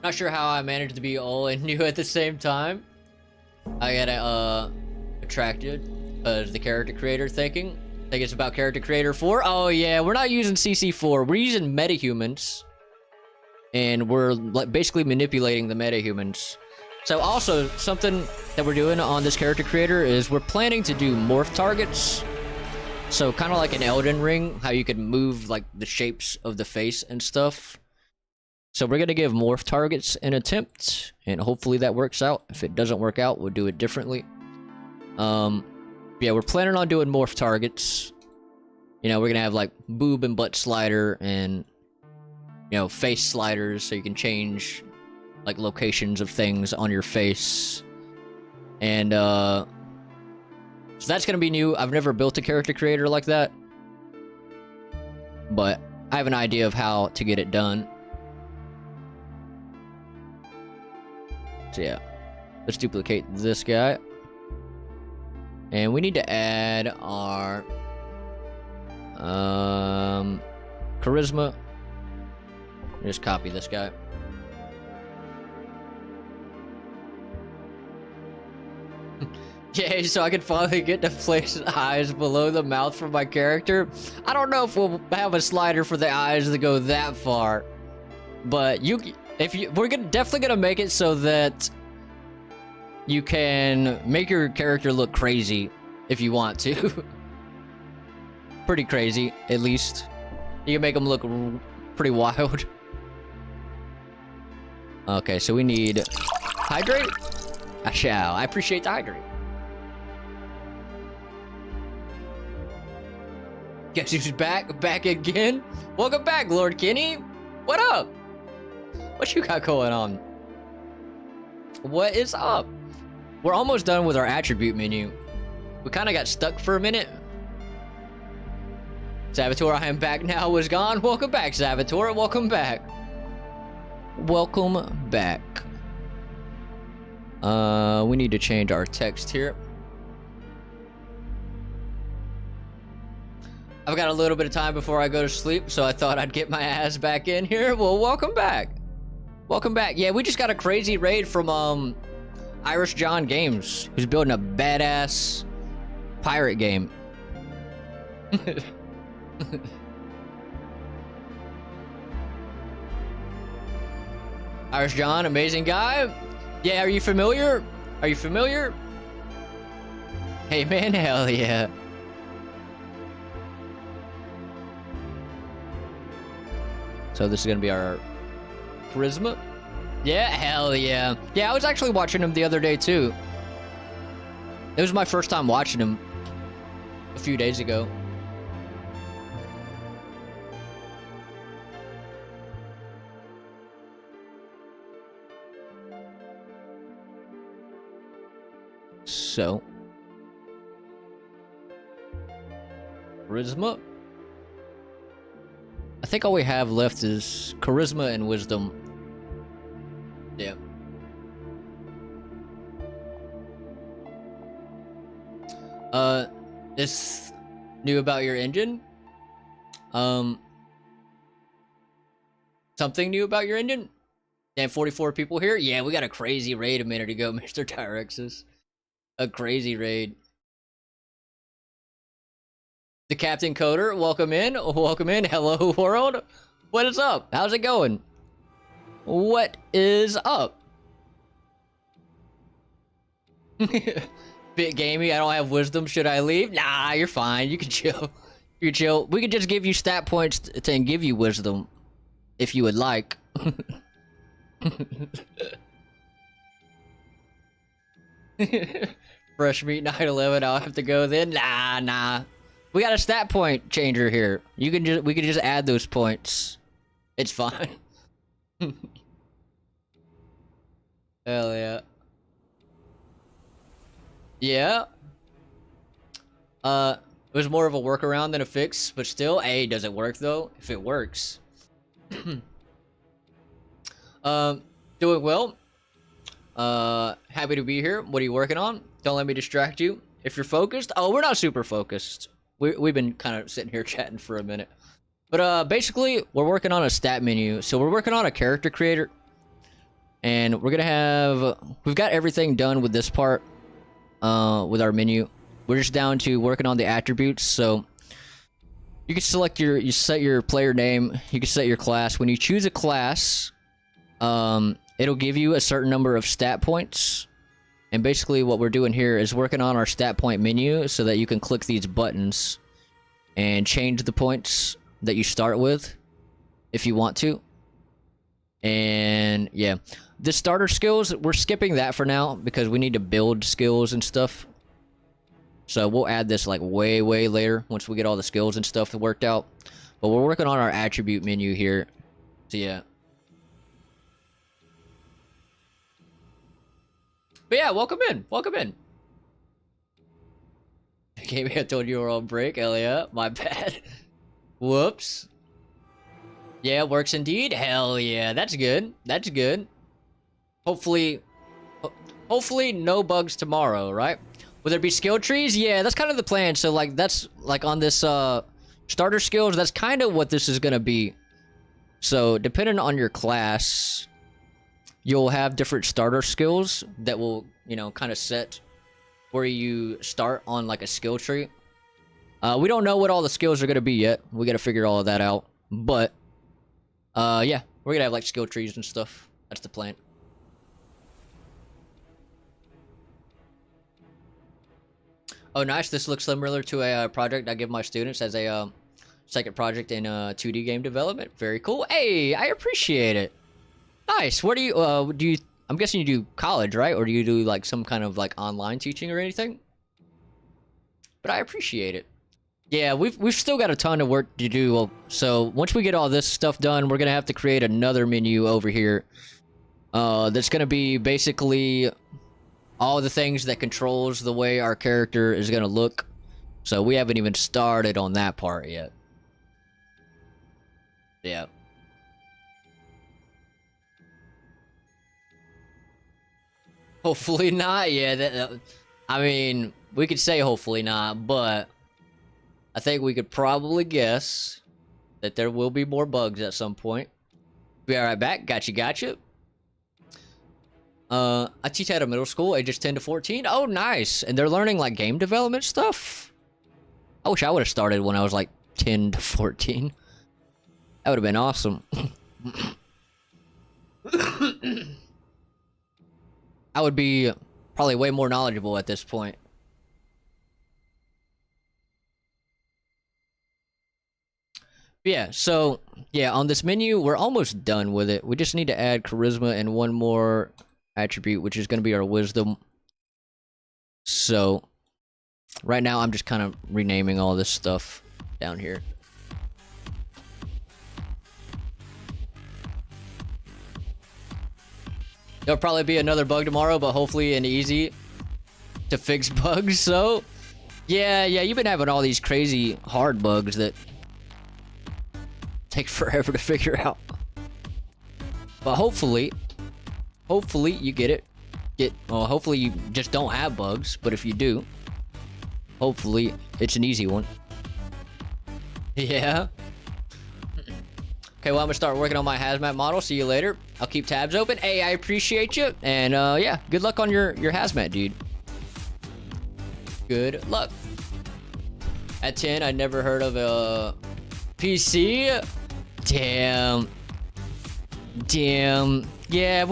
Not sure how I managed to be old and new at the same time. I got attracted as the character creator thinking. I think it's about character creator 4. Oh yeah, we're not using CC4. We're using metahumans. And we're basically manipulating the metahumans. So also, something that we're doing on this character creator is we're planning to do morph targets. So kind of like an Elden Ring, how you can move like the shapes of the face and stuff. So we're gonna give morph targets an attempt, and hopefully that works out. If it doesn't work out, we'll do it differently. Yeah, we're planning on doing morph targets. You know, we're gonna have like boob and butt slider and, you know, face sliders, so you can change like locations of things on your face. And so that's gonna be new. I've never built a character creator like that, but I have an idea of how to get it done. So yeah, let's duplicate this guy, and we need to add our charisma. Just copy this guy. Yeah, so I can finally get to place eyes below the mouth for my character. I don't know if we'll have a slider for the eyes to go that far, but we're definitely gonna make it so that you can make your character look crazy if you want to. Pretty crazy, at least. You can make them look pretty wild. Okay, so we need hydrate. I shall. I appreciate the hydrate. Guess who's back? Back again? Welcome back, Lord Kenny. What up? What you got going on? What is up? We're almost done with our attribute menu. We kind of got stuck for a minute. Salvatore, I am back now. Was gone. Welcome back, Salvatore. Welcome back. Welcome back. We need to change our text here. I've got a little bit of time before I go to sleep, so I thought I'd get my ass back in here. Well, welcome back. Welcome back. Yeah, we just got a crazy raid from Irish John Games, who's building a badass pirate game. Irish John, amazing guy. Yeah, are you familiar? Are you familiar? Hey man, hell yeah. So this is gonna be our charisma. Yeah, hell yeah. Yeah, I was actually watching him the other day too. It was my first time watching him a few days ago. So, charisma. I think all we have left is charisma and wisdom. Yeah. This new about your engine? Something new about your engine? Damn, 44 people here? Yeah, we got a crazy raid a minute ago, Mr. Tyrexus. A crazy raid. The Captain Coder, welcome in. Welcome in. Hello, world. What is up? How's it going? What is up? Bit gamey. I don't have wisdom. Should I leave? Nah, you're fine. You can chill. You chill. We could just give you stat points to give you wisdom, if you would like. Fresh meat 9/11. I'll have to go then. Nah. We got a stat point changer here. We can just add those points It's fine. Hell yeah. Yeah. It was more of a workaround than a fix, but still, hey, does it work though? If it works. Doing well. Happy to be here. What are you working on? Don't let me distract you. If you're focused, oh, we're not super focused. We've been kind of sitting here chatting for a minute. But basically, we're working on a stat menu. So we're working on a character creator. And we're gonna have, we've got everything done with this part, with our menu. We're just down to working on the attributes. So you can select you set your player name, you can set your class. When you choose a class, it'll give you a certain number of stat points. And basically what we're doing here is working on our stat point menu so that you can click these buttons and change the points that you start with if you want to. And yeah, the starter skills, we're skipping that for now because we need to build skills and stuff. So we'll add this like way later once we get all the skills and stuff worked out. But we're working on our attribute menu here. So yeah. But yeah, welcome in. Welcome in. Okay, I told you we're on break. Hell yeah. My bad. Whoops. Yeah, it works indeed. Hell yeah. That's good. That's good. Hopefully no bugs tomorrow, right? Will there be skill trees? Yeah, that's kind of the plan. So like that's like on this starter skills, that's kind of what this is gonna be. So depending on your class, you'll have different starter skills that will, you know, kind of set where you start on like a skill tree. We don't know what all the skills are gonna be yet. We gotta figure all of that out. But yeah, we're gonna have like skill trees and stuff. That's the plan. Oh, nice. This looks similar to a project I give my students as a second project in 2D game development. Very cool. Hey, I appreciate it. Nice. Where do you I'm guessing you do college, right? Or do you do like some kind of like online teaching or anything? But I appreciate it. Yeah, we've still got a ton of work to do. So once we get all this stuff done, we're gonna have to create another menu over here. That's gonna be basically all the things that controls the way our character is gonna look. So we haven't even started on that part yet. Yeah. Hopefully not. Yeah, I mean, we could say hopefully not, but I think we could probably guess that there will be more bugs at some point. Be right back. Gotcha. I teach at a middle school, ages 10 to 14. Oh, nice. And they're learning like game development stuff. I wish I would have started when I was like 10 to 14. That would have been awesome. I would be probably way more knowledgeable at this point. Yeah, so yeah, on this menu, we're almost done with it. We just need to add charisma and one more attribute, which is going to be our wisdom. So right now I'm just kind of renaming all this stuff down here. There'll probably be another bug tomorrow, but hopefully an easy to fix bug. So yeah, you've been having all these crazy hard bugs that take forever to figure out. But hopefully you get it. Well, hopefully you just don't have bugs, but if you do, hopefully it's an easy one. Yeah. Okay, well, I'm gonna start working on my hazmat model. See you later. I'll keep tabs open. Hey, I appreciate you. And yeah, good luck on your hazmat, dude. Good luck. At 10, I never heard of a PC. Damn. Yeah,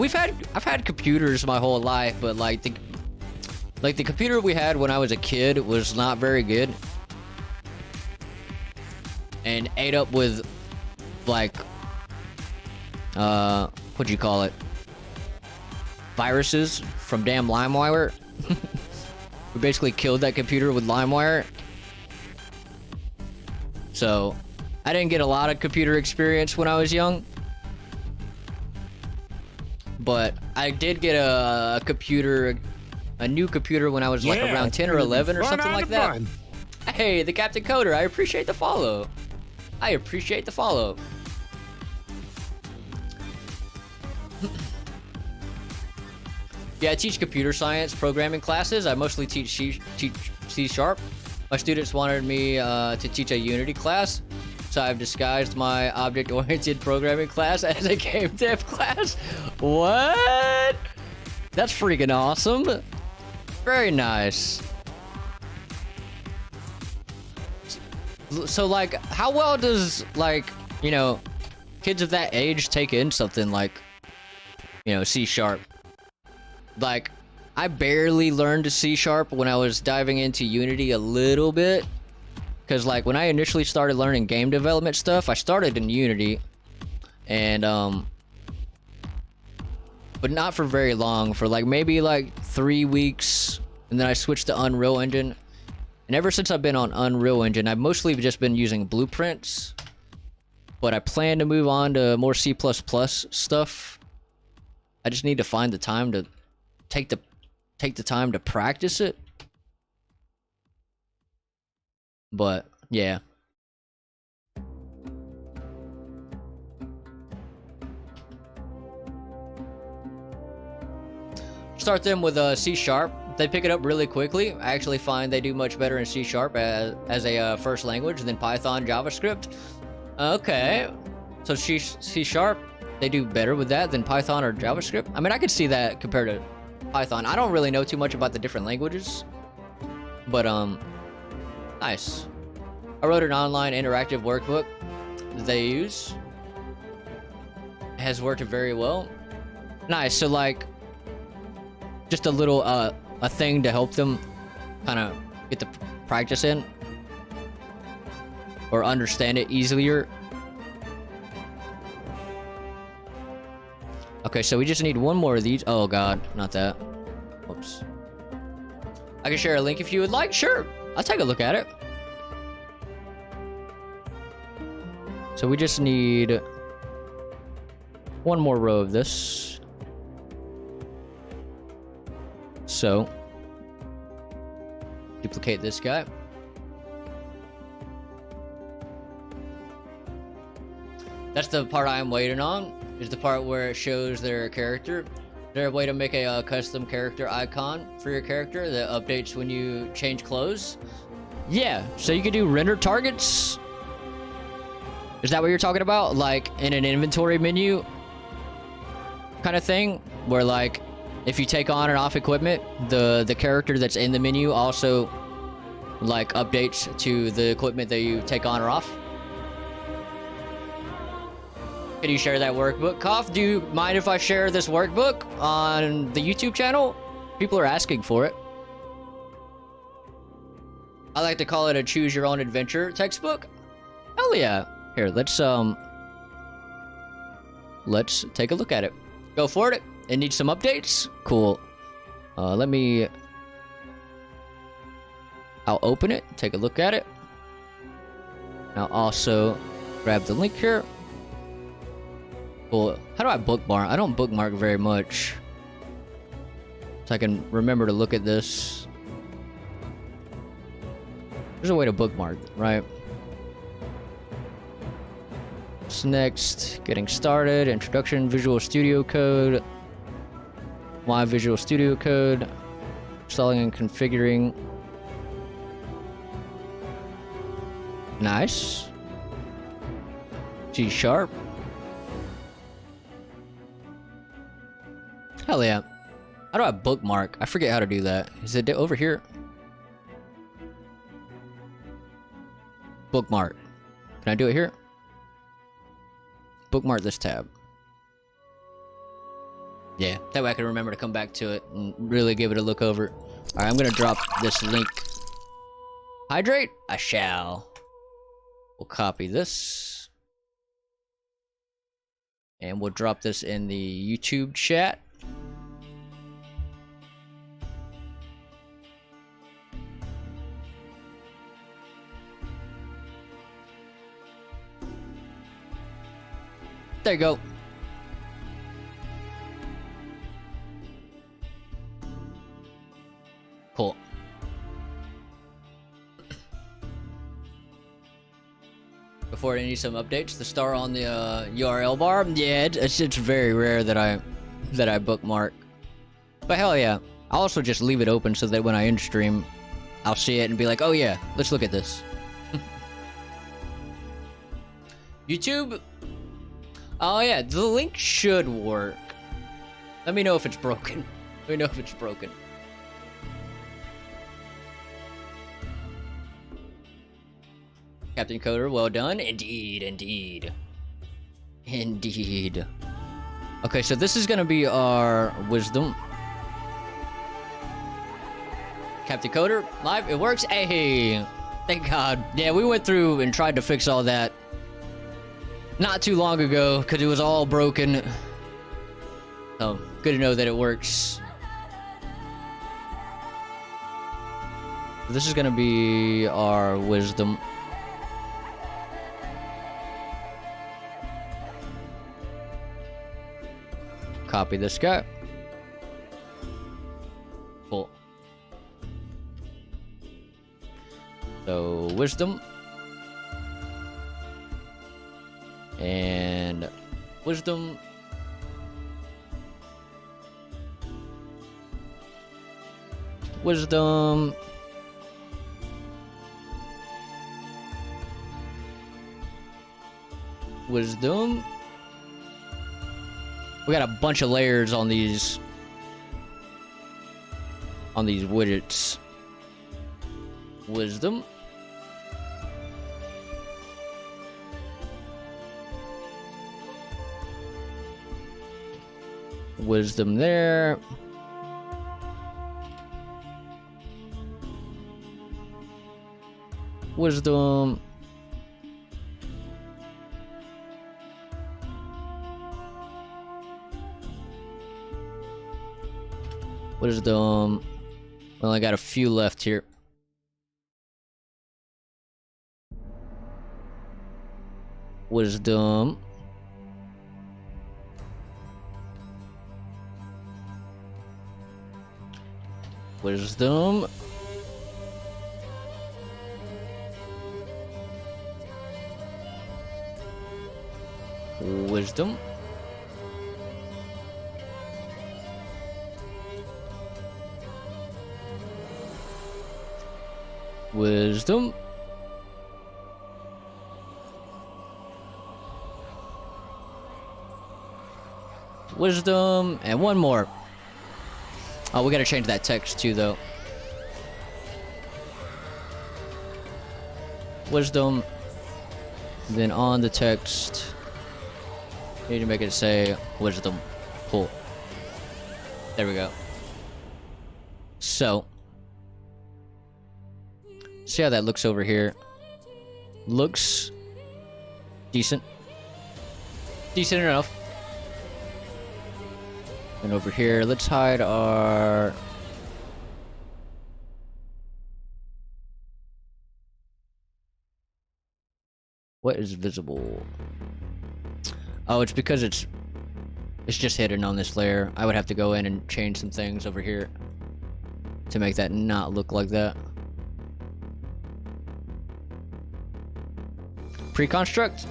I've had computers my whole life, but like the computer we had when I was a kid was not very good. And ate up with like what'd you call it? Viruses from damn LimeWire. We basically killed that computer with LimeWire. So I didn't get a lot of computer experience when I was young. But I did get a computer, a new computer when I was like Yeah, around it's 10 or gonna be 11 or fun something on like the that. bun. Hey, the Captain Coder, I appreciate the follow. I appreciate the follow. Yeah, I teach computer science programming classes. I mostly teach C Sharp. My students wanted me to teach a Unity class, so I've disguised my object-oriented programming class as a game dev class. What? That's freaking awesome. Very nice. So, like, how well does, like, you know, kids of that age take in something like, you know, C Sharp? Like, I barely learned C Sharp when I was diving into Unity a little bit. Because, like, when I initially started learning game development stuff, I started in Unity. And, but not for very long. For, like, maybe, like, 3 weeks. And then I switched to Unreal Engine. And ever since I've been on Unreal Engine, I've mostly just been using blueprints. But I plan to move on to more C++ stuff. I just need to find the time to take the time to practice it. But yeah. Start them with C Sharp. They pick it up really quickly. I actually find they do much better in C Sharp as a first language than Python, JavaScript. Okay, so C Sharp, they do better with that than Python or JavaScript. I mean, I could see that compared to Python. I don't really know too much about the different languages, but nice. I wrote an online interactive workbook that they use. It has worked very well. Nice. So like, just a little a thing to help them kind of get the practice in or understand it easier. Okay, so we just need one more of these. Oh god, not that. Whoops. I can share a link if you would like. Sure, I'll take a look at it. So we just need one more row of this. So duplicate this guy. That's the part I'm waiting on, is the part where it shows their character. Is there a way to make a custom character icon for your character that updates when you change clothes? Yeah, so you can do render targets. Is that what you're talking about? Like in an inventory menu kind of thing? Where like, if you take on and off equipment, the character that's in the menu also like updates to the equipment that you take on or off? Can you share that workbook? Koff, do you mind if I share this workbook on the YouTube channel? People are asking for it. I like to call it a choose your own adventure textbook. Hell yeah. Here, let's take a look at it. Go for it. It needs some updates. Cool. I'll open it, take a look at it. I'll also grab the link here. Cool. How do I bookmark? I don't bookmark very much. So I can remember to look at this. There's a way to bookmark, right? What's next? Getting started. Introduction, Visual Studio Code. My Visual Studio Code. Installing and configuring. Nice. G Sharp. Hell yeah. How do I bookmark? I forget how to do that. Is it over here? Bookmark. Can I do it here? Bookmark this tab. Yeah, that way I can remember to come back to it and really give it a look over. Alright, I'm gonna drop this link. Hydrate? I shall. We'll copy this. And we'll drop this in the YouTube chat. There you go. Before I need some updates, the star on the URL bar. Yeah, it's very rare that I bookmark. But hell yeah, I'll also just leave it open so that when I end stream, I'll see it and be like, oh yeah, let's look at this. YouTube. Oh yeah, the link should work. Let me know if it's broken. Let me know if it's broken. Captain Coder, well done. Indeed, indeed. Indeed. Okay, so this is gonna be our wisdom. Captain Coder, live, it works. Hey, thank God. Yeah, we went through and tried to fix all that not too long ago, because it was all broken. So, good to know that it works. This is gonna be our wisdom. Copy this guy. Cool. So, wisdom. And wisdom. Wisdom. Wisdom. We got a bunch of layers on these widgets. Wisdom. Wisdom there. Wisdom. Wisdom. We only got a few left here. Wisdom. Wisdom. Wisdom. Wisdom. Wisdom. And one more. Oh, we gotta change that text too, though. Wisdom. Then on the text, you need to make it say wisdom. Cool. There we go. So, see how that looks over here. Looks decent. Decent enough. And over here, let's hide our... What is visible? Oh, it's because it's just hidden on this layer. I would have to go in and change some things over here to make that not look like that. Pre-construct.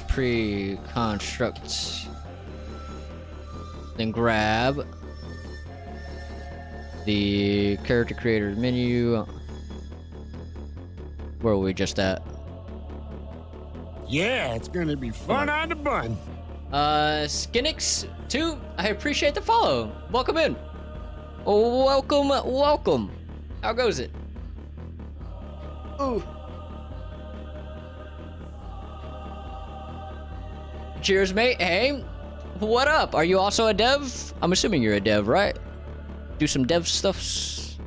Pre-construct. Then grab the character creator menu. Where were we just at? Yeah, it's gonna be fun on the bun. Skinix2, I appreciate the follow. Welcome in. Welcome, welcome. How goes it? Ooh. Cheers, mate. Hey, what up? Are you also a dev? I'm assuming you're a dev, right? Do some dev stuffs.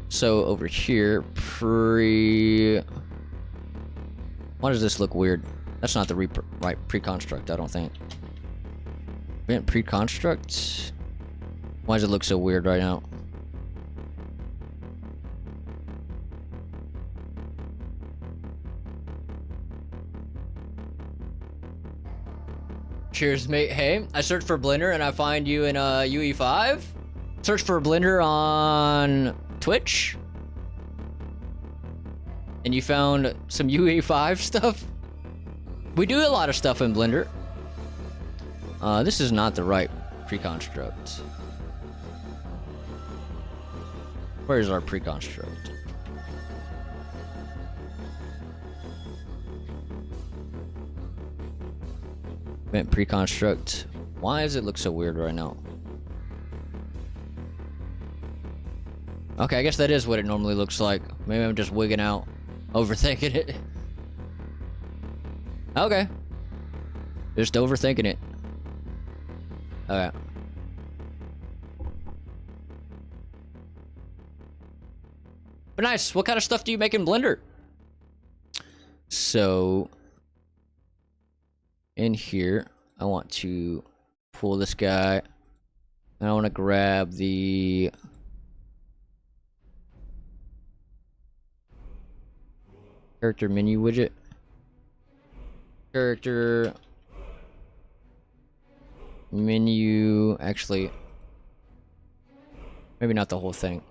So over here, why does this look weird? That's not the right pre-construct, I don't think. Event pre-construct? Why does it look so weird right now? Cheers, mate. Hey, I searched for Blender and I find you in UE5. Search for Blender on Twitch. And you found some UE5 stuff? We do a lot of stuff in Blender. This is not the right pre-construct. Where's our pre-construct? Vent pre-construct. Why does it look so weird right now? Okay, I guess that is what it normally looks like. Maybe I'm just wigging out, overthinking it. Okay. Just overthinking it. Okay. But nice. What kind of stuff do you make in Blender? So, in here, I want to pull this guy. And I want to grab the character menu widget. Character menu, actually, maybe not the whole thing.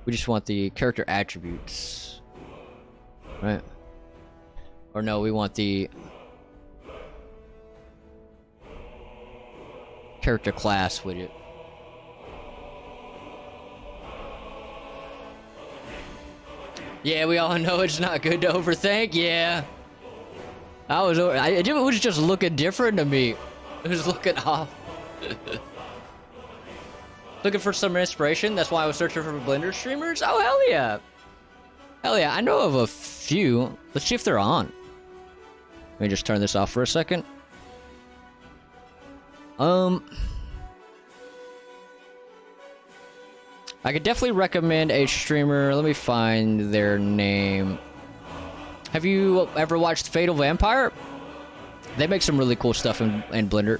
We just want the character attributes, right? Or no, we want the character class widget. Yeah, we all know it's not good to overthink. Yeah, it was just looking different to me. It was looking off. Looking for some inspiration. That's why I was searching for Blender streamers. Oh, hell yeah. Hell yeah. I know of a few. Let's see if they're on. Let me just turn this off for a second. I could definitely recommend a streamer. Let me find their name. Have you ever watched Fatal Vampire? They make some really cool stuff in Blender.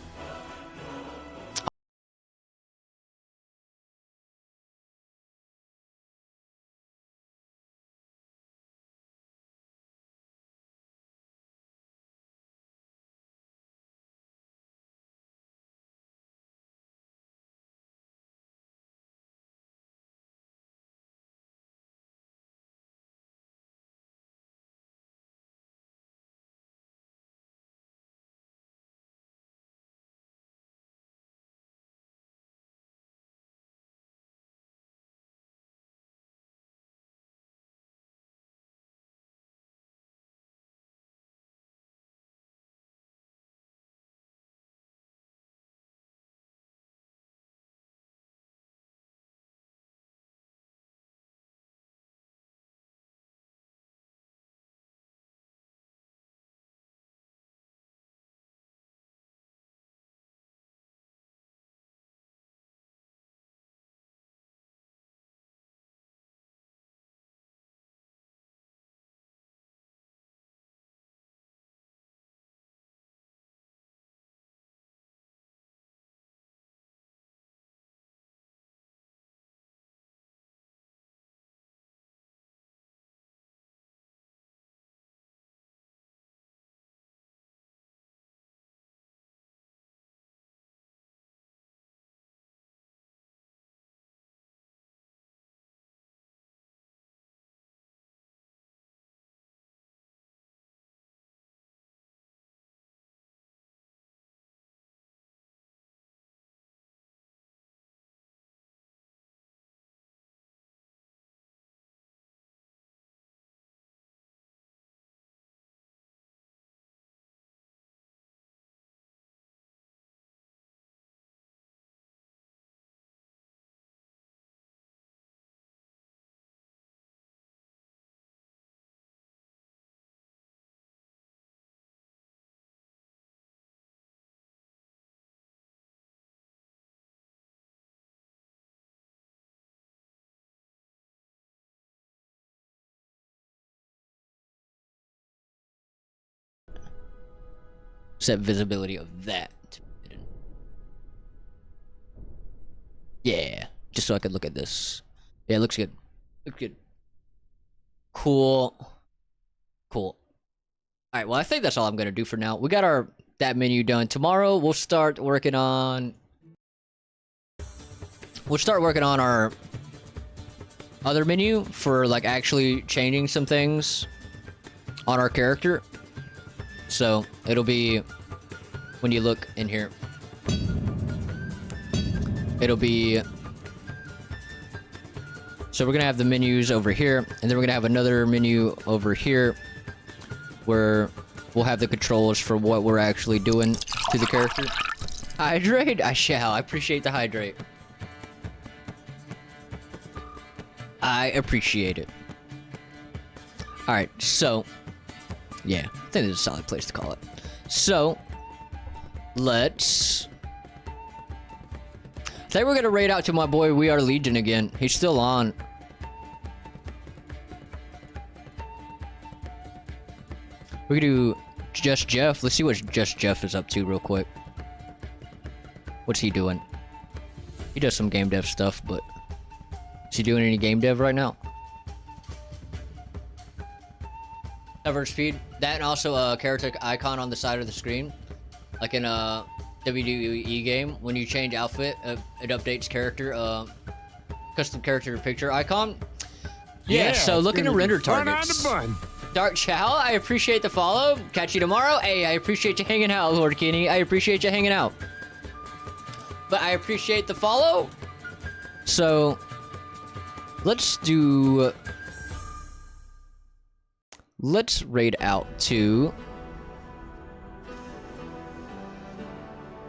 Set visibility of that. Yeah, just so I could look at this. Yeah, it looks good. Looks good. Cool. Cool. Alright, well, I think that's all I'm gonna do for now. We got that menu done. Tomorrow we'll start working on our other menu for like actually changing some things on our character. So it'll be when you look in here, it'll be, so we're gonna have the menus over here, and then we're gonna have another menu over here where we'll have the controls for what we're actually doing to the character. Hydrate? I shall. I appreciate the hydrate. I appreciate it. Alright, so yeah, I think this is a solid place to call it. So let's, I think we're gonna raid out to my boy We Are Legion again. He's still on. We could do Just Jeff. Let's see what Just Jeff is up to real quick. What's he doing? He does some game dev stuff, but is he doing any game dev right now? Cover speed. That and also a character icon on the side of the screen. Like in a WWE game, when you change outfit, it updates character, custom character picture icon. Yeah, so it's looking to gonna be render fun targets. on the bun. Dark Chow, I appreciate the follow. Catch you tomorrow. Hey, I appreciate you hanging out, Lord Kenny. I appreciate you hanging out. But I appreciate the follow. So, let's do... Let's raid out to...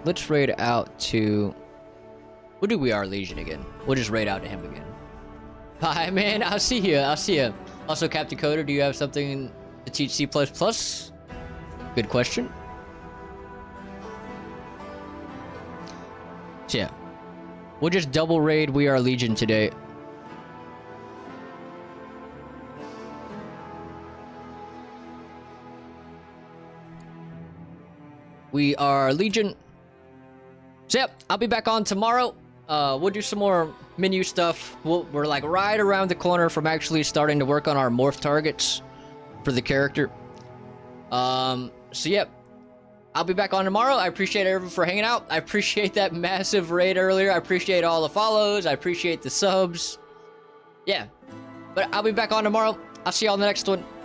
Let's raid out to... We'll do We Are Legion again. We'll just raid out to him again. Bye, man. I'll see you. I'll see you. Also, Captain Coder, do you have something to teach C++? Good question. So yeah, we'll just double raid We Are Legion today. We Are Legion. So yeah, I'll be back on tomorrow. We'll do some more menu stuff. We're like right around the corner from actually starting to work on our morph targets for the character. So yeah, I'll be back on tomorrow. I appreciate everyone for hanging out. I appreciate that massive raid earlier. I appreciate all the follows. I appreciate the subs. Yeah, but I'll be back on tomorrow. I'll see y'all in the next one.